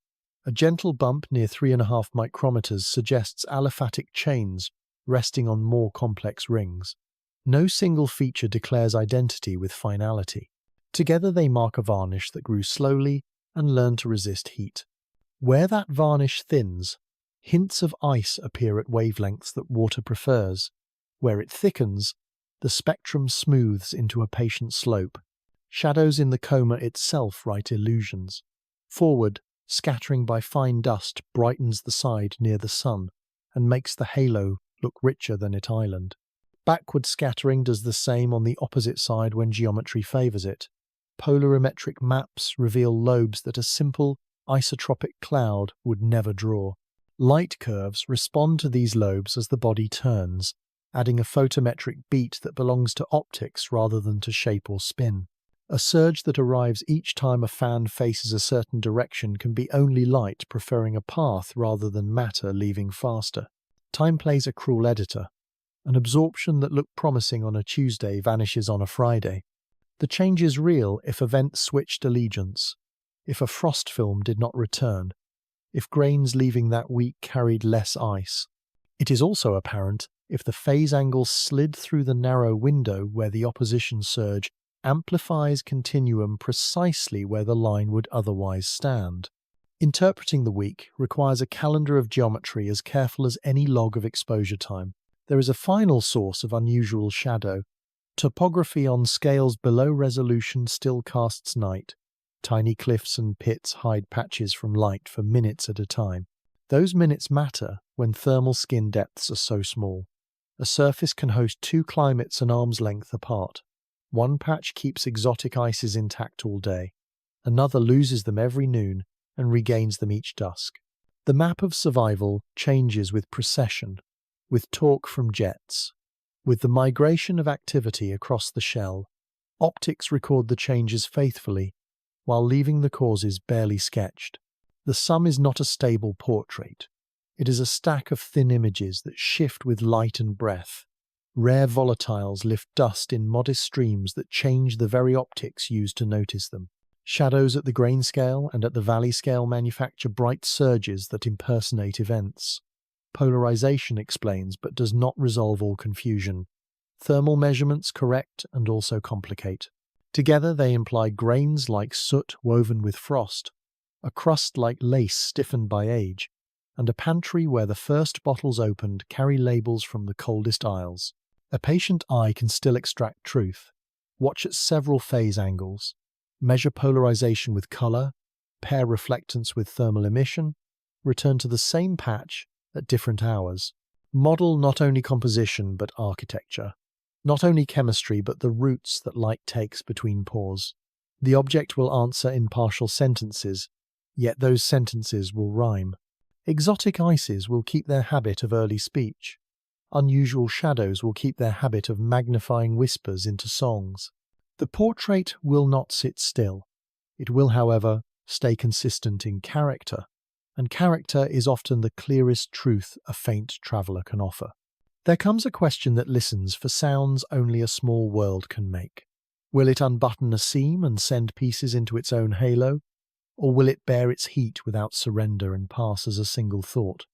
A gentle bump near 3.5 micrometers suggests aliphatic chains resting on more complex rings. No single feature declares identity with finality. Together they mark a varnish that grew slowly and learned to resist heat. Where that varnish thins, hints of ice appear at wavelengths that water prefers. Where it thickens, the spectrum smooths into a patient slope. Shadows in the coma itself write illusions. Forward, scattering by fine dust brightens the side near the sun and makes the halo look richer than its island. Backward scattering does the same on the opposite side when geometry favors it. Polarimetric maps reveal lobes that a simple, isotropic cloud would never draw. Light curves respond to these lobes as the body turns, adding a photometric beat that belongs to optics rather than to shape or spin. A surge that arrives each time a fan faces a certain direction can be only light preferring a path rather than matter leaving faster. Time plays a cruel editor. An absorption that looked promising on a Tuesday vanishes on a Friday. The change is real if events switched allegiance, if a frost film did not return, if grains leaving that week carried less ice. It is also apparent if the phase angle slid through the narrow window where the opposition surge amplifies continuum precisely where the line would otherwise stand. Interpreting the week requires a calendar of geometry as careful as any log of exposure time. There is a final source of unusual shadow. Topography on scales below resolution still casts night. Tiny cliffs and pits hide patches from light for minutes at a time. Those minutes matter when thermal skin depths are so small. A surface can host two climates an arm's length apart. One patch keeps exotic ices intact all day. Another loses them every noon and regains them each dusk. The map of survival changes with precession, with torque from jets. With the migration of activity across the shell, optics record the changes faithfully, while leaving the causes barely sketched. The sum is not a stable portrait. It is a stack of thin images that shift with light and breath. Rare volatiles lift dust in modest streams that change the very optics used to notice them. Shadows at the grain scale and at the valley scale manufacture bright surges that impersonate events. Polarization explains but does not resolve all confusion. Thermal measurements correct and also complicate. Together they imply grains like soot woven with frost, a crust like lace stiffened by age, and a pantry where the first bottles opened carry labels from the coldest aisles. A patient eye can still extract truth. Watch at several phase angles. Measure polarization with color, pair reflectance with thermal emission, return to the same patch at different hours. Model not only composition but architecture, not only chemistry but the routes that light takes between pores. The object will answer in partial sentences, yet those sentences will rhyme. Exotic ices will keep their habit of early speech. Unusual shadows will keep their habit of magnifying whispers into songs. The portrait will not sit still. It will, however, stay consistent in character, and character is often the clearest truth a faint traveller can offer. There comes a question that listens for sounds only a small world can make. Will it unbutton a seam and send pieces into its own halo, or will it bear its heat without surrender and pass as a single thought?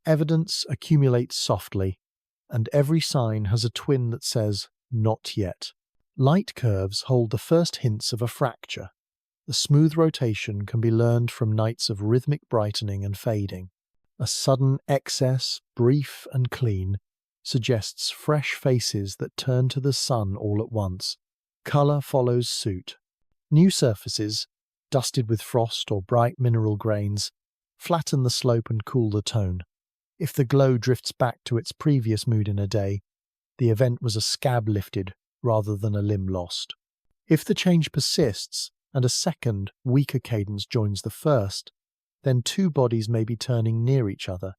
Evidence accumulates softly, and every sign has a twin that says, "Not yet." Light curves hold the first hints of a fracture. The smooth rotation can be learned from nights of rhythmic brightening and fading. A sudden excess, brief and clean, suggests fresh faces that turn to the sun all at once. Colour follows suit. New surfaces, dusted with frost or bright mineral grains, flatten the slope and cool the tone. If the glow drifts back to its previous mood in a day, the event was a scab lifted rather than a limb lost. If the change persists and a second, weaker cadence joins the first, then two bodies may be turning near each other,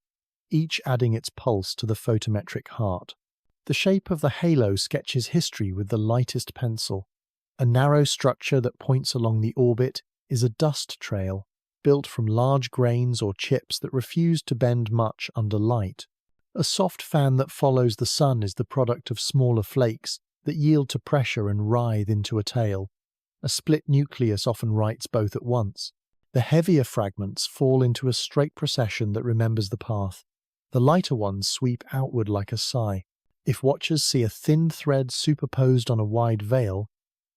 each adding its pulse to the photometric heart. The shape of the halo sketches history with the lightest pencil. A narrow structure that points along the orbit is a dust trail, built from large grains or chips that refuse to bend much under light. A soft fan that follows the sun is the product of smaller flakes that yield to pressure and writhe into a tail. A split nucleus often writes both at once. The heavier fragments fall into a straight procession that remembers the path. The lighter ones sweep outward like a sigh. If watchers see a thin thread superposed on a wide veil,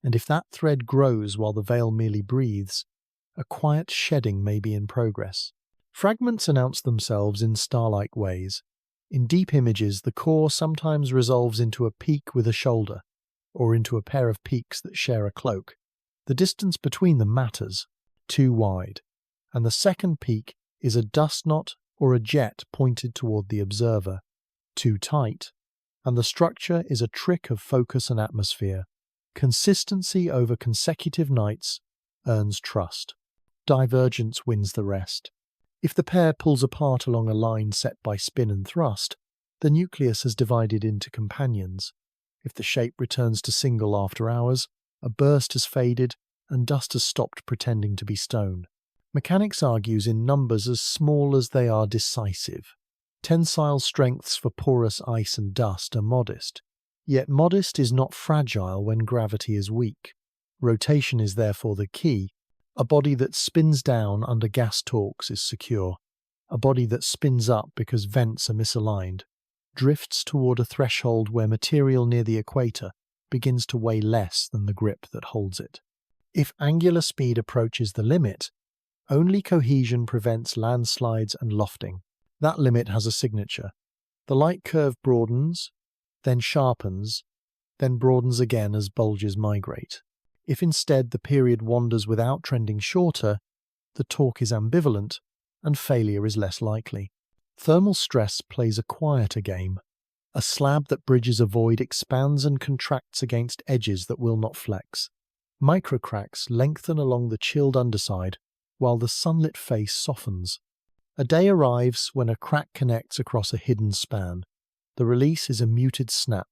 and if that thread grows while the veil merely breathes, a quiet shedding may be in progress. Fragments announce themselves in star-like ways. In deep images, the core sometimes resolves into a peak with a shoulder, or into a pair of peaks that share a cloak. The distance between them matters, too wide, and the second peak is a dust knot or a jet pointed toward the observer, too tight, and the structure is a trick of focus and atmosphere. Consistency over consecutive nights earns trust. Divergence wins the rest. If the pair pulls apart along a line set by spin and thrust, the nucleus has divided into companions. If the shape returns to single after hours, a burst has faded and dust has stopped pretending to be stone. Mechanics argues in numbers as small as they are decisive. Tensile strengths for porous ice and dust are modest, yet modest is not fragile when gravity is weak. Rotation is therefore the key. A body that spins down under gas torques is secure. A body that spins up because vents are misaligned drifts toward a threshold where material near the equator begins to weigh less than the grip that holds it. If angular speed approaches the limit, only cohesion prevents landslides and lofting. That limit has a signature. The light curve broadens, then sharpens, then broadens again as bulges migrate. If instead the period wanders without trending shorter, the torque is ambivalent and failure is less likely. Thermal stress plays a quieter game. A slab that bridges a void expands and contracts against edges that will not flex. Microcracks lengthen along the chilled underside, while the sunlit face softens. A day arrives when a crack connects across a hidden span. The release is a muted snap.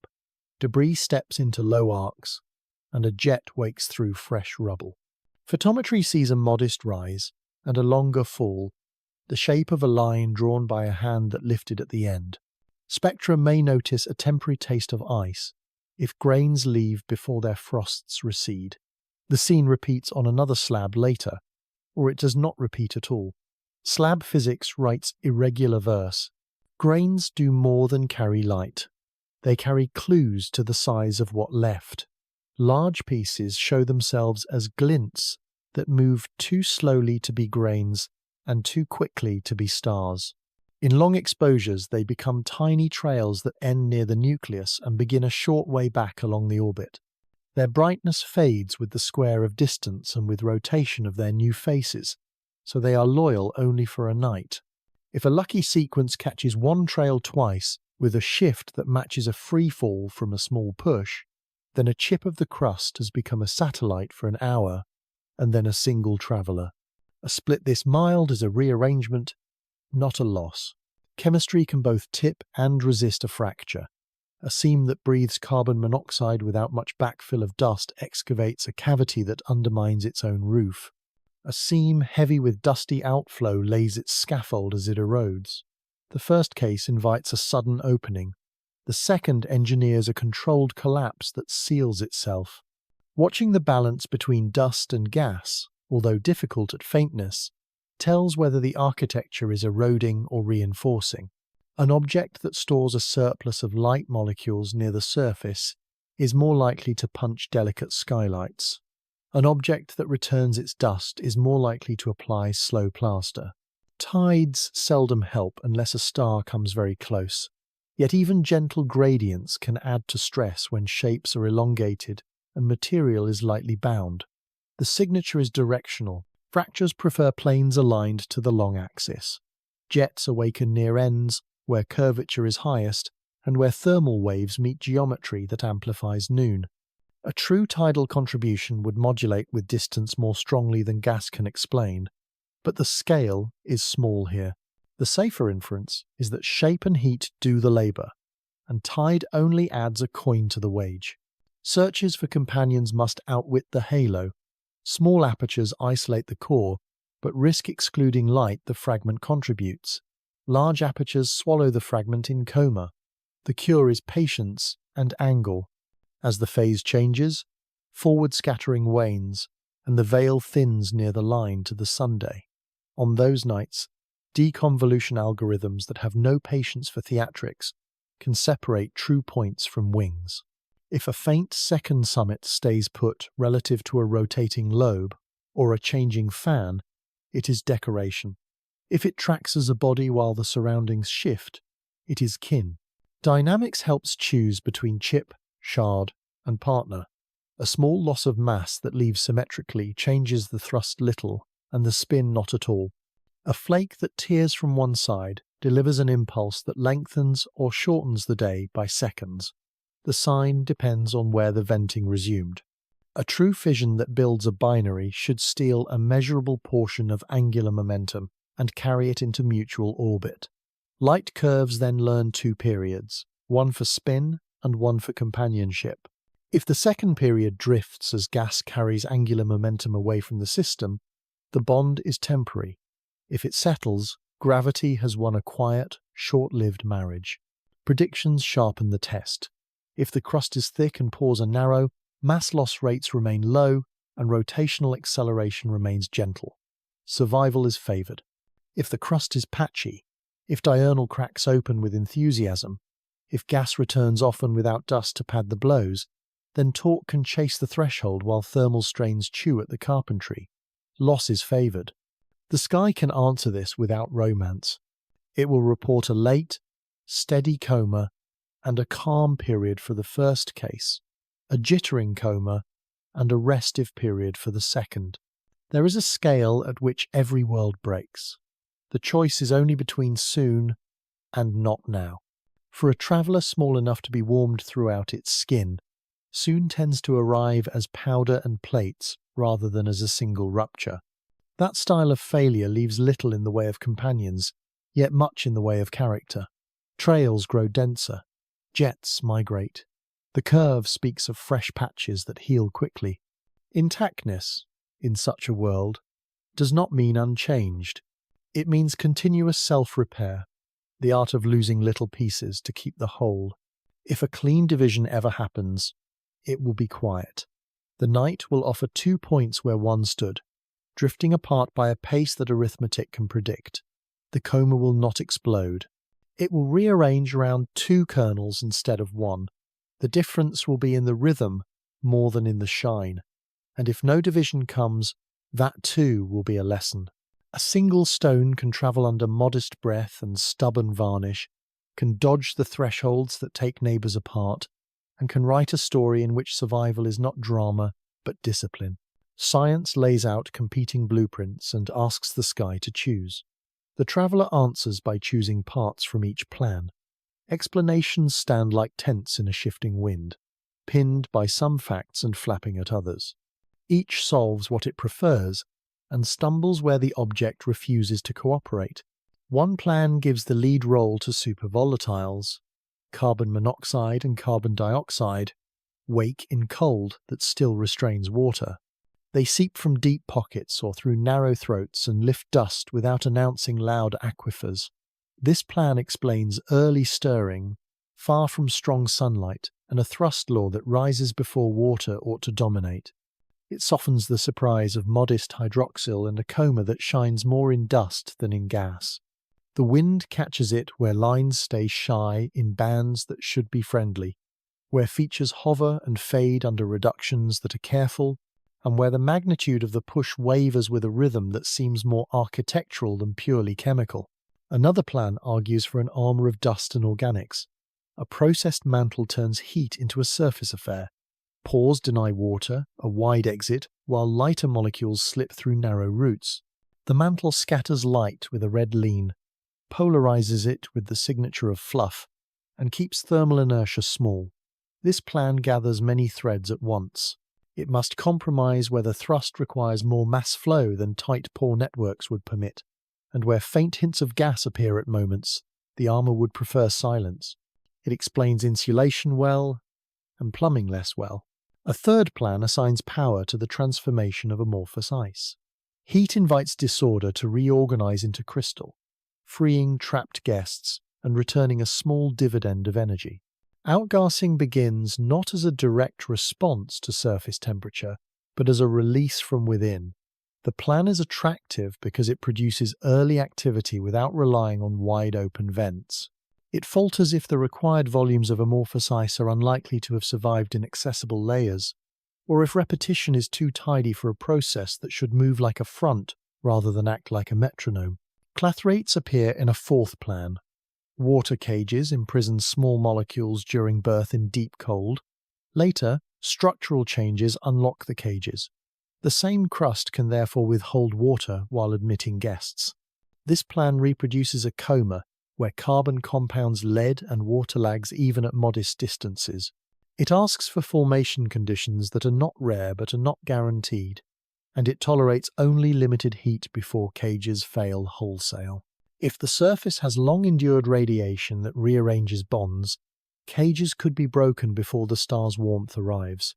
Debris steps into low arcs, and a jet wakes through fresh rubble. Photometry sees a modest rise and a longer fall, the shape of a line drawn by a hand that lifted at the end. Spectra may notice a temporary taste of ice if grains leave before their frosts recede. The scene repeats on another slab later, or it does not repeat at all. Slab physics writes irregular verse. Grains do more than carry light. They carry clues to the size of what left. Large pieces show themselves as glints that move too slowly to be grains and too quickly to be stars. In long exposures, they become tiny trails that end near the nucleus and begin a short way back along the orbit. Their brightness fades with the square of distance and with rotation of their new faces, so they are loyal only for a night. If a lucky sequence catches one trail twice with a shift that matches a free fall from a small push, then a chip of the crust has become a satellite for an hour, and then a single traveller. A split this mild is a rearrangement, not a loss. Chemistry can both tip and resist a fracture. A seam that breathes carbon monoxide without much backfill of dust excavates a cavity that undermines its own roof. A seam heavy with dusty outflow lays its scaffold as it erodes. The first case invites a sudden opening. The second engineers a controlled collapse that seals itself. Watching the balance between dust and gas, although difficult at faintness, tells whether the architecture is eroding or reinforcing. An object that stores a surplus of light molecules near the surface is more likely to punch delicate skylights. An object that returns its dust is more likely to apply slow plaster. Tides seldom help unless a star comes very close. Yet even gentle gradients can add to stress when shapes are elongated and material is lightly bound. The signature is directional. Fractures prefer planes aligned to the long axis. Jets awaken near ends, where curvature is highest, and where thermal waves meet geometry that amplifies noon. A true tidal contribution would modulate with distance more strongly than gas can explain, but the scale is small here. The safer inference is that shape and heat do the labour, and tide only adds a coin to the wage. Searches for companions must outwit the halo. Small apertures isolate the core, but risk excluding light the fragment contributes. Large apertures swallow the fragment in coma. The cure is patience and angle. As the phase changes, forward scattering wanes, and the veil thins near the line to the Sunday. On those nights, deconvolution algorithms that have no patience for theatrics can separate true points from wings. If a faint second summit stays put relative to a rotating lobe or a changing fan, it is decoration. If it tracks as a body while the surroundings shift, it is kin. Dynamics helps choose between chip, shard, and partner. A small loss of mass that leaves symmetrically changes the thrust little and the spin not at all. A flake that tears from one side delivers an impulse that lengthens or shortens the day by seconds. The sign depends on where the venting resumed. A true fission that builds a binary should steal a measurable portion of angular momentum and carry it into mutual orbit. Light curves then learn two periods, one for spin and one for companionship. If the second period drifts as gas carries angular momentum away from the system, the bond is temporary. If it settles, gravity has won a quiet, short-lived marriage. Predictions sharpen the test. If the crust is thick and pores are narrow, mass loss rates remain low and rotational acceleration remains gentle. Survival is favoured. If the crust is patchy, if diurnal cracks open with enthusiasm, if gas returns often without dust to pad the blows, then torque can chase the threshold while thermal strains chew at the carpentry. Loss is favoured. The sky can answer this without romance. It will report a late, steady coma and a calm period for the first case, a jittering coma and a restive period for the second. There is a scale at which every world breaks. The choice is only between soon and not now. For a traveller small enough to be warmed throughout its skin, soon tends to arrive as powder and plates rather than as a single rupture. That style of failure leaves little in the way of companions, yet much in the way of character. Trails grow denser. Jets migrate. The curve speaks of fresh patches that heal quickly. Intactness, in such a world, does not mean unchanged. It means continuous self-repair, the art of losing little pieces to keep the whole. If a clean division ever happens, it will be quiet. The night will offer 2 points where one stood, drifting apart by a pace that arithmetic can predict. The coma will not explode. It will rearrange around 2 kernels instead of 1. The difference will be in the rhythm more than in the shine. And if no division comes, that too will be a lesson. A single stone can travel under modest breath and stubborn varnish, can dodge the thresholds that take neighbours apart, and can write a story in which survival is not drama but discipline. Science lays out competing blueprints and asks the sky to choose. The traveller answers by choosing parts from each plan. Explanations stand like tents in a shifting wind, pinned by some facts and flapping at others. Each solves what it prefers and stumbles where the object refuses to cooperate. One plan gives the lead role to supervolatiles, carbon monoxide and carbon dioxide, wake in cold that still restrains water. They seep from deep pockets or through narrow throats and lift dust without announcing loud aquifers. This plan explains early stirring, far from strong sunlight, and a thrust law that rises before water ought to dominate. It softens the surprise of modest hydroxyl and a coma that shines more in dust than in gas. The wind catches it where lines stay shy in bands that should be friendly, where features hover and fade under reductions that are careful, and where the magnitude of the push wavers with a rhythm that seems more architectural than purely chemical. Another plan argues for an armor of dust and organics. A processed mantle turns heat into a surface affair. Pores deny water, a wide exit, while lighter molecules slip through narrow routes. The mantle scatters light with a red lean, polarizes it with the signature of fluff, and keeps thermal inertia small. This plan gathers many threads at once. It must compromise where the thrust requires more mass flow than tight pore networks would permit, and where faint hints of gas appear at moments, the armor would prefer silence. It explains insulation well and plumbing less well. A third plan assigns power to the transformation of amorphous ice. Heat invites disorder to reorganize into crystal, freeing trapped guests and returning a small dividend of energy. Outgassing begins not as a direct response to surface temperature, but as a release from within. The plan is attractive because it produces early activity without relying on wide open vents. It falters if the required volumes of amorphous ice are unlikely to have survived in accessible layers, or if repetition is too tidy for a process that should move like a front rather than act like a metronome. Clathrates appear in a fourth plan. Water cages imprison small molecules during birth in deep cold. Later, structural changes unlock the cages. The same crust can therefore withhold water while admitting guests. This plan reproduces a coma where carbon compounds lead and water lags even at modest distances. It asks for formation conditions that are not rare but are not guaranteed, and it tolerates only limited heat before cages fail wholesale. If the surface has long-endured radiation that rearranges bonds, cages could be broken before the star's warmth arrives.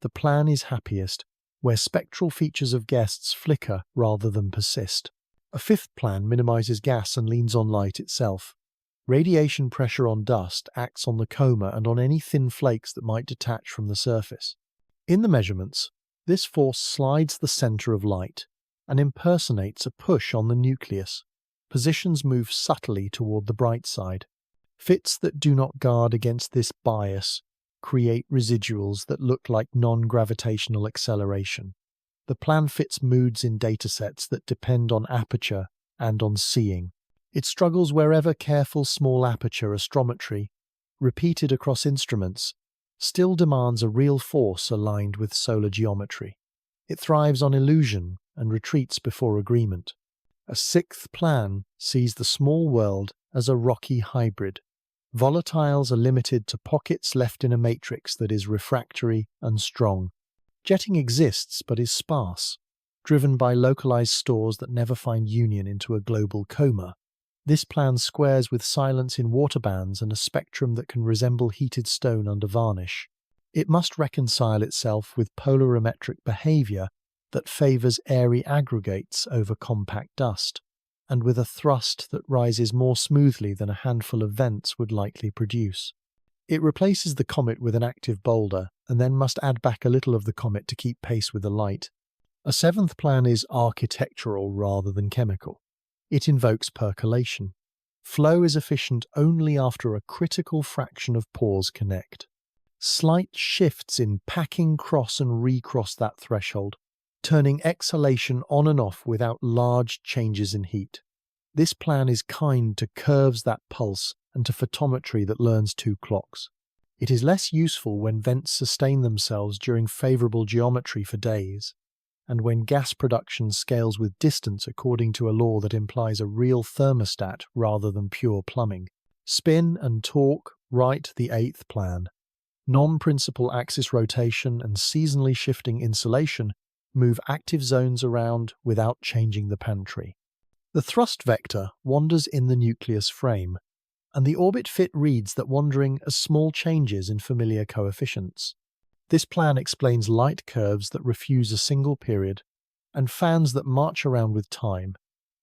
The plan is happiest where spectral features of guests flicker rather than persist. A fifth plan minimizes gas and leans on light itself. Radiation pressure on dust acts on the coma and on any thin flakes that might detach from the surface. In the measurements, this force slides the center of light and impersonates a push on the nucleus. Positions move subtly toward the bright side. Fits that do not guard against this bias create residuals that look like non-gravitational acceleration. The plan fits moods in datasets that depend on aperture and on seeing. It struggles wherever careful small aperture astrometry, repeated across instruments, still demands a real force aligned with solar geometry. It thrives on illusion and retreats before agreement. A sixth plan sees the small world as a rocky hybrid. Volatiles are limited to pockets left in a matrix that is refractory and strong. Jetting exists but is sparse, driven by localized stores that never find union into a global coma. This plan squares with silence in water bands and a spectrum that can resemble heated stone under varnish. It must reconcile itself with polarimetric behavior that favors airy aggregates over compact dust, and with a thrust that rises more smoothly than a handful of vents would likely produce. It replaces the comet with an active boulder, and then must add back a little of the comet to keep pace with the light. A seventh plan is architectural rather than chemical. It invokes percolation. Flow is efficient only after a critical fraction of pores connect. Slight shifts in packing cross and recross that threshold, turning exhalation on and off without large changes in heat. This plan is kind to curves that pulse and to photometry that learns two clocks. It is less useful when vents sustain themselves during favorable geometry for days, and when gas production scales with distance according to a law that implies a real thermostat rather than pure plumbing. Spin and torque write the eighth plan. Non-principal axis rotation and seasonally shifting insulation move active zones around without changing the pantry. The thrust vector wanders in the nucleus frame, and the orbit fit reads that wandering as small changes in familiar coefficients. This plan explains light curves that refuse a single period and fans that march around with time.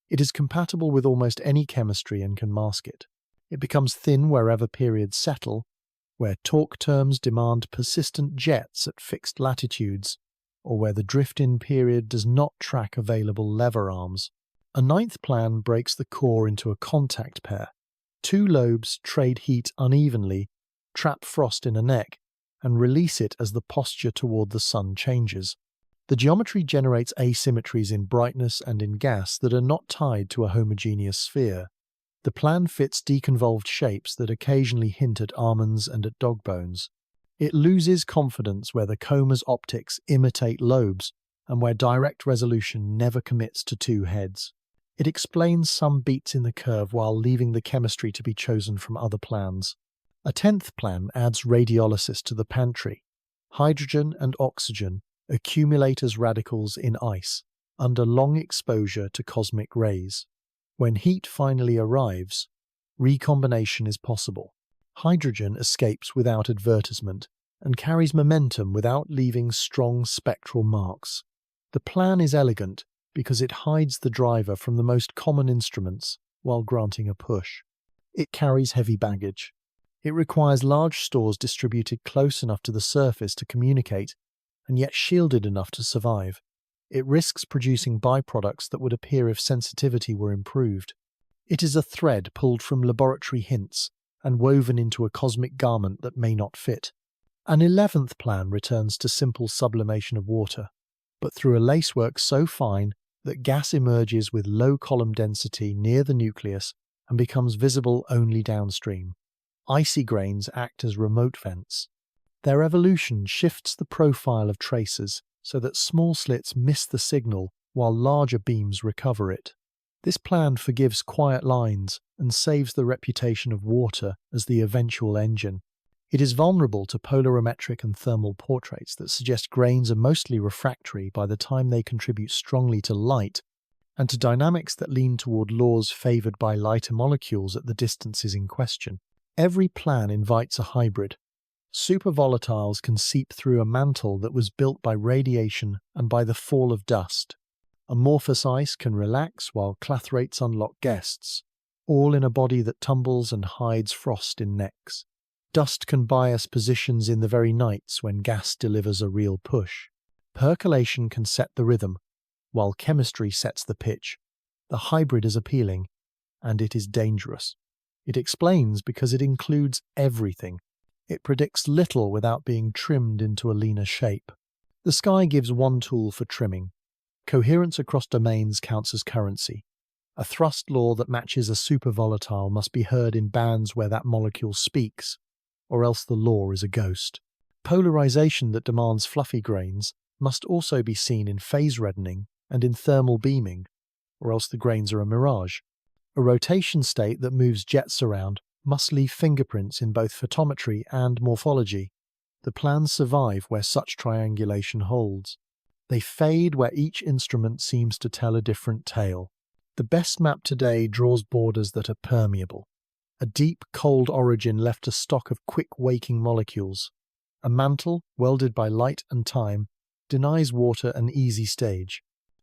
It is compatible with almost any chemistry and can mask it. It becomes thin wherever periods settle, where torque terms demand persistent jets at fixed latitudes, or where the drift-in period does not track available lever arms. A ninth plan breaks the core into a contact pair. Two lobes trade heat unevenly, trap frost in a neck, and release it as the posture toward the sun changes. The geometry generates asymmetries in brightness and in gas that are not tied to a homogeneous sphere. The plan fits deconvolved shapes that occasionally hint at almonds and at dog bones. It loses confidence where the coma's optics imitate lobes and where direct resolution never commits to two heads. It explains some beats in the curve while leaving the chemistry to be chosen from other plans. A 10th plan adds radiolysis to the pantry. Hydrogen and oxygen accumulate as radicals in ice under long exposure to cosmic rays. When heat finally arrives, recombination is possible. Hydrogen escapes without advertisement and carries momentum without leaving strong spectral marks. The plan is elegant because it hides the driver from the most common instruments while granting a push. It carries heavy baggage. It requires large stores distributed close enough to the surface to communicate and yet shielded enough to survive. It risks producing byproducts that would appear if sensitivity were improved. It is a thread pulled from laboratory hints and woven into a cosmic garment that may not fit. An 11th plan returns to simple sublimation of water, but through a lacework so fine that gas emerges with low column density near the nucleus and becomes visible only downstream. Icy grains act as remote vents. Their evolution shifts the profile of tracers so that small slits miss the signal while larger beams recover it. This plan forgives quiet lines and saves the reputation of water as the eventual engine. It is vulnerable to polarimetric and thermal portraits that suggest grains are mostly refractory by the time they contribute strongly to light, and to dynamics that lean toward laws favored by lighter molecules at the distances in question. Every plan invites a hybrid. Supervolatiles can seep through a mantle that was built by radiation and by the fall of dust. Amorphous ice can relax while clathrates unlock guests, all in a body that tumbles and hides frost in necks. Dust can bias positions in the very nights when gas delivers a real push. Percolation can set the rhythm, while chemistry sets the pitch. The hybrid is appealing, and it is dangerous. It explains because it includes everything. It predicts little without being trimmed into a leaner shape. The sky gives one tool for trimming. Coherence across domains counts as currency. A thrust law that matches a supervolatile must be heard in bands where that molecule speaks, or else the law is a ghost. Polarization that demands fluffy grains must also be seen in phase reddening and in thermal beaming, or else the grains are a mirage. A rotation state that moves jets around must leave fingerprints in both photometry and morphology. The plans survive where such triangulation holds. They fade where each instrument seems to tell a different tale. The best map today draws borders that are permeable. A deep, cold origin left a stock of quick waking molecules. A mantle, welded by light and time, denies water an easy stage.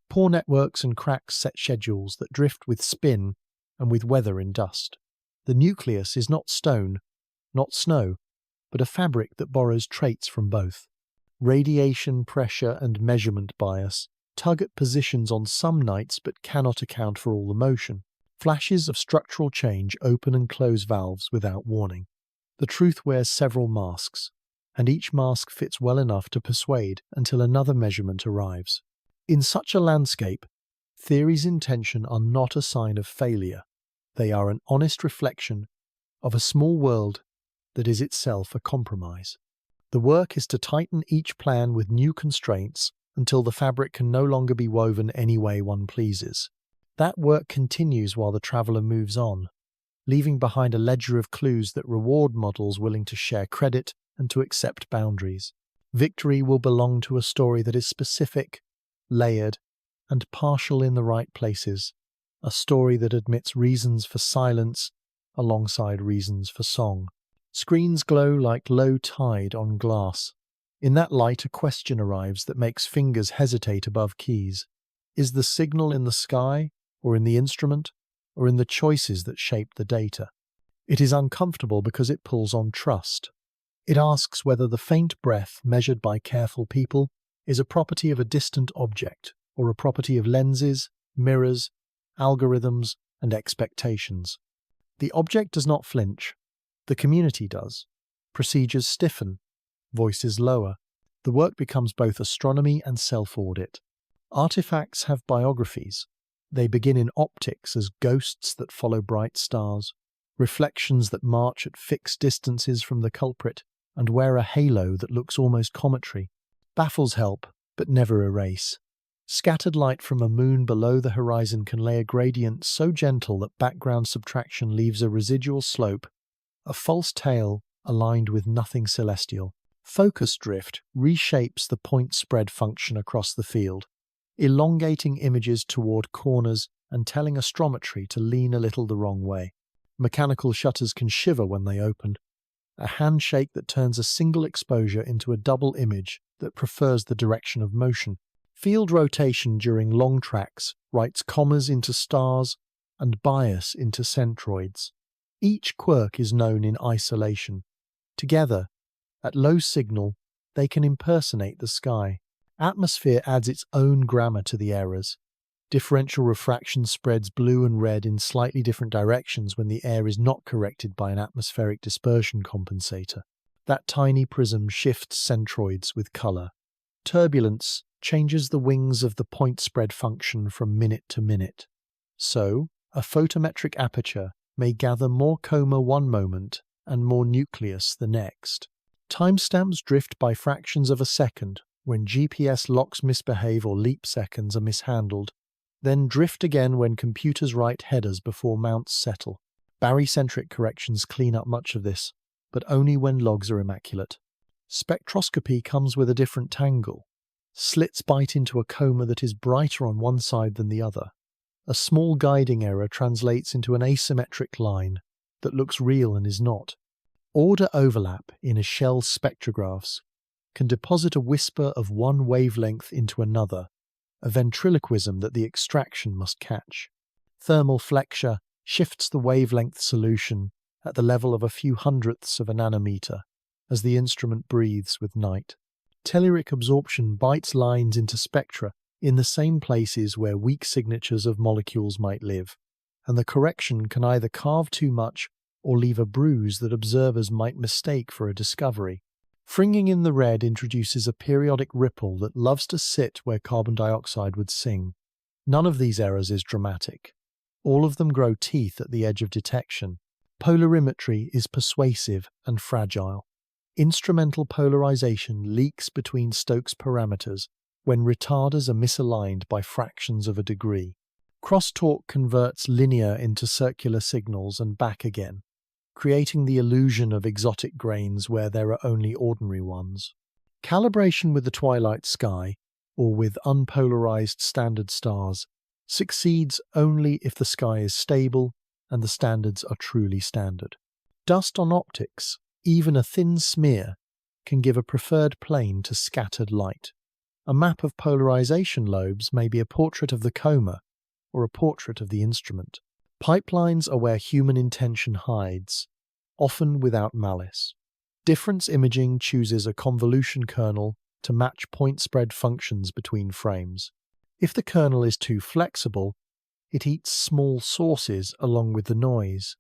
Poor networks and cracks set schedules that drift with spin and with weather in dust. The nucleus is not stone, not snow, but a fabric that borrows traits from both. Radiation, pressure, and measurement bias tug at positions on some nights but cannot account for all the motion. Flashes of structural change open and close valves without warning. The truth wears several masks, and each mask fits well enough to persuade until another measurement arrives. In such a landscape, theories in tension are not a sign of failure. They are an honest reflection of a small world that is itself a compromise. The work is to tighten each plan with new constraints until the fabric can no longer be woven any way one pleases. That work continues while the traveller moves on, leaving behind a ledger of clues that reward models willing to share credit and to accept boundaries. Victory will belong to a story that is specific, layered, and partial in the right places, a story that admits reasons for silence alongside reasons for song. Screens glow like low tide on glass. In that light, a question arrives that makes fingers hesitate above keys. Is the signal in the sky, or in the instrument, or in the choices that shape the data? It is uncomfortable because it pulls on trust. It asks whether the faint breath measured by careful people is a property of a distant object, or a property of lenses, mirrors, algorithms, and expectations. The object does not flinch. The community does. Procedures stiffen. Voices lower. The work becomes both astronomy and self-audit. Artifacts have biographies. They begin in optics as ghosts that follow bright stars, reflections that march at fixed distances from the culprit, and wear a halo that looks almost cometary. Baffles help, but never erase. Scattered light from a moon below the horizon can lay a gradient so gentle that background subtraction leaves a residual slope, a false tail aligned with nothing celestial. Focus drift reshapes the point spread function across the field, elongating images toward corners and telling astrometry to lean a little the wrong way. Mechanical shutters can shiver when they open, a handshake that turns a single exposure into a double image that prefers the direction of motion. Field rotation during long tracks writes commas into stars and bias into centroids. Each quirk is known in isolation. Together, at low signal, they can impersonate the sky. Atmosphere adds its own grammar to the errors. Differential refraction spreads blue and red in slightly different directions when the air is not corrected by an atmospheric dispersion compensator. That tiny prism shifts centroids with color. Turbulence changes the wings of the point spread function from minute to minute. So, a photometric aperture may gather more coma one moment and more nucleus the next. Timestamps drift by fractions of a second when GPS locks misbehave or leap seconds are mishandled, then drift again when computers write headers before mounts settle. Barycentric corrections clean up much of this, but only when logs are immaculate. Spectroscopy comes with a different tangle. Slits bite into a coma that is brighter on one side than the other. A small guiding error translates into an asymmetric line that looks real and is not. Order overlap in a shell's spectrographs can deposit a whisper of one wavelength into another, a ventriloquism that the extraction must catch. Thermal flexure shifts the wavelength solution at the level of a few hundredths of a nanometer as the instrument breathes with night. Telluric absorption bites lines into spectra in the same places where weak signatures of molecules might live, and the correction can either carve too much or leave a bruise that observers might mistake for a discovery. Fringing in the red introduces a periodic ripple that loves to sit where carbon dioxide would sing. None of these errors is dramatic. All of them grow teeth at the edge of detection. Polarimetry is persuasive and fragile. Instrumental polarization leaks between Stokes parameters when retarders are misaligned by fractions of a degree. Crosstalk converts linear into circular signals and back again, creating the illusion of exotic grains where there are only ordinary ones. Calibration with the twilight sky, or with unpolarized standard stars, succeeds only if the sky is stable and the standards are truly standard. Dust on optics, even a thin smear, can give a preferred plane to scattered light. A map of polarization lobes may be a portrait of the coma or a portrait of the instrument. Pipelines are where human intention hides, often without malice. Difference imaging chooses a convolution kernel to match point spread functions between frames. If the kernel is too flexible, it eats small sources along with the noise.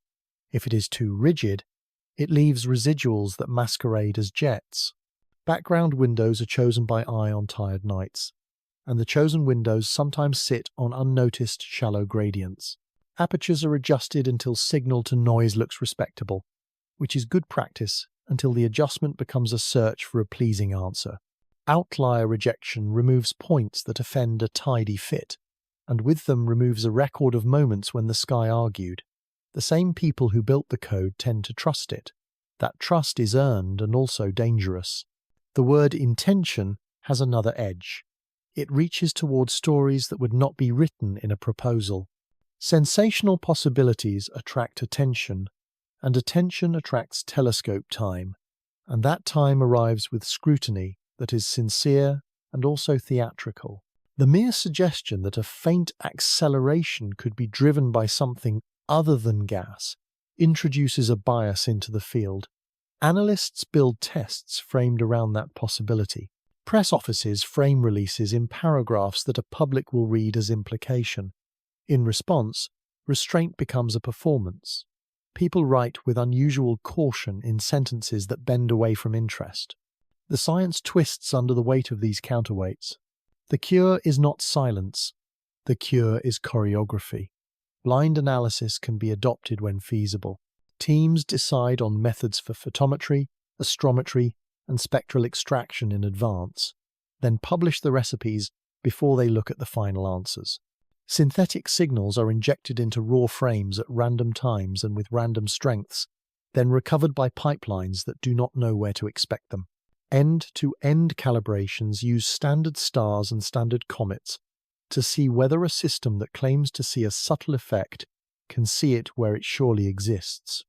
If it is too rigid, it leaves residuals that masquerade as jets. Background windows are chosen by eye on tired nights, and the chosen windows sometimes sit on unnoticed shallow gradients. Apertures are adjusted until signal to noise looks respectable, which is good practice until the adjustment becomes a search for a pleasing answer. Outlier rejection removes points that offend a tidy fit, and with them removes a record of moments when the sky argued. The same people who built the code tend to trust it. That trust is earned and also dangerous. The word intention has another edge. It reaches toward stories that would not be written in a proposal. Sensational possibilities attract attention, and attention attracts telescope time, and that time arrives with scrutiny that is sincere and also theatrical. The mere suggestion that a faint acceleration could be driven by something other than gas introduces a bias into the field. Analysts build tests framed around that possibility. Press offices frame releases in paragraphs that a public will read as implication. In response, restraint becomes a performance. People write with unusual caution in sentences that bend away from interest. The science twists under the weight of these counterweights. The cure is not silence. The cure is choreography. Blind analysis can be adopted when feasible. Teams decide on methods for photometry, astrometry, and spectral extraction in advance, then publish the recipes before they look at the final answers. Synthetic signals are injected into raw frames at random times and with random strengths, then recovered by pipelines that do not know where to expect them. End-to-end calibrations use standard stars and standard comets to see whether a system that claims to see a subtle effect can see it where it surely exists.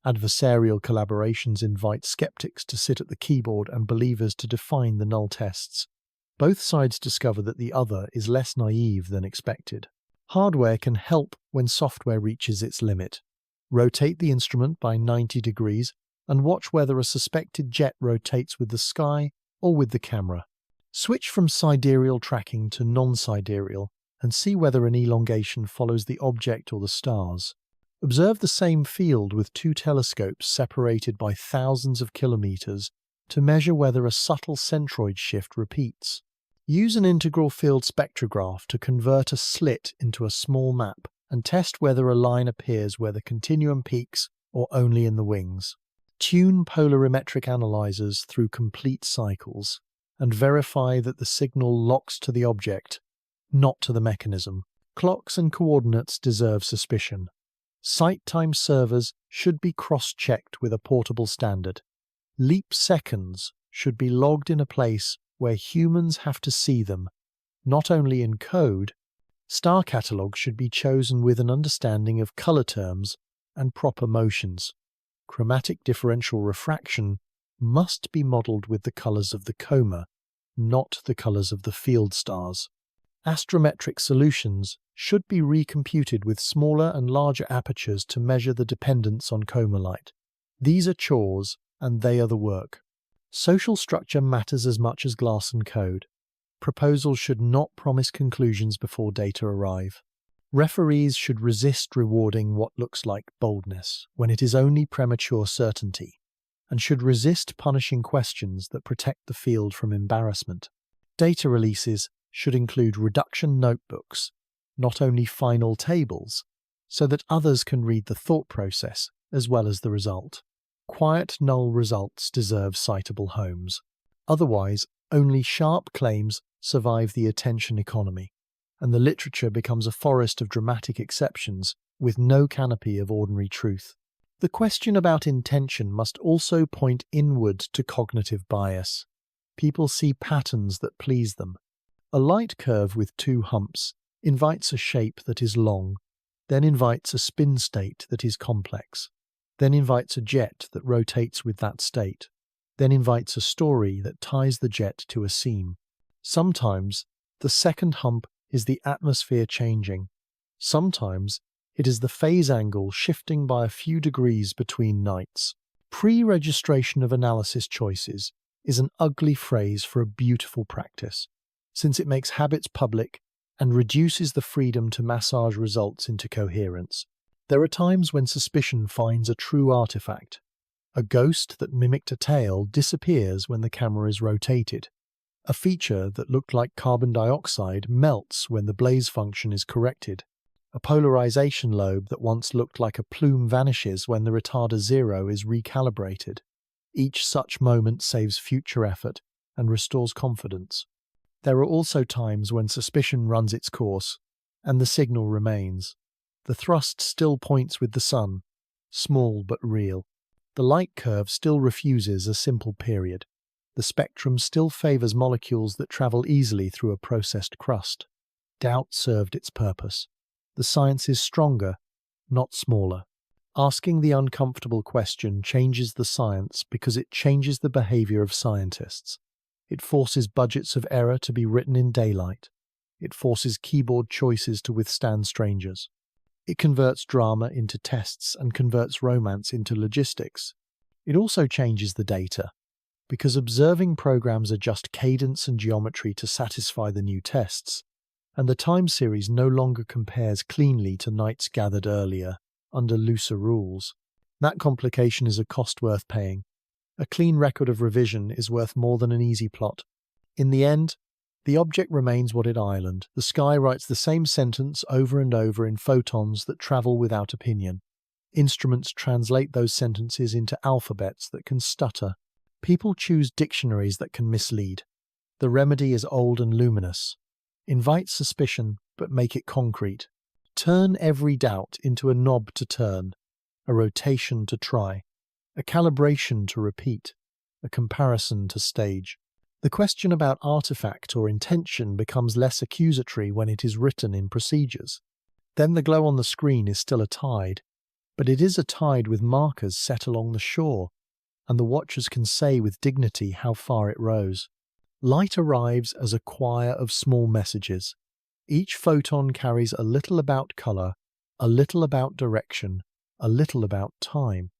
Adversarial collaborations invite skeptics to sit at the keyboard and believers to define the null tests. Both sides discover that the other is less naive than expected. Hardware can help when software reaches its limit. Rotate the instrument by 90 degrees and watch whether a suspected jet rotates with the sky or with the camera. Switch from sidereal tracking to non-sidereal and see whether an elongation follows the object or the stars. Observe the same field with two telescopes separated by thousands of kilometers to measure whether a subtle centroid shift repeats. Use an integral field spectrograph to convert a slit into a small map and test whether a line appears where the continuum peaks or only in the wings. Tune polarimetric analyzers through complete cycles and verify that the signal locks to the object, not to the mechanism. Clocks and coordinates deserve suspicion. Sight time servers should be cross-checked with a portable standard. Leap seconds should be logged in a place where humans have to see them, not only in code. Star catalogue should be chosen with an understanding of color terms and proper motions. Chromatic differential refraction must be modeled with the colors of the coma, not the colors of the field stars. Astrometric solutions should be recomputed with smaller and larger apertures to measure the dependence on coma light. These are chores, and they are the work. Social structure matters as much as glass and code. Proposals should not promise conclusions before data arrive. Referees should resist rewarding what looks like boldness when it is only premature certainty, and should resist punishing questions that protect the field from embarrassment. Data releases should include reduction notebooks, not only final tables, so that others can read the thought process as well as the result. Quiet null results deserve citable homes. Otherwise, only sharp claims survive the attention economy, and the literature becomes a forest of dramatic exceptions with no canopy of ordinary truth. The question about intention must also point inward to cognitive bias. People see patterns that please them. A light curve with two humps invites a shape that is long, then invites a spin state that is complex, then invites a jet that rotates with that state, then invites a story that ties the jet to a seam. Sometimes the second hump is the atmosphere changing. Sometimes it is the phase angle shifting by a few degrees between nights. Pre-registration of analysis choices is an ugly phrase for a beautiful practice, since it makes habits public and reduces the freedom to massage results into coherence. There are times when suspicion finds a true artifact. A ghost that mimicked a tail disappears when the camera is rotated. A feature that looked like carbon dioxide melts when the blaze function is corrected. A polarization lobe that once looked like a plume vanishes when the retarder 0 is recalibrated. Each such moment saves future effort and restores confidence. There are also times when suspicion runs its course, and the signal remains. The thrust still points with the sun, small but real. The light curve still refuses a simple period. The spectrum still favors molecules that travel easily through a processed crust. Doubt served its purpose. The science is stronger, not smaller. Asking the uncomfortable question changes the science because it changes the behavior of scientists. It forces budgets of error to be written in daylight. It forces keyboard choices to withstand strangers. It converts drama into tests and converts romance into logistics. It also changes the data, because observing programs adjust cadence and geometry to satisfy the new tests, and the time series no longer compares cleanly to nights gathered earlier under looser rules. That complication is a cost worth paying, A clean record of revision is worth more than an easy plot. In the end, the object remains what it island. The sky writes the same sentence over and over in photons that travel without opinion. Instruments translate those sentences into alphabets that can stutter. People choose dictionaries that can mislead. The remedy is old and luminous. Invite suspicion, but make it concrete. Turn every doubt into a knob to turn, a rotation to try, a calibration to repeat, a comparison to stage. The question about artifact or intention becomes less accusatory when it is written in procedures. Then the glow on the screen is still a tide, but it is a tide with markers set along the shore, and the watchers can say with dignity how far it rose. Light arrives as a choir of small messages. Each photon carries a little about color, a little about direction, a little about time.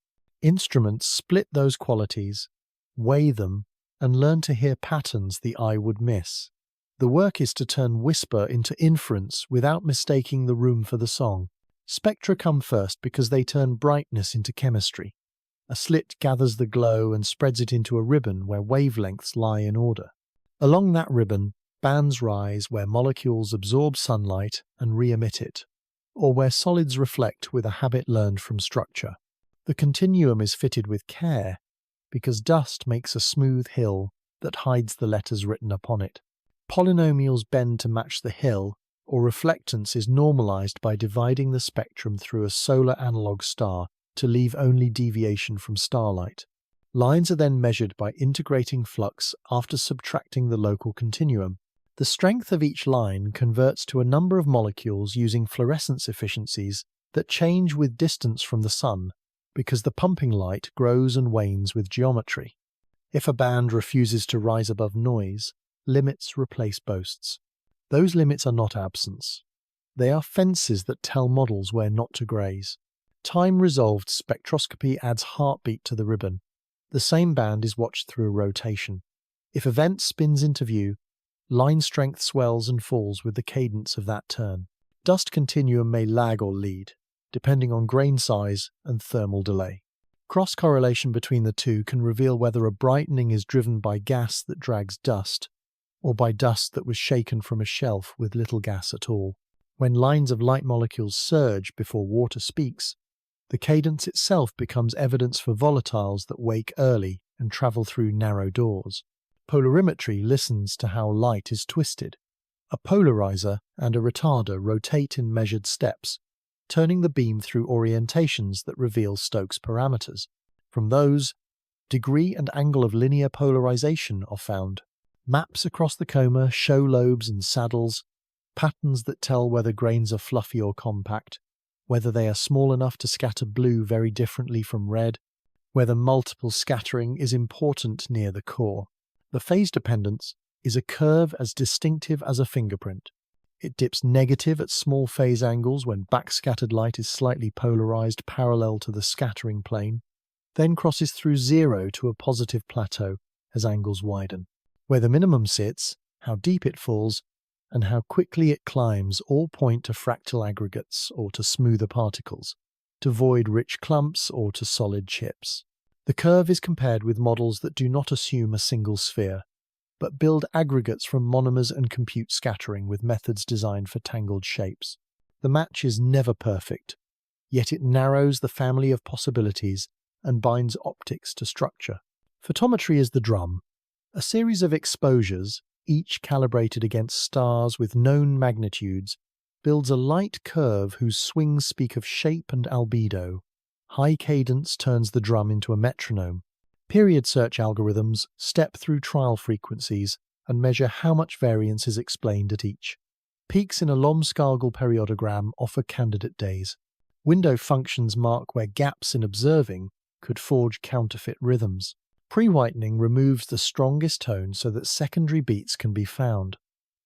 Instruments split those qualities, weigh them, and learn to hear patterns the eye would miss. The work is to turn whisper into inference without mistaking the room for the song. Spectra come first because they turn brightness into chemistry. A slit gathers the glow and spreads it into a ribbon where wavelengths lie in order. Along that ribbon, bands rise where molecules absorb sunlight and re-emit it, or where solids reflect with a habit learned from structure. The continuum is fitted with care, because dust makes a smooth hill that hides the letters written upon it. Polynomials bend to match the hill, or reflectance is normalized by dividing the spectrum through a solar analog star to leave only deviation from starlight. Lines are then measured by integrating flux after subtracting the local continuum. The strength of each line converts to a number of molecules using fluorescence efficiencies that change with distance from the sun, because the pumping light grows and wanes with geometry. If a band refuses to rise above noise, limits replace boasts. Those limits are not absence. They are fences that tell models where not to graze. Time-resolved spectroscopy adds heartbeat to the ribbon. The same band is watched through a rotation. If event spins into view, line strength swells and falls with the cadence of that turn. Dust continuum may lag or lead, depending on grain size and thermal delay. Cross-correlation between the two can reveal whether a brightening is driven by gas that drags dust, or by dust that was shaken from a shelf with little gas at all. When lines of light molecules surge before water speaks, the cadence itself becomes evidence for volatiles that wake early and travel through narrow doors. Polarimetry listens to how light is twisted. A polarizer and a retarder rotate in measured steps, turning the beam through orientations that reveal Stokes parameters. From those, degree and angle of linear polarization are found. Maps across the coma show lobes and saddles, patterns that tell whether grains are fluffy or compact, whether they are small enough to scatter blue very differently from red, whether multiple scattering is important near the core. The phase dependence is a curve as distinctive as a fingerprint. It dips negative at small phase angles when backscattered light is slightly polarized parallel to the scattering plane, then crosses through zero to a positive plateau as angles widen. Where the minimum sits, how deep it falls, and how quickly it climbs all point to fractal aggregates or to smoother particles, to void-rich clumps or to solid chips. The curve is compared with models that do not assume a single sphere, but build aggregates from monomers and compute scattering with methods designed for tangled shapes. The match is never perfect, yet it narrows the family of possibilities and binds optics to structure. Photometry is the drum. A series of exposures, each calibrated against stars with known magnitudes, builds a light curve whose swings speak of shape and albedo. High cadence turns the drum into a metronome. Period search algorithms step through trial frequencies and measure how much variance is explained at each. Peaks in a Lomskargel periodogram offer candidate days. Window functions mark where gaps in observing could forge counterfeit rhythms. Pre-whitening removes the strongest tone so that secondary beats can be found.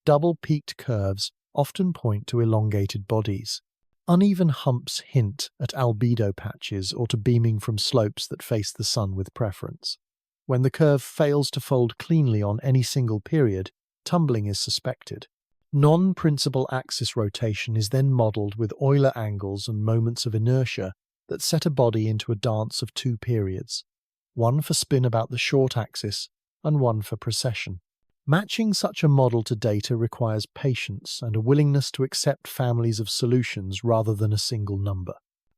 Double-peaked curves often point to elongated bodies. Uneven humps hint at albedo patches or to beaming from slopes that face the sun with preference. When the curve fails to fold cleanly on any single period, tumbling is suspected. Non-principal axis rotation is then modelled with Euler angles and moments of inertia that set a body into a dance of two periods. one for spin about the short axis and one for precession. Matching such a model to data requires patience and a willingness to accept families of solutions rather than a single number.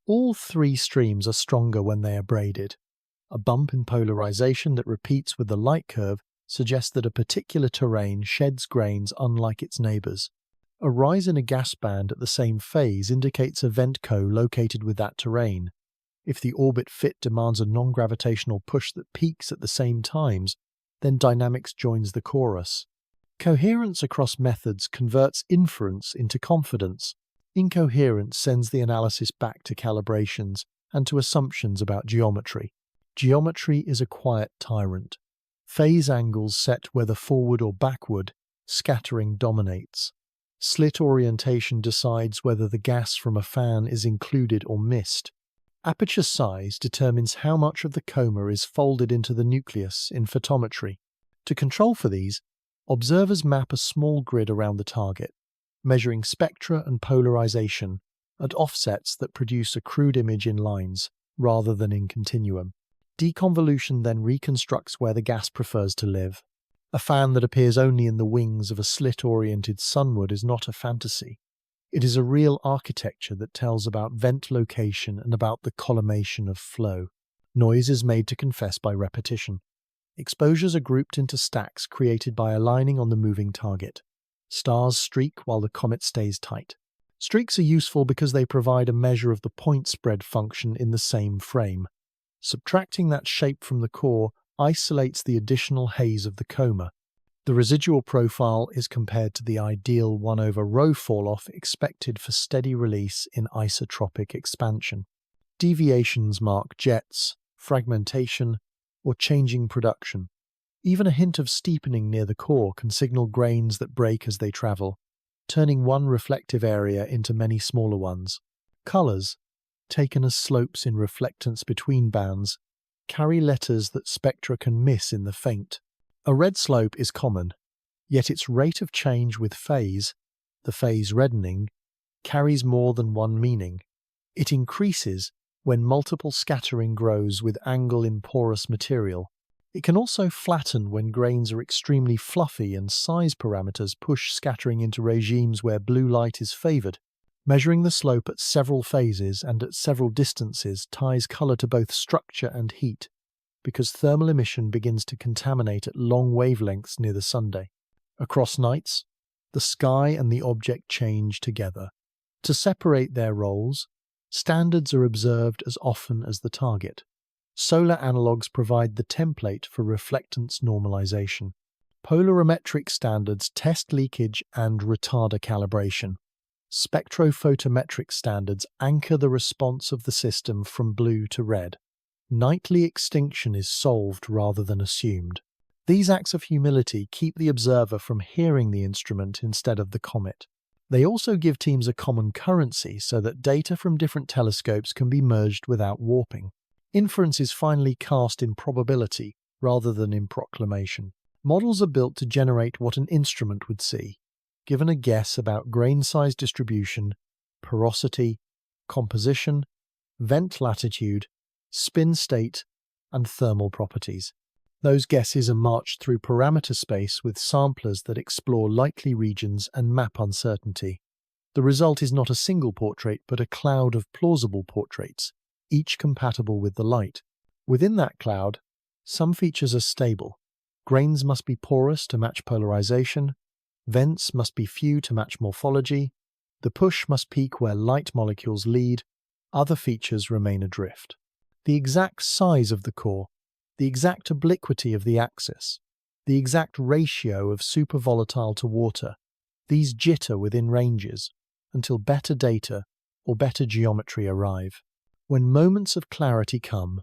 All three streams are stronger when they are braided. A bump in polarization that repeats with the light curve suggests that a particular terrain sheds grains unlike its neighbors. A rise in a gas band at the same phase indicates a vent core located with that terrain. If the orbit fit demands a non-gravitational push that peaks at the same times, then dynamics joins the chorus. Coherence across methods converts inference into confidence. Incoherence sends the analysis back to calibrations and to assumptions about geometry. Geometry is a quiet tyrant. Phase angles set whether forward or backward, scattering dominates. Slit orientation decides whether the gas from a fan is included or missed. Aperture size determines how much of the coma is folded into the nucleus in photometry. To control for these, observers map a small grid around the target, measuring spectra and polarization at offsets that produce a crude image in lines rather than in continuum. Deconvolution then reconstructs where the gas prefers to live. A fan that appears only in the wings of a slit-oriented sunward is not a fantasy. It is a real architecture that tells about vent location and about the collimation of flow. Noise is made to confess by repetition. Exposures are grouped into stacks created by aligning on the moving target. Stars streak while the comet stays tight. Streaks are useful because they provide a measure of the point spread function in the same frame. Subtracting that shape from the core isolates the additional haze of the coma. The residual profile is compared to the ideal 1/ρ falloff expected for steady release in isotropic expansion. Deviations mark jets, fragmentation, or changing production. Even a hint of steepening near the core can signal grains that break as they travel, turning one reflective area into many smaller ones. Colors, taken as slopes in reflectance between bands, carry letters that spectra can miss in the faint. A red slope is common, yet its rate of change with phase, the phase reddening, carries more than one meaning. It increases when multiple scattering grows with angle in porous material. It can also flatten when grains are extremely fluffy and size parameters push scattering into regimes where blue light is favored. Measuring the slope at several phases and at several distances ties color to both structure and heat, because thermal emission begins to contaminate at long wavelengths near the sunday. Across nights, the sky and the object change together. To separate their roles, standards are observed as often as the target. Solar analogues provide the template for reflectance normalization. Polarimetric standards test leakage and retarder calibration. Spectrophotometric standards anchor the response of the system from blue to red. Nightly extinction is solved rather than assumed. These acts of humility keep the observer from hearing the instrument instead of the comet. They also give teams a common currency so that data from different telescopes can be merged without warping. Inference is finally cast in probability rather than in proclamation. Models are built to generate what an instrument would see, given a guess about grain size distribution, porosity, composition, vent latitude, spin state, and thermal properties. Those guesses are marched through parameter space with samplers that explore likely regions and map uncertainty. The result is not a single portrait, but a cloud of plausible portraits, each compatible with the light. Within that cloud, some features are stable. Grains must be porous to match polarization, vents must be few to match morphology, the push must peak where light molecules lead, other features remain adrift. The exact size of the core, the exact obliquity of the axis, the exact ratio of supervolatile to water, these jitter within ranges until better data or better geometry arrive. When moments of clarity come,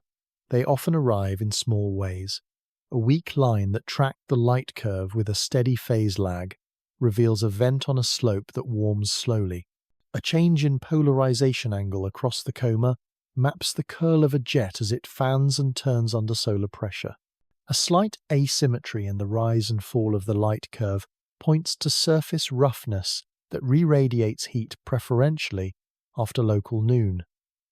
they often arrive in small ways. A weak line that tracked the light curve with a steady phase lag reveals a vent on a slope that warms slowly. A change in polarization angle across the coma maps the curl of a jet as it fans and turns under solar pressure. A slight asymmetry in the rise and fall of the light curve points to surface roughness that re-radiates heat preferentially after local noon.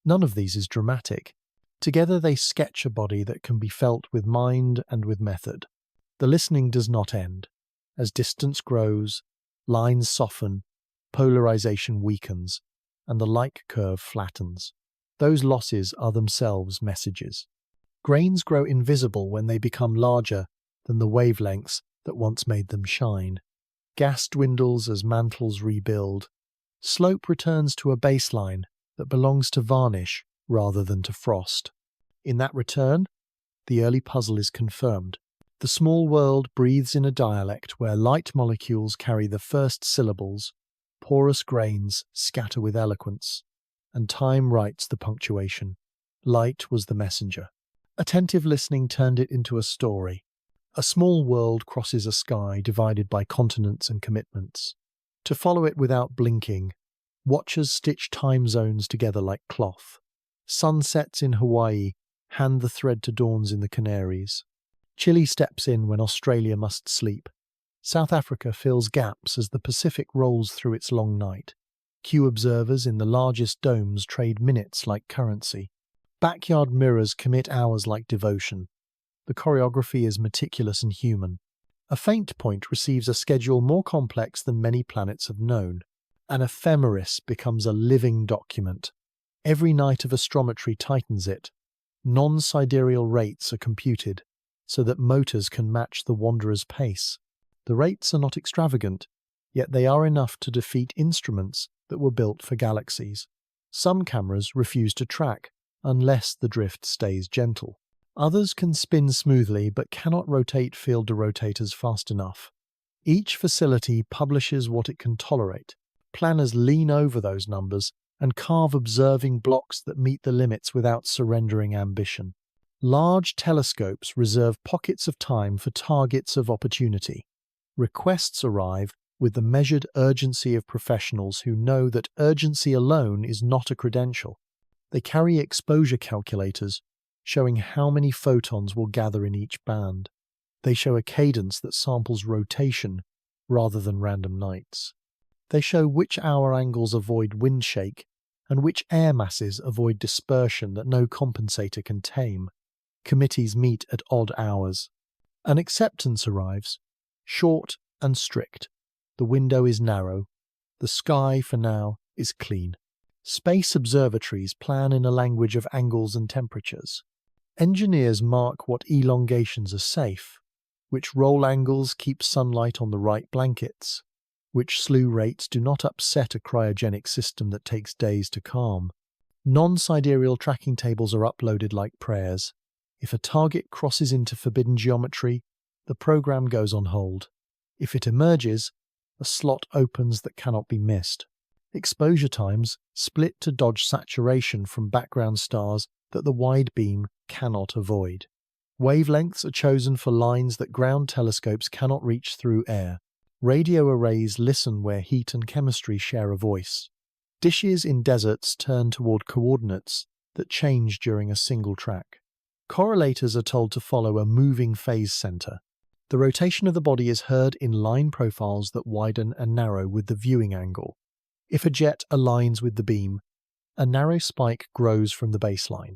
None of these is dramatic. Together they sketch a body that can be felt with mind and with method. The listening does not end. As distance grows, lines soften, polarization weakens, and the light curve flattens. Those losses are themselves messages. Grains grow invisible when they become larger than the wavelengths that once made them shine. Gas dwindles as mantles rebuild. Slope returns to a baseline that belongs to varnish rather than to frost. In that return, the early puzzle is confirmed. The small world breathes in a dialect where light molecules carry the first syllables, porous grains scatter with eloquence, and time writes the punctuation. Light was the messenger. Attentive listening turned it into a story. A small world crosses a sky divided by continents and commitments. To follow it without blinking, watchers stitch time zones together like cloth. Sunsets in Hawaii hand the thread to dawns in the Canaries. Chile steps in when Australia must sleep. South Africa fills gaps as the Pacific rolls through its long night. Queue observers in the largest domes trade minutes like currency. Backyard mirrors commit hours like devotion. The choreography is meticulous and human. A faint point receives a schedule more complex than many planets have known. An ephemeris becomes a living document. Every night of astrometry tightens it. Non-sidereal rates are computed so that motors can match the wanderer's pace. The rates are not extravagant, yet they are enough to defeat instruments that were built for galaxies. Some cameras refuse to track unless the drift stays gentle. Others can spin smoothly but cannot rotate fielder rotators fast enough. Each facility publishes what it can tolerate. Planners lean over those numbers and carve observing blocks that meet the limits without surrendering ambition. Large telescopes reserve pockets of time for targets of opportunity. Requests arrive with the measured urgency of professionals who know that urgency alone is not a credential. They carry exposure calculators showing how many photons will gather in each band. They show a cadence that samples rotation rather than random nights. They show which hour angles avoid wind shake and which air masses avoid dispersion that no compensator can tame. Committees meet at odd hours. An acceptance arrives, short and strict. The window is narrow. The sky, for now, is clean. Space observatories plan in a language of angles and temperatures. Engineers mark what elongations are safe, which roll angles keep sunlight on the right blankets, which slew rates do not upset a cryogenic system that takes days to calm. Non-sidereal tracking tables are uploaded like prayers. If a target crosses into forbidden geometry, the program goes on hold. If it emerges, a slot opens that cannot be missed. Exposure times split to dodge saturation from background stars that the wide beam cannot avoid. Wavelengths are chosen for lines that ground telescopes cannot reach through air. Radio arrays listen where heat and chemistry share a voice. Dishes in deserts turn toward coordinates that change during a single track. Correlators are told to follow a moving phase center. The rotation of the body is heard in line profiles that widen and narrow with the viewing angle. If a jet aligns with the beam, a narrow spike grows from the baseline.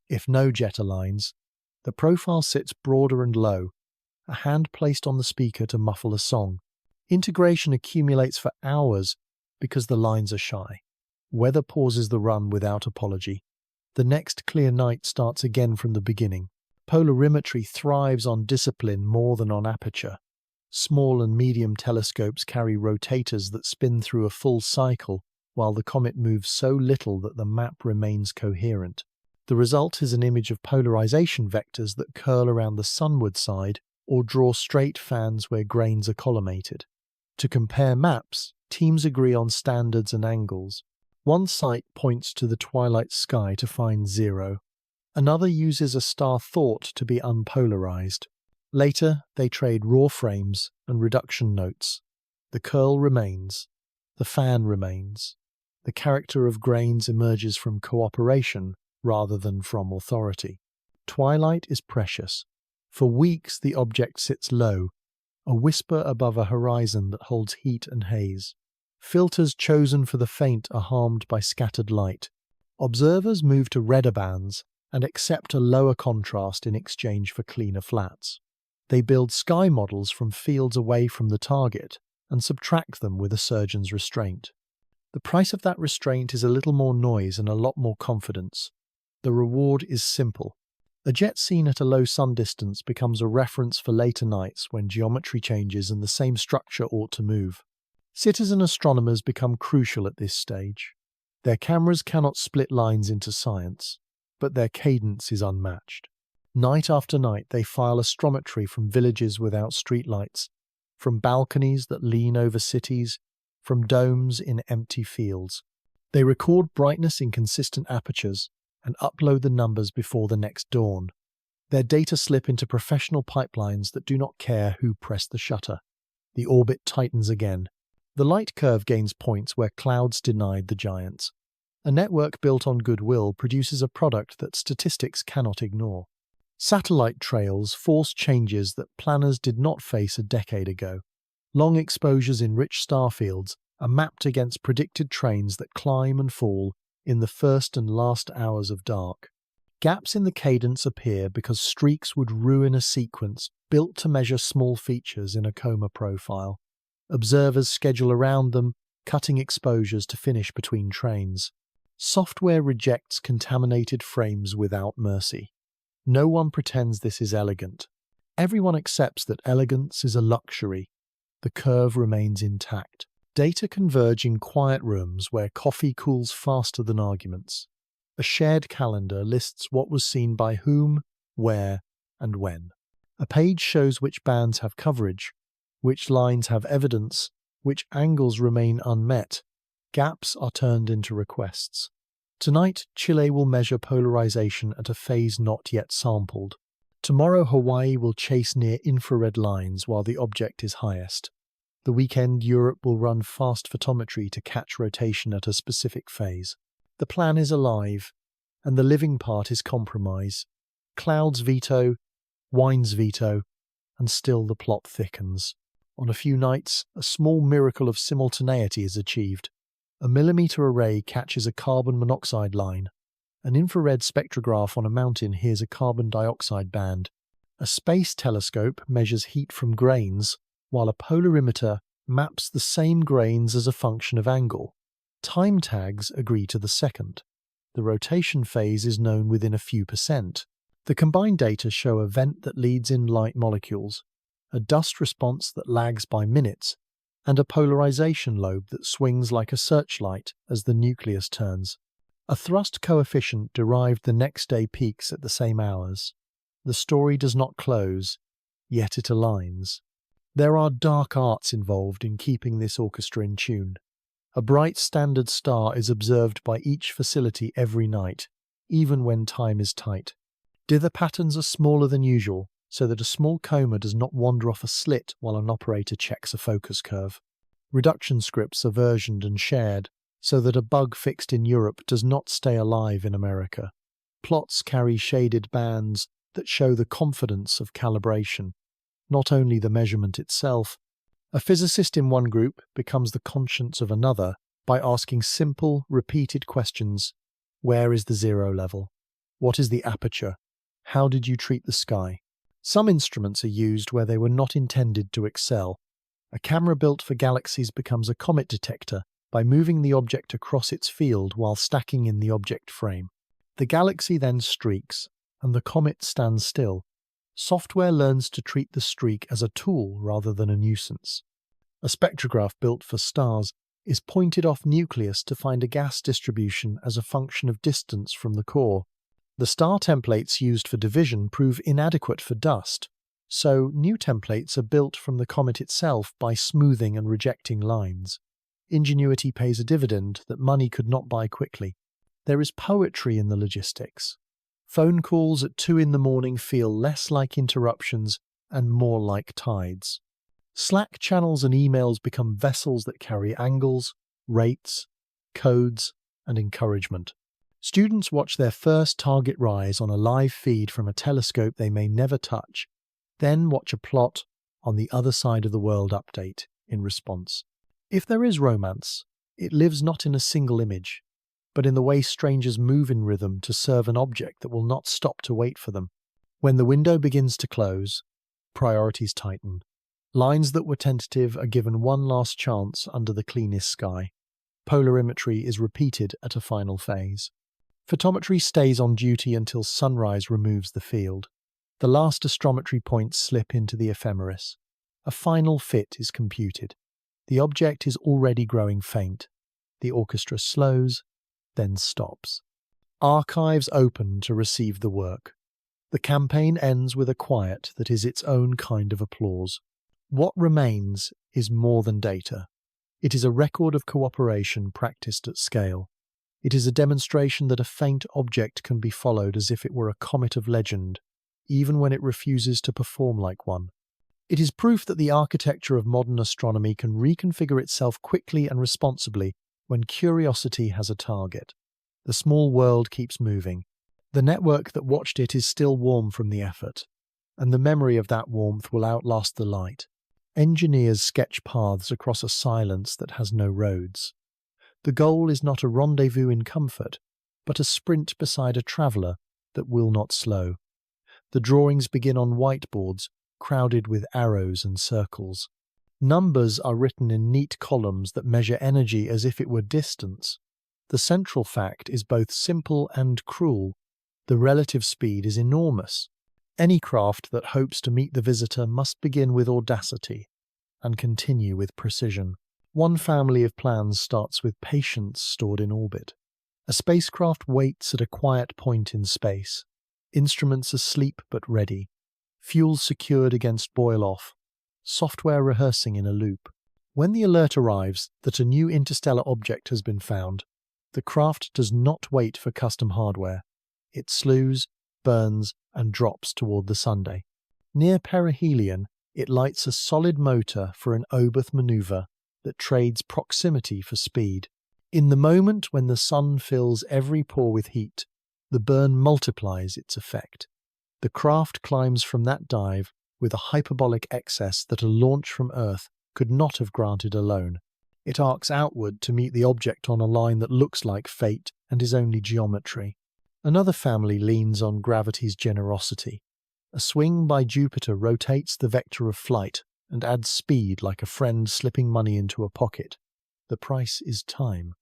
If no jet aligns, the profile sits broader and low, a hand placed on the speaker to muffle a song. Integration accumulates for hours because the lines are shy. Weather pauses the run without apology. The next clear night starts again from the beginning. Polarimetry thrives on discipline more than on aperture. Small and medium telescopes carry rotators that spin through a full cycle, while the comet moves so little that the map remains coherent. The result is an image of polarization vectors that curl around the sunward side or draw straight fans where grains are collimated. To compare maps, teams agree on standards and angles. One site points to the twilight sky to find 0. Another uses a star thought to be unpolarized. Later, they trade raw frames and reduction notes. The curl remains. The fan remains. The character of grains emerges from cooperation rather than from authority. Twilight is precious. For weeks the object sits low, a whisper above a horizon that holds heat and haze. Filters chosen for the faint are harmed by scattered light. Observers move to redder bands and accept a lower contrast in exchange for cleaner flats. They build sky models from fields away from the target and subtract them with a surgeon's restraint. The price of that restraint is a little more noise and a lot more confidence. The reward is simple. A jet seen at a low sun distance becomes a reference for later nights when geometry changes and the same structure ought to move. Citizen astronomers become crucial at this stage. Their cameras cannot split lines into science, but their cadence is unmatched. Night after night they file astrometry from villages without streetlights, from balconies that lean over cities, from domes in empty fields. They record brightness in consistent apertures and upload the numbers before the next dawn. Their data slip into professional pipelines that do not care who pressed the shutter. The orbit tightens again. The light curve gains points where clouds denied the giants. A network built on goodwill produces a product that statistics cannot ignore. Satellite trails force changes that planners did not face a decade ago. Long exposures in rich star fields are mapped against predicted trains that climb and fall in the first and last hours of dark. Gaps in the cadence appear because streaks would ruin a sequence built to measure small features in a coma profile. Observers schedule around them, cutting exposures to finish between trains. Software rejects contaminated frames without mercy. No one pretends this is elegant. Everyone accepts that elegance is a luxury. The curve remains intact. Data converge in quiet rooms where coffee cools faster than arguments. A shared calendar lists what was seen by whom, where, and when. A page shows which bands have coverage, which lines have evidence, which angles remain unmet. Gaps are turned into requests. Tonight, Chile will measure polarization at a phase not yet sampled. Tomorrow, Hawaii will chase near infrared lines while the object is highest. The weekend, Europe will run fast photometry to catch rotation at a specific phase. The plan is alive, and the living part is compromise. Clouds veto, winds veto, and still the plot thickens. On a few nights, a small miracle of simultaneity is achieved. A millimeter array catches a carbon monoxide line. An infrared spectrograph on a mountain hears a carbon dioxide band. A space telescope measures heat from grains, while a polarimeter maps the same grains as a function of angle. Time tags agree to the second. The rotation phase is known within a few percent. The combined data show a vent that leads in light molecules, a dust response that lags by minutes, and a polarization lobe that swings like a searchlight as the nucleus turns. A thrust coefficient derived the next day peaks at the same hours. The story does not close, yet it aligns. There are dark arts involved in keeping this orchestra in tune. A bright standard star is observed by each facility every night, even when time is tight. Dither patterns are smaller than usual, so that a small coma does not wander off a slit while an operator checks a focus curve. Reduction scripts are versioned and shared, so that a bug fixed in Europe does not stay alive in America. Plots carry shaded bands that show the confidence of calibration, not only the measurement itself. A physicist in one group becomes the conscience of another by asking simple, repeated questions. Where is the zero level? What is the aperture? How did you treat the sky? Some instruments are used where they were not intended to excel. A camera built for galaxies becomes a comet detector by moving the object across its field while stacking in the object frame. The galaxy then streaks, and the comet stands still. Software learns to treat the streak as a tool rather than a nuisance. A spectrograph built for stars is pointed off nucleus to find a gas distribution as a function of distance from the core. The star templates used for division prove inadequate for dust, so new templates are built from the comet itself by smoothing and rejecting lines. Ingenuity pays a dividend that money could not buy quickly. There is poetry in the logistics. Phone calls at 2 a.m. feel less like interruptions and more like tides. Slack channels and emails become vessels that carry angles, rates, codes, and encouragement. Students watch their first target rise on a live feed from a telescope they may never touch, then watch a plot on the other side of the world update in response. If there is romance, it lives not in a single image, but in the way strangers move in rhythm to serve an object that will not stop to wait for them. When the window begins to close, priorities tighten. Lines that were tentative are given one last chance under the cleanest sky. Polarimetry is repeated at a final phase. Photometry stays on duty until sunrise removes the field. The last astrometry points slip into the ephemeris. A final fit is computed. The object is already growing faint. The orchestra slows, then stops. Archives open to receive the work. The campaign ends with a quiet that is its own kind of applause. What remains is more than data. It is a record of cooperation practiced at scale. It is a demonstration that a faint object can be followed as if it were a comet of legend, even when it refuses to perform like one. It is proof that the architecture of modern astronomy can reconfigure itself quickly and responsibly when curiosity has a target. The small world keeps moving. The network that watched it is still warm from the effort, and the memory of that warmth will outlast the light. Engineers sketch paths across a silence that has no roads. The goal is not a rendezvous in comfort, but a sprint beside a traveller that will not slow. The drawings begin on whiteboards, crowded with arrows and circles. Numbers are written in neat columns that measure energy as if it were distance. The central fact is both simple and cruel. The relative speed is enormous. Any craft that hopes to meet the visitor must begin with audacity and continue with precision. One family of plans starts with patience stored in orbit. A spacecraft waits at a quiet point in space. Instruments asleep but ready. Fuel secured against boil-off. Software rehearsing in a loop. When the alert arrives that a new interstellar object has been found, the craft does not wait for custom hardware. It slews, burns, and drops toward the Sunday. Near perihelion, it lights a solid motor for an Oberth maneuver that trades proximity for speed. In the moment when the sun fills every pore with heat, the burn multiplies its effect. The craft climbs from that dive with a hyperbolic excess that a launch from Earth could not have granted alone. It arcs outward to meet the object on a line that looks like fate and is only geometry. Another family leans on gravity's generosity. A swing by Jupiter rotates the vector of flight and adds speed like a friend slipping money into a pocket. The price is time.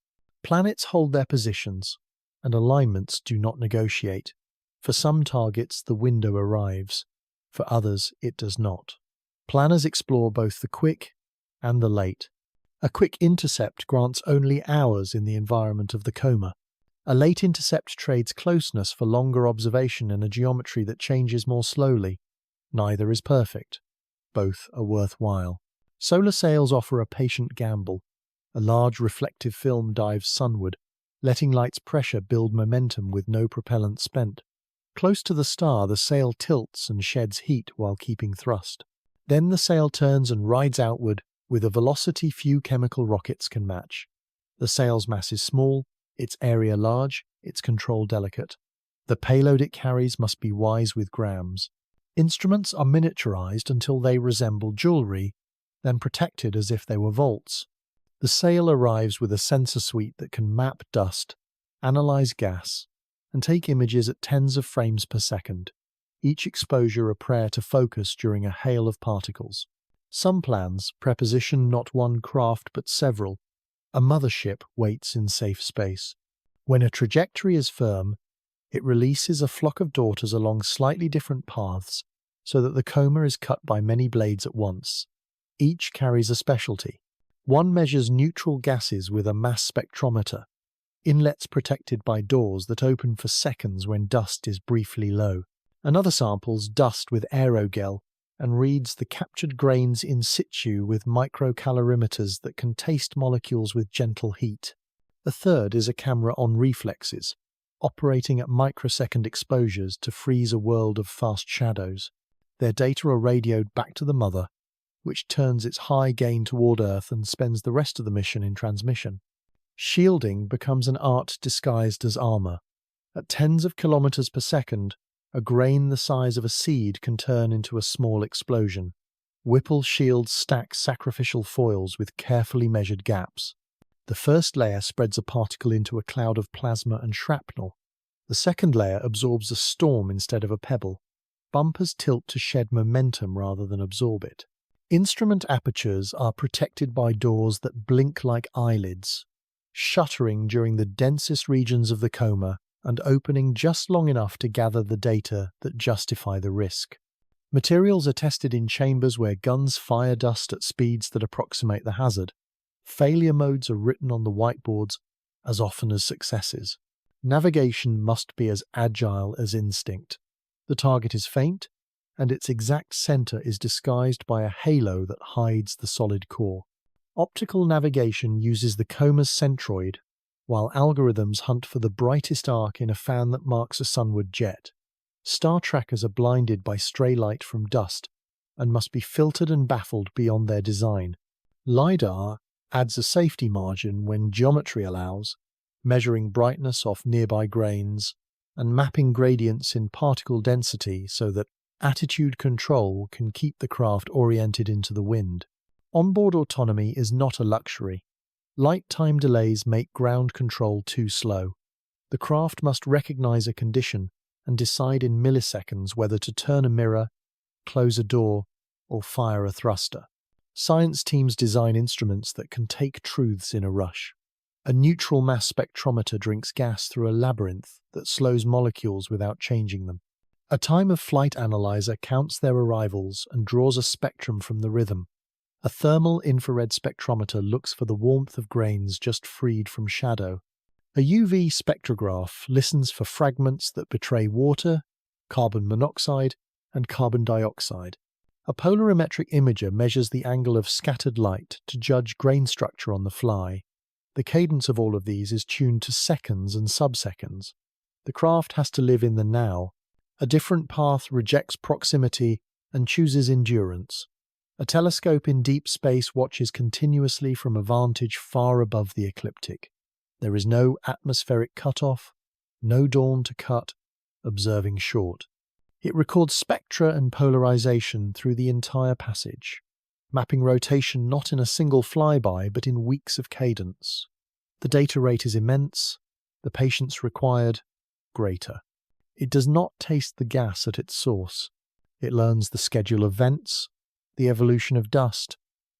Planets hold their positions, and alignments do not negotiate. For some targets, the window arrives. For others, it does not. Planners explore both the quick and the late. A quick intercept grants only hours in the environment of the coma. A late intercept trades closeness for longer observation in a geometry that changes more slowly. Neither is perfect. Both are worthwhile. Solar sails offer a patient gamble. A large reflective film dives sunward, letting light's pressure build momentum with no propellant spent. Close to the star, the sail tilts and sheds heat while keeping thrust. Then the sail turns and rides outward with a velocity few chemical rockets can match. The sail's mass is small, its area large, its control delicate. The payload it carries must be wise with grams. Instruments are miniaturized until they resemble jewelry, then protected as if they were vaults. The sail arrives with a sensor suite that can map dust, analyze gas, and take images at tens of frames per second, each exposure a prayer to focus during a hail of particles. Some plans preposition not one craft but several. A mothership waits in safe space. When a trajectory is firm, it releases a flock of daughters along slightly different paths so that the coma is cut by many blades at once. Each carries a specialty. One measures neutral gases with a mass spectrometer, inlets protected by doors that open for seconds when dust is briefly low. Another samples dust with aerogel and reads the captured grains in situ with microcalorimeters that can taste molecules with gentle heat. A third is a camera on reflexes, operating at microsecond exposures to freeze a world of fast shadows. Their data are radioed back to the mother, which turns its high gain toward Earth and spends the rest of the mission in transmission. Shielding becomes an art disguised as armor. At tens of kilometers per second, a grain the size of a seed can turn into a small explosion. Whipple shields stack sacrificial foils with carefully measured gaps. The first layer spreads a particle into a cloud of plasma and shrapnel. The second layer absorbs a storm instead of a pebble. Bumpers tilt to shed momentum rather than absorb it. Instrument apertures are protected by doors that blink like eyelids, shuttering during the densest regions of the coma and opening just long enough to gather the data that justify the risk. Materials are tested in chambers where guns fire dust at speeds that approximate the hazard. Failure modes are written on the whiteboards as often as successes. Navigation must be as agile as instinct. The target is faint, and its exact center is disguised by a halo that hides the solid core. Optical navigation uses the coma's centroid, while algorithms hunt for the brightest arc in a fan that marks a sunward jet. Star trackers are blinded by stray light from dust and must be filtered and baffled beyond their design. LiDAR adds a safety margin when geometry allows, measuring brightness off nearby grains and mapping gradients in particle density so that attitude control can keep the craft oriented into the wind. Onboard autonomy is not a luxury. Light time delays make ground control too slow. The craft must recognize a condition and decide in milliseconds whether to turn a mirror, close a door, or fire a thruster. Science teams design instruments that can take truths in a rush. A neutral mass spectrometer drinks gas through a labyrinth that slows molecules without changing them. A time-of-flight analyzer counts their arrivals and draws a spectrum from the rhythm. A thermal infrared spectrometer looks for the warmth of grains just freed from shadow. A UV spectrograph listens for fragments that betray water, carbon monoxide, and carbon dioxide. A polarimetric imager measures the angle of scattered light to judge grain structure on the fly. The cadence of all of these is tuned to seconds and subseconds. The craft has to live in the now. A different path rejects proximity and chooses endurance. A telescope in deep space watches continuously from a vantage far above the ecliptic. There is no atmospheric cutoff, no dawn to cut, observing short. It records spectra and polarization through the entire passage, mapping rotation not in a single flyby but in weeks of cadence. The data rate is immense, the patience required greater. It does not taste the gas at its source. It learns the schedule of vents, the evolution of dust,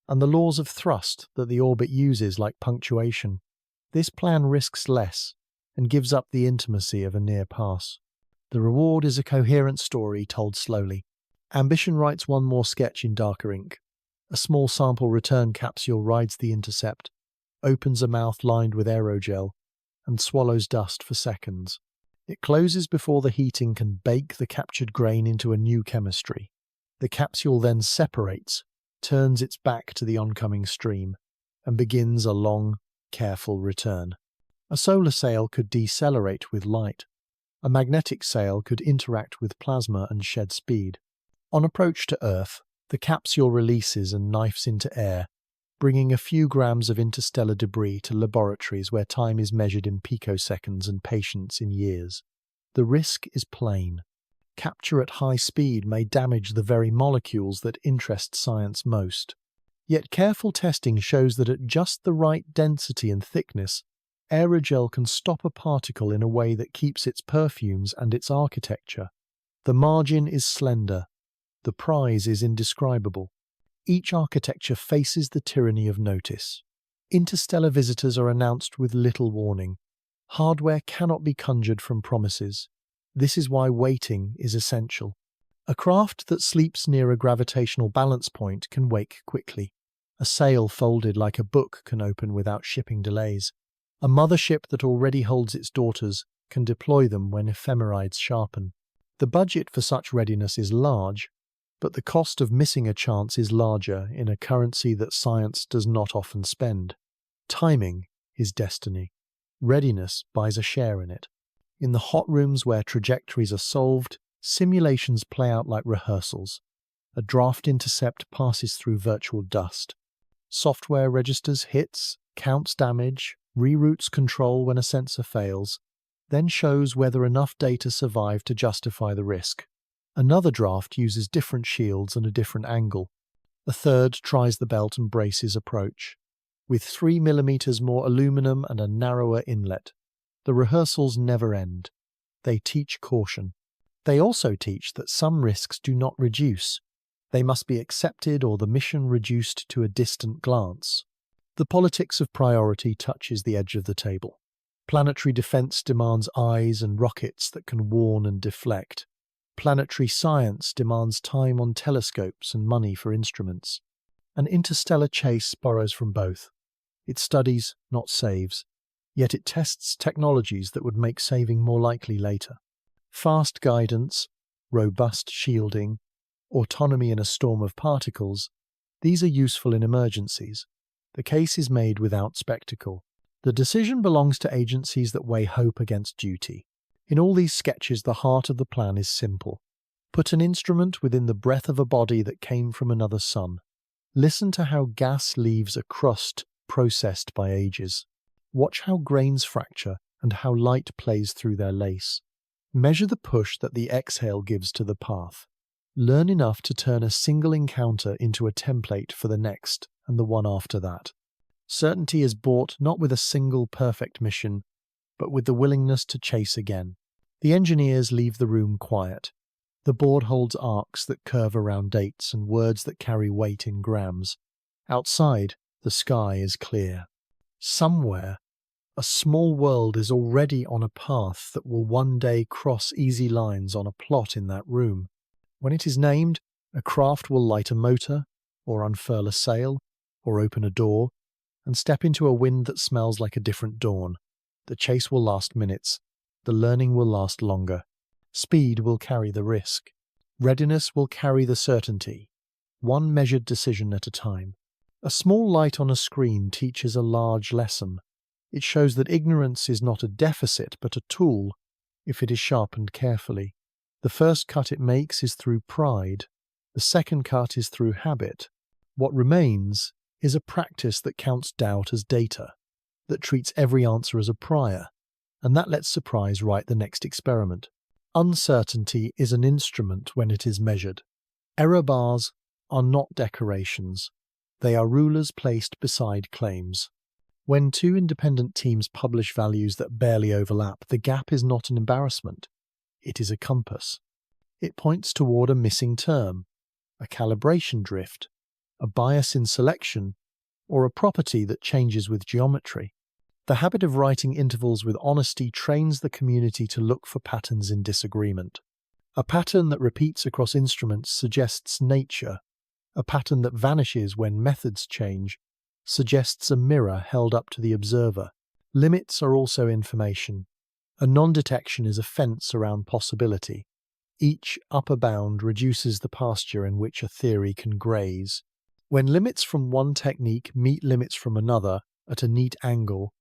and the laws of thrust that the orbit uses like punctuation. This plan risks less and gives up the intimacy of a near pass. The reward is a coherent story told slowly. Ambition writes one more sketch in darker ink. A small sample return capsule rides the intercept, opens a mouth lined with aerogel, and swallows dust for seconds. It closes before the heating can bake the captured grain into a new chemistry. The capsule then separates, turns its back to the oncoming stream, and begins a long, careful return. A solar sail could decelerate with light. A magnetic sail could interact with plasma and shed speed. On approach to Earth, the capsule releases and knifes into air, bringing a few grams of interstellar debris to laboratories where time is measured in picoseconds and patience in years. The risk is plain. Capture at high speed may damage the very molecules that interest science most. Yet careful testing shows that at just the right density and thickness, aerogel can stop a particle in a way that keeps its perfumes and its architecture. The margin is slender. The prize is indescribable. Each architecture faces the tyranny of notice. Interstellar visitors are announced with little warning. Hardware cannot be conjured from promises. This is why waiting is essential. A craft that sleeps near a gravitational balance point can wake quickly. A sail folded like a book can open without shipping delays. A mothership that already holds its daughters can deploy them when ephemerides sharpen. The budget for such readiness is large, but the cost of missing a chance is larger in a currency that science does not often spend. Timing is destiny. Readiness buys a share in it. In the hot rooms where trajectories are solved, simulations play out like rehearsals. A draft intercept passes through virtual dust. Software registers hits, counts damage, reroutes control when a sensor fails, then shows whether enough data survive to justify the risk. Another draft uses different shields and a different angle. A third tries the belt and braces approach. with 3 millimeters more aluminum and a narrower inlet. The rehearsals never end. They teach caution. They also teach that some risks do not reduce. They must be accepted or the mission reduced to a distant glance. The politics of priority touches the edge of the table. Planetary defense demands eyes and rockets that can warn and deflect. Planetary science demands time on telescopes and money for instruments. An interstellar chase borrows from both. It studies, not saves, yet it tests technologies that would make saving more likely later. Fast guidance, robust shielding, autonomy in a storm of particles, these are useful in emergencies. The case is made without spectacle. The decision belongs to agencies that weigh hope against duty. In all these sketches, the heart of the plan is simple. Put an instrument within the breath of a body that came from another sun. Listen to how gas leaves a crust processed by ages. Watch how grains fracture and how light plays through their lace. Measure the push that the exhale gives to the path. Learn enough to turn a single encounter into a template for the next and the one after that. Certainty is bought not with a single perfect mission, but with the willingness to chase again. The engineers leave the room quiet. The board holds arcs that curve around dates and words that carry weight in grams. Outside, the sky is clear. Somewhere, a small world is already on a path that will one day cross easy lines on a plot in that room. When it is named, a craft will light a motor, or unfurl a sail, or open a door, and step into a wind that smells like a different dawn. The chase will last minutes. The learning will last longer. Speed will carry the risk. Readiness will carry the certainty. One measured decision at a time. A small light on a screen teaches a large lesson. It shows that ignorance is not a deficit but a tool, if it is sharpened carefully. The first cut it makes is through pride. The second cut is through habit. What remains is a practice that counts doubt as data, that treats every answer as a prior, and that lets surprise write the next experiment. Uncertainty is an instrument when it is measured. Error bars are not decorations. They are rulers placed beside claims. When two independent teams publish values that barely overlap, the gap is not an embarrassment. It is a compass. It points toward a missing term, a calibration drift, a bias in selection, or a property that changes with geometry. The habit of writing intervals with honesty trains the community to look for patterns in disagreement. A pattern that repeats across instruments suggests nature. A pattern that vanishes when methods change suggests a mirror held up to the observer. Limits are also information. A non-detection is a fence around possibility. Each upper bound reduces the pasture in which a theory can graze. When limits from one technique meet limits from another at a neat angle,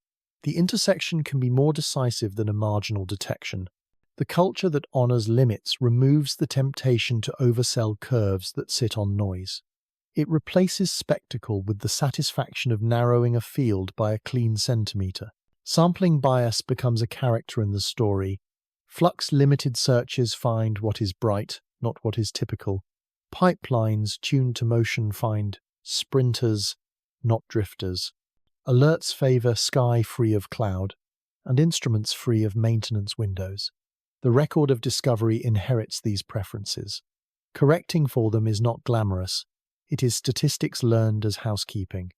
the intersection can be more decisive than a marginal detection. The culture that honors limits removes the temptation to oversell curves that sit on noise. It replaces spectacle with the satisfaction of narrowing a field by a clean centimeter. Sampling bias becomes a character in the story. Flux-limited searches find what is bright, not what is typical. Pipelines tuned to motion find sprinters, not drifters. Alerts favor sky free of cloud, and instruments free of maintenance windows. The record of discovery inherits these preferences. Correcting for them is not glamorous. It is statistics learned as housekeeping.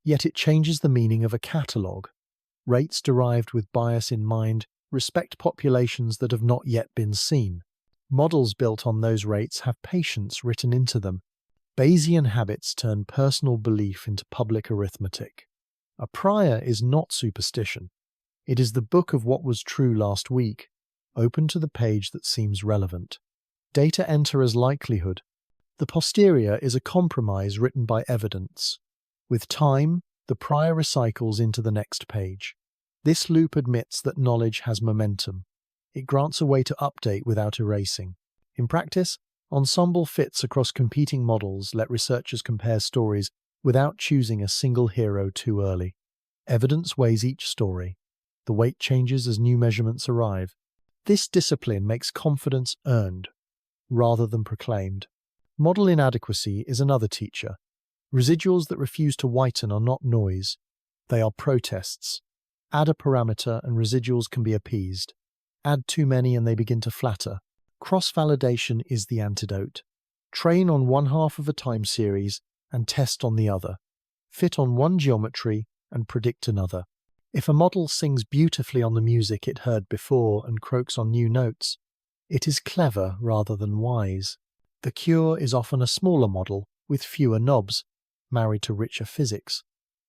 Yet it changes the meaning of a catalogue. Rates derived with bias in mind respect populations that have not yet been seen. Models built on those rates have patience written into them. Bayesian habits turn personal belief into public arithmetic. A prior is not superstition. It is the book of what was true last week, open to the page that seems relevant. Data enter as likelihood. The posterior is a compromise written by evidence. With time, the prior recycles into the next page. This loop admits that knowledge has momentum. It grants a way to update without erasing. In practice, ensemble fits across competing models let researchers compare stories without choosing a single hero too early. Evidence weighs each story. The weight changes as new measurements arrive. This discipline makes confidence earned, rather than proclaimed. Model inadequacy is another teacher. Residuals that refuse to whiten are not noise. They are protests. Add a parameter and residuals can be appeased. Add too many and they begin to flatter. Cross-validation is the antidote. Train on one half of a time series and test on the other. Fit on one geometry and predict another. If a model sings beautifully on the music it heard before and croaks on new notes, it is clever rather than wise. The cure is often a smaller model with fewer knobs, married to richer physics.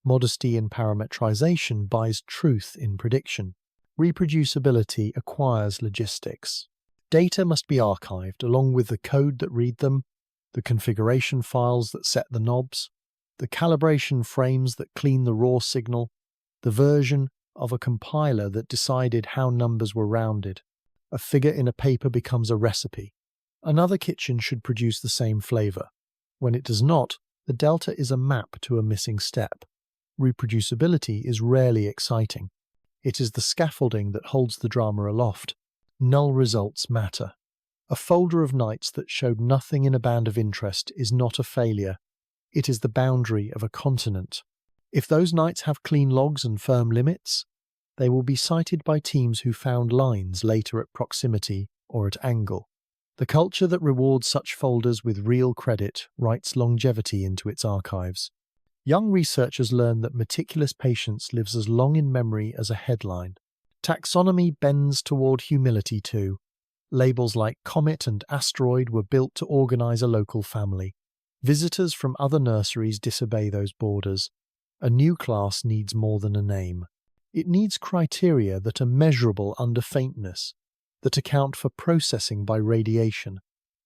Modesty in parametrization buys truth in prediction. Reproducibility acquires logistics. Data must be archived along with the code that read them, the configuration files that set the knobs, the calibration frames that clean the raw signal, the version of a compiler that decided how numbers were rounded. A figure in a paper becomes a recipe. Another kitchen should produce the same flavor. When it does not, the delta is a map to a missing step. Reproducibility is rarely exciting. It is the scaffolding that holds the drama aloft. Null results matter. A folder of nights that showed nothing in a band of interest is not a failure. It is the boundary of a continent. If those nights have clean logs and firm limits, they will be cited by teams who found lines later at proximity or at angle. The culture that rewards such folders with real credit writes longevity into its archives. Young researchers learn that meticulous patience lives as long in memory as a headline. Taxonomy bends toward humility too. Labels like comet and asteroid were built to organize a local family. Visitors from other nurseries disobey those borders. A new class needs more than a name. It needs criteria that are measurable under faintness, that account for processing by radiation,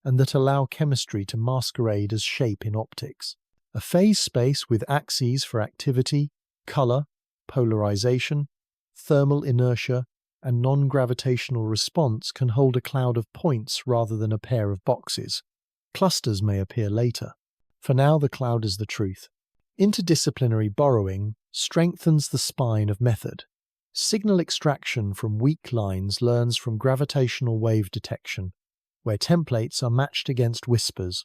and that allow chemistry to masquerade as shape in optics. A phase space with axes for activity, color, polarization, thermal inertia, and non-gravitational response can hold a cloud of points rather than a pair of boxes. Clusters may appear later. For now, the cloud is the truth. Interdisciplinary borrowing strengthens the spine of method. Signal extraction from weak lines learns from gravitational wave detection, where templates are matched against whispers.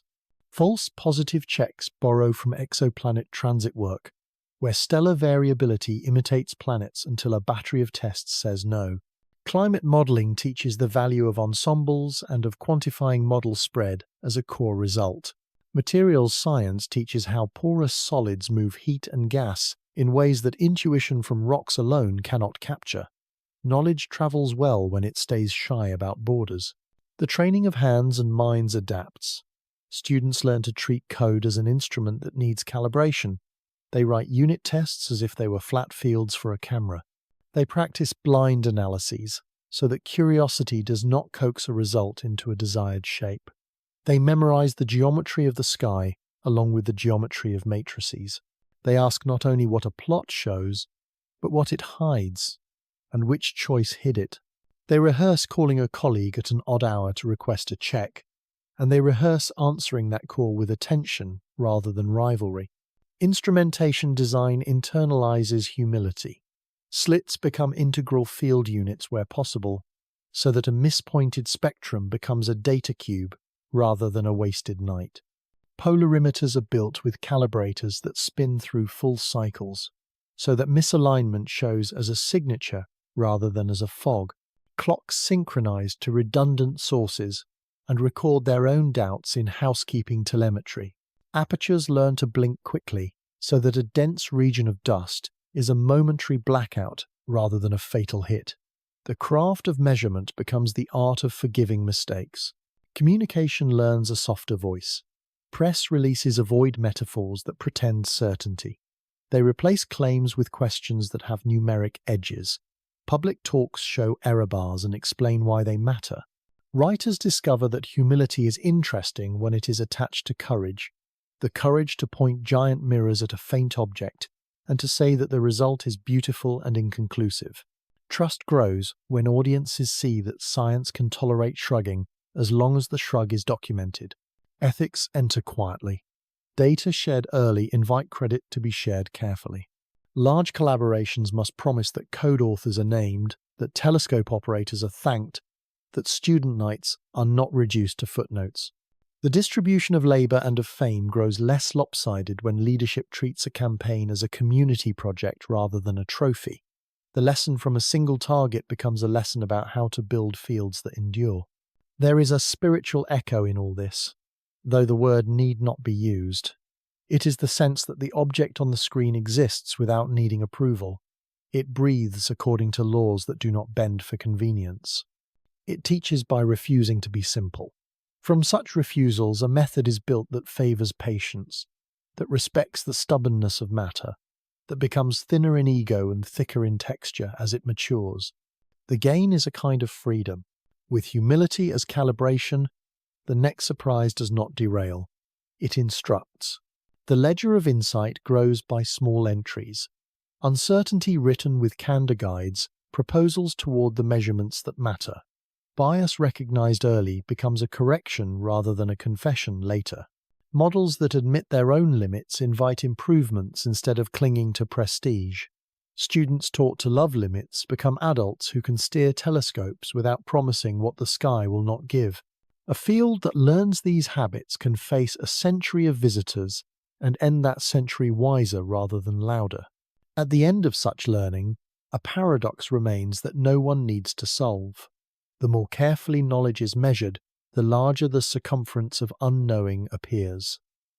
False positive checks borrow from exoplanet transit work, where stellar variability imitates planets until a battery of tests says no. Climate modeling teaches the value of ensembles and of quantifying model spread as a core result. Materials science teaches how porous solids move heat and gas in ways that intuition from rocks alone cannot capture. Knowledge travels well when it stays shy about borders. The training of hands and minds adapts. Students learn to treat code as an instrument that needs calibration. They write unit tests as if they were flat fields for a camera. They practice blind analyses so that curiosity does not coax a result into a desired shape. They memorize the geometry of the sky along with the geometry of matrices. They ask not only what a plot shows, but what it hides, and which choice hid it. They rehearse calling a colleague at an odd hour to request a check, and they rehearse answering that call with attention rather than rivalry. Instrumentation design internalizes humility. Slits become integral field units where possible, so that a mispointed spectrum becomes a data cube rather than a wasted night. Polarimeters are built with calibrators that spin through full cycles, so that misalignment shows as a signature rather than as a fog. Clocks synchronize to redundant sources and record their own doubts in housekeeping telemetry. Apertures learn to blink quickly, so that a dense region of dust is a momentary blackout rather than a fatal hit. The craft of measurement becomes the art of forgiving mistakes. Communication learns a softer voice. Press releases avoid metaphors that pretend certainty. They replace claims with questions that have numeric edges. Public talks show error bars and explain why they matter. Writers discover that humility is interesting when it is attached to courage. The courage to point giant mirrors at a faint object and to say that the result is beautiful and inconclusive. Trust grows when audiences see that science can tolerate shrugging as long as the shrug is documented. Ethics enter quietly. Data shared early invite credit to be shared carefully. Large collaborations must promise that code authors are named, that telescope operators are thanked, that student nights are not reduced to footnotes. The distribution of labor and of fame grows less lopsided when leadership treats a campaign as a community project rather than a trophy. The lesson from a single target becomes a lesson about how to build fields that endure. There is a spiritual echo in all this, though the word need not be used. It is the sense that the object on the screen exists without needing approval. It breathes according to laws that do not bend for convenience. It teaches by refusing to be simple. From such refusals, a method is built that favors patience, that respects the stubbornness of matter, that becomes thinner in ego and thicker in texture as it matures. The gain is a kind of freedom. With humility as calibration, the next surprise does not derail. It instructs. The ledger of insight grows by small entries. Uncertainty written with candor guides, proposals toward the measurements that matter. Bias recognized early becomes a correction rather than a confession later. Models that admit their own limits invite improvements instead of clinging to prestige. Students taught to love limits become adults who can steer telescopes without promising what the sky will not give. A field that learns these habits can face a century of visitors and end that century wiser rather than louder. At the end of such learning, a paradox remains that no one needs to solve. The more carefully knowledge is measured, the larger the circumference of unknowing appears.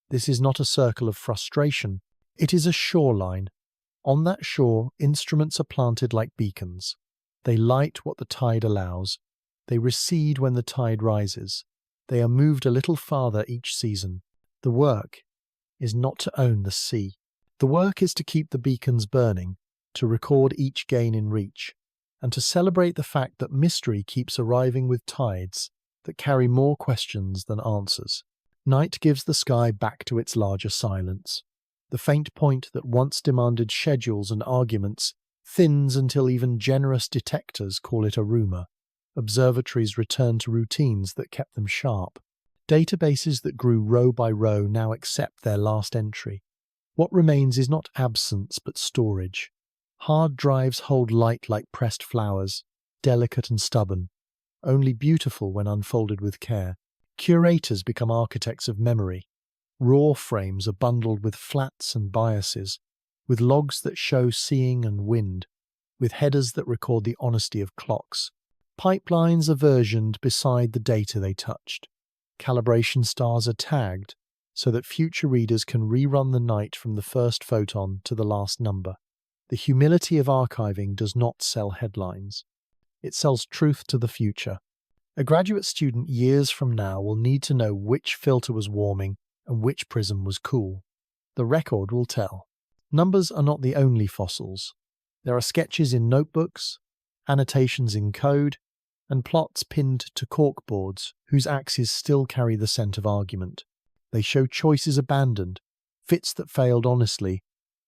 This is not a circle of frustration, it is a shoreline. On that shore, instruments are planted like beacons. They light what the tide allows. They recede when the tide rises. They are moved a little farther each season. The work is not to own the sea. The work is to keep the beacons burning, to record each gain in reach, and to celebrate the fact that mystery keeps arriving with tides that carry more questions than answers. Night gives the sky back to its larger silence. The faint point that once demanded schedules and arguments thins until even generous detectors call it a rumor. Observatories return to routines that kept them sharp. Databases that grew row by row now accept their last entry. What remains is not absence but storage. Hard drives hold light like pressed flowers, delicate and stubborn, only beautiful when unfolded with care. Curators become architects of memory. Raw frames are bundled with flats and biases, with logs that show seeing and wind, with headers that record the honesty of clocks. Pipelines are versioned beside the data they touched. Calibration stars are tagged so that future readers can rerun the night from the first photon to the last number. The humility of archiving does not sell headlines. It sells truth to the future. A graduate student years from now will need to know which filter was warming and which prism was cool. The record will tell. Numbers are not the only fossils. There are sketches in notebooks, annotations in code, and plots pinned to corkboards whose axes still carry the scent of argument. They show choices abandoned, fits that failed honestly,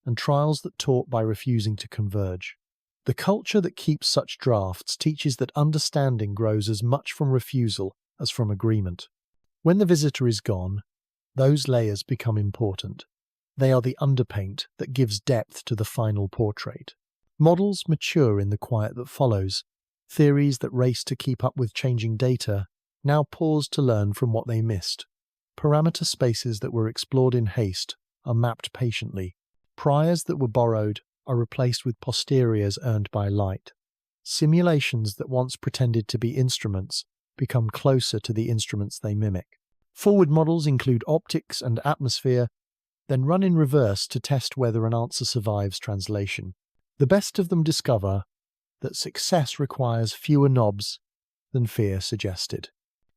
and trials that taught by refusing to converge. The culture that keeps such drafts teaches that understanding grows as much from refusal as from agreement. When the visitor is gone, those layers become important. They are the underpaint that gives depth to the final portrait. Models mature in the quiet that follows. Theories that race to keep up with changing data now pause to learn from what they missed. Parameter spaces that were explored in haste are mapped patiently. Priors that were borrowed are replaced with posteriors earned by light. Simulations that once pretended to be instruments become closer to the instruments they mimic. Forward models include optics and atmosphere, then run in reverse to test whether an answer survives translation. The best of them discover that success requires fewer knobs than fear suggested.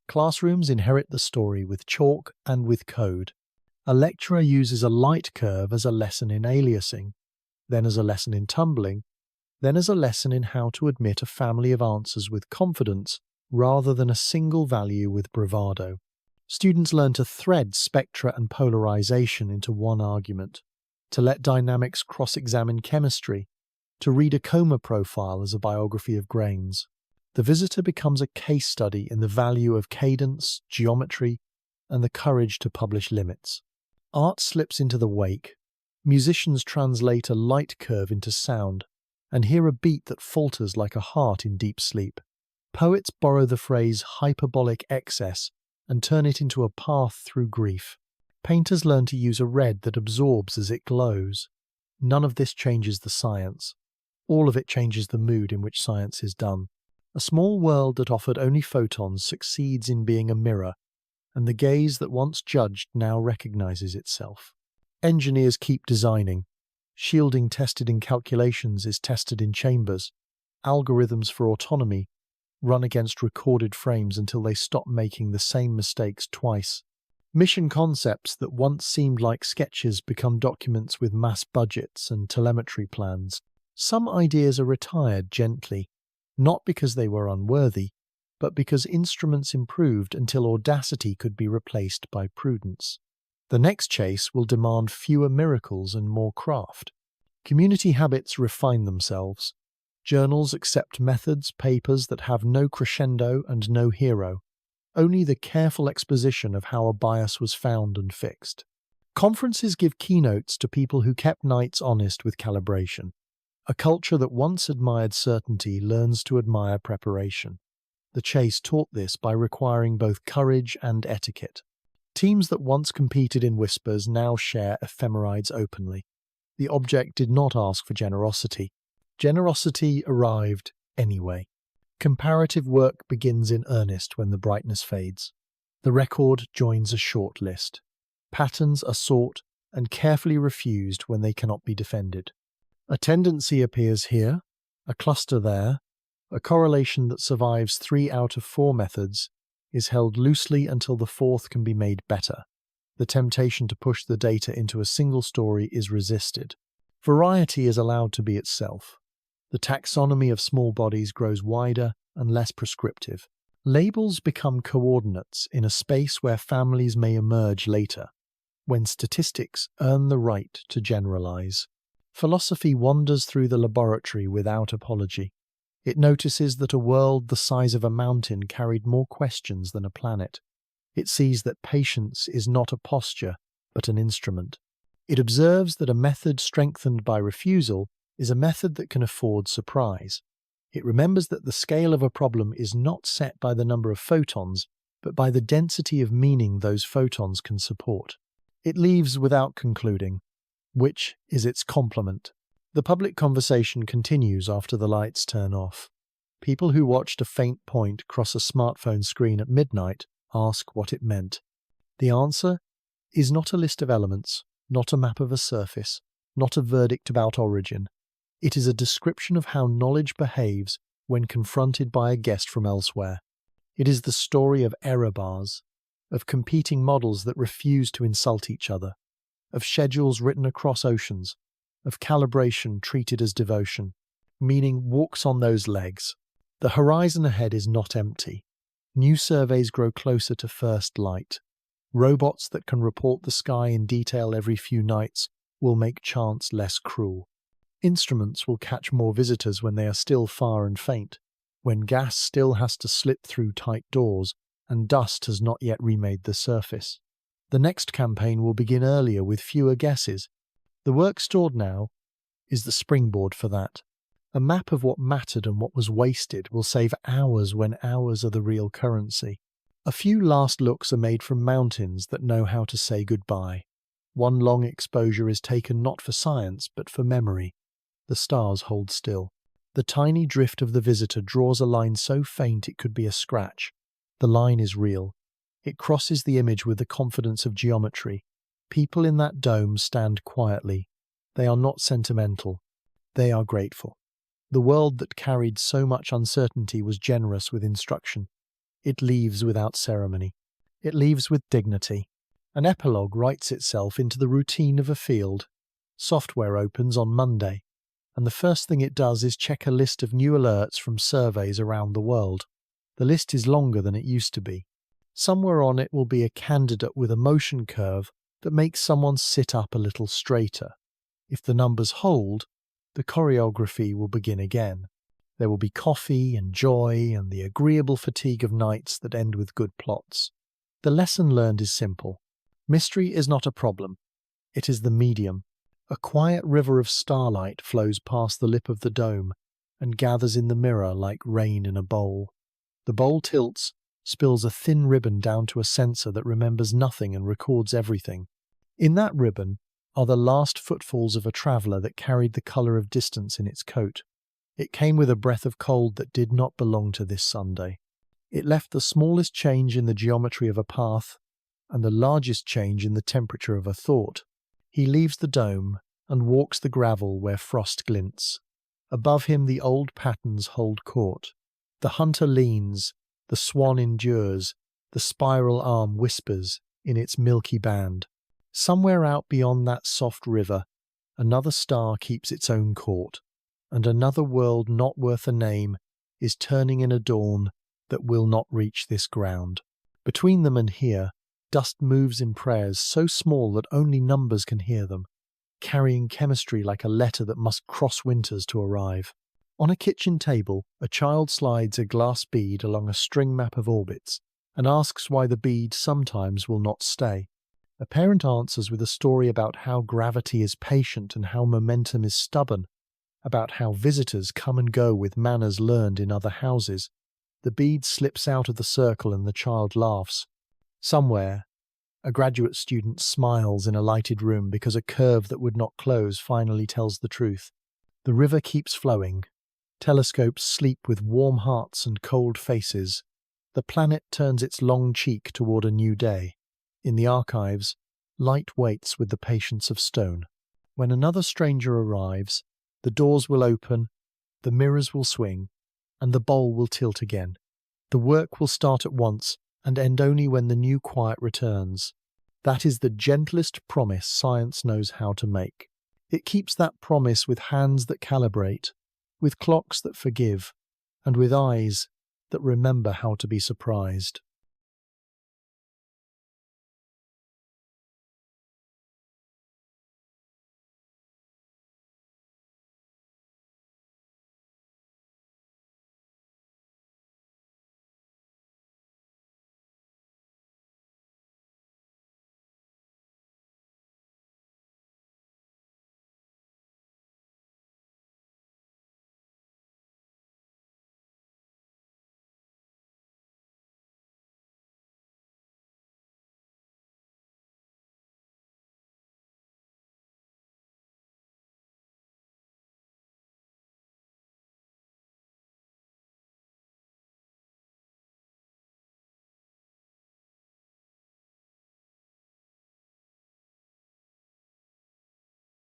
Classrooms inherit the story with chalk and with code. A lecturer uses a light curve as a lesson in aliasing, then as a lesson in tumbling, then as a lesson in how to admit a family of answers with confidence rather than a single value with bravado. Students learn to thread spectra and polarization into one argument, to let dynamics cross-examine chemistry, to read a coma profile as a biography of grains. The visitor becomes a case study in the value of cadence, geometry, and the courage to publish limits. Art slips into the wake. Musicians translate a light curve into sound and hear a beat that falters like a heart in deep sleep. Poets borrow the phrase hyperbolic excess and turn it into a path through grief. Painters learn to use a red that absorbs as it glows. None of this changes the science. All of it changes the mood in which science is done. A small world that offered only photons succeeds in being a mirror, and the gaze that once judged now recognizes itself. Engineers keep designing. Shielding tested in calculations is tested in chambers. Algorithms for autonomy run against recorded frames until they stop making the same mistakes twice. Mission concepts that once seemed like sketches become documents with mass budgets and telemetry plans. Some ideas are retired gently, not because they were unworthy, but because instruments improved until audacity could be replaced by prudence. The next chase will demand fewer miracles and more craft. Community habits refine themselves. Journals accept methods, papers that have no crescendo and no hero, only the careful exposition of how a bias was found and fixed. Conferences give keynotes to people who kept nights honest with calibration. A culture that once admired certainty learns to admire preparation. The chase taught this by requiring both courage and etiquette. Teams that once competed in whispers now share ephemerides openly. The object did not ask for generosity. Generosity arrived anyway. Comparative work begins in earnest when the brightness fades. The record joins a short list. Patterns are sought and carefully refused when they cannot be defended. A tendency appears here, a cluster there, a correlation that survives 3 out of 4 methods is held loosely until the 4th can be made better. The temptation to push the data into a single story is resisted. Variety is allowed to be itself. The taxonomy of small bodies grows wider and less prescriptive. Labels become coordinates in a space where families may emerge later, when statistics earn the right to generalize. Philosophy wanders through the laboratory without apology. It notices that a world the size of a mountain carried more questions than a planet. It sees that patience is not a posture, but an instrument. It observes that a method strengthened by refusal is a method that can afford surprise. It remembers that the scale of a problem is not set by the number of photons, but by the density of meaning those photons can support. It leaves without concluding, which is its complement. The public conversation continues after the lights turn off. People who watched a faint point cross a smartphone screen at midnight ask what it meant. The answer is not a list of elements, not a map of a surface, not a verdict about origin. It is a description of how knowledge behaves when confronted by a guest from elsewhere. It is the story of error bars, of competing models that refuse to insult each other, of schedules written across oceans, of calibration treated as devotion. Meaning walks on those legs. The horizon ahead is not empty. New surveys grow closer to first light. Robots that can report the sky in detail every few nights will make chance less cruel. Instruments will catch more visitors when they are still far and faint, when gas still has to slip through tight doors and dust has not yet remade the surface. The next campaign will begin earlier with fewer guesses. The work stored now is the springboard for that. A map of what mattered and what was wasted will save hours when hours are the real currency. A few last looks are made from mountains that know how to say goodbye. One long exposure is taken not for science, but for memory. The stars hold still. The tiny drift of the visitor draws a line so faint it could be a scratch. The line is real. It crosses the image with the confidence of geometry. People in that dome stand quietly. They are not sentimental. They are grateful. The world that carried so much uncertainty was generous with instruction. It leaves without ceremony. It leaves with dignity. An epilogue writes itself into the routine of a field. Software opens on Monday, and the first thing it does is check a list of new alerts from surveys around the world. The list is longer than it used to be. Somewhere on it will be a candidate with a motion curve that makes someone sit up a little straighter. If the numbers hold, the choreography will begin again. There will be coffee and joy and the agreeable fatigue of nights that end with good plots. The lesson learned is simple. Mystery is not a problem. It is the medium. A quiet river of starlight flows past the lip of the dome and gathers in the mirror like rain in a bowl. The bowl tilts spills a thin ribbon down to a sensor that remembers nothing and records everything. In that ribbon are the last footfalls of a traveller that carried the colour of distance in its coat. It came with a breath of cold that did not belong to this Sunday. It left the smallest change in the geometry of a path and the largest change in the temperature of a thought. He leaves the dome and walks the gravel where frost glints. Above him the old patterns hold court. The hunter leans, the swan endures, the spiral arm whispers in its milky band. Somewhere out beyond that soft river, another star keeps its own court, and another world not worth a name is turning in a dawn that will not reach this ground. Between them and here, dust moves in prayers so small that only numbers can hear them, carrying chemistry like a letter that must cross winters to arrive. On a kitchen table, a child slides a glass bead along a string map of orbits and asks why the bead sometimes will not stay. A parent answers with a story about how gravity is patient and how momentum is stubborn, about how visitors come and go with manners learned in other houses. The bead slips out of the circle and the child laughs. Somewhere, a graduate student smiles in a lighted room because a curve that would not close finally tells the truth. The river keeps flowing. Telescopes sleep with warm hearts and cold faces. The planet turns its long cheek toward a new day. In the archives, light waits with the patience of stone. When another stranger arrives, the doors will open, the mirrors will swing, and the bowl will tilt again. The work will start at once and end only when the new quiet returns. That is the gentlest promise science knows how to make. It keeps that promise with hands that calibrate, with clocks that forgive, and with eyes that remember how to be surprised.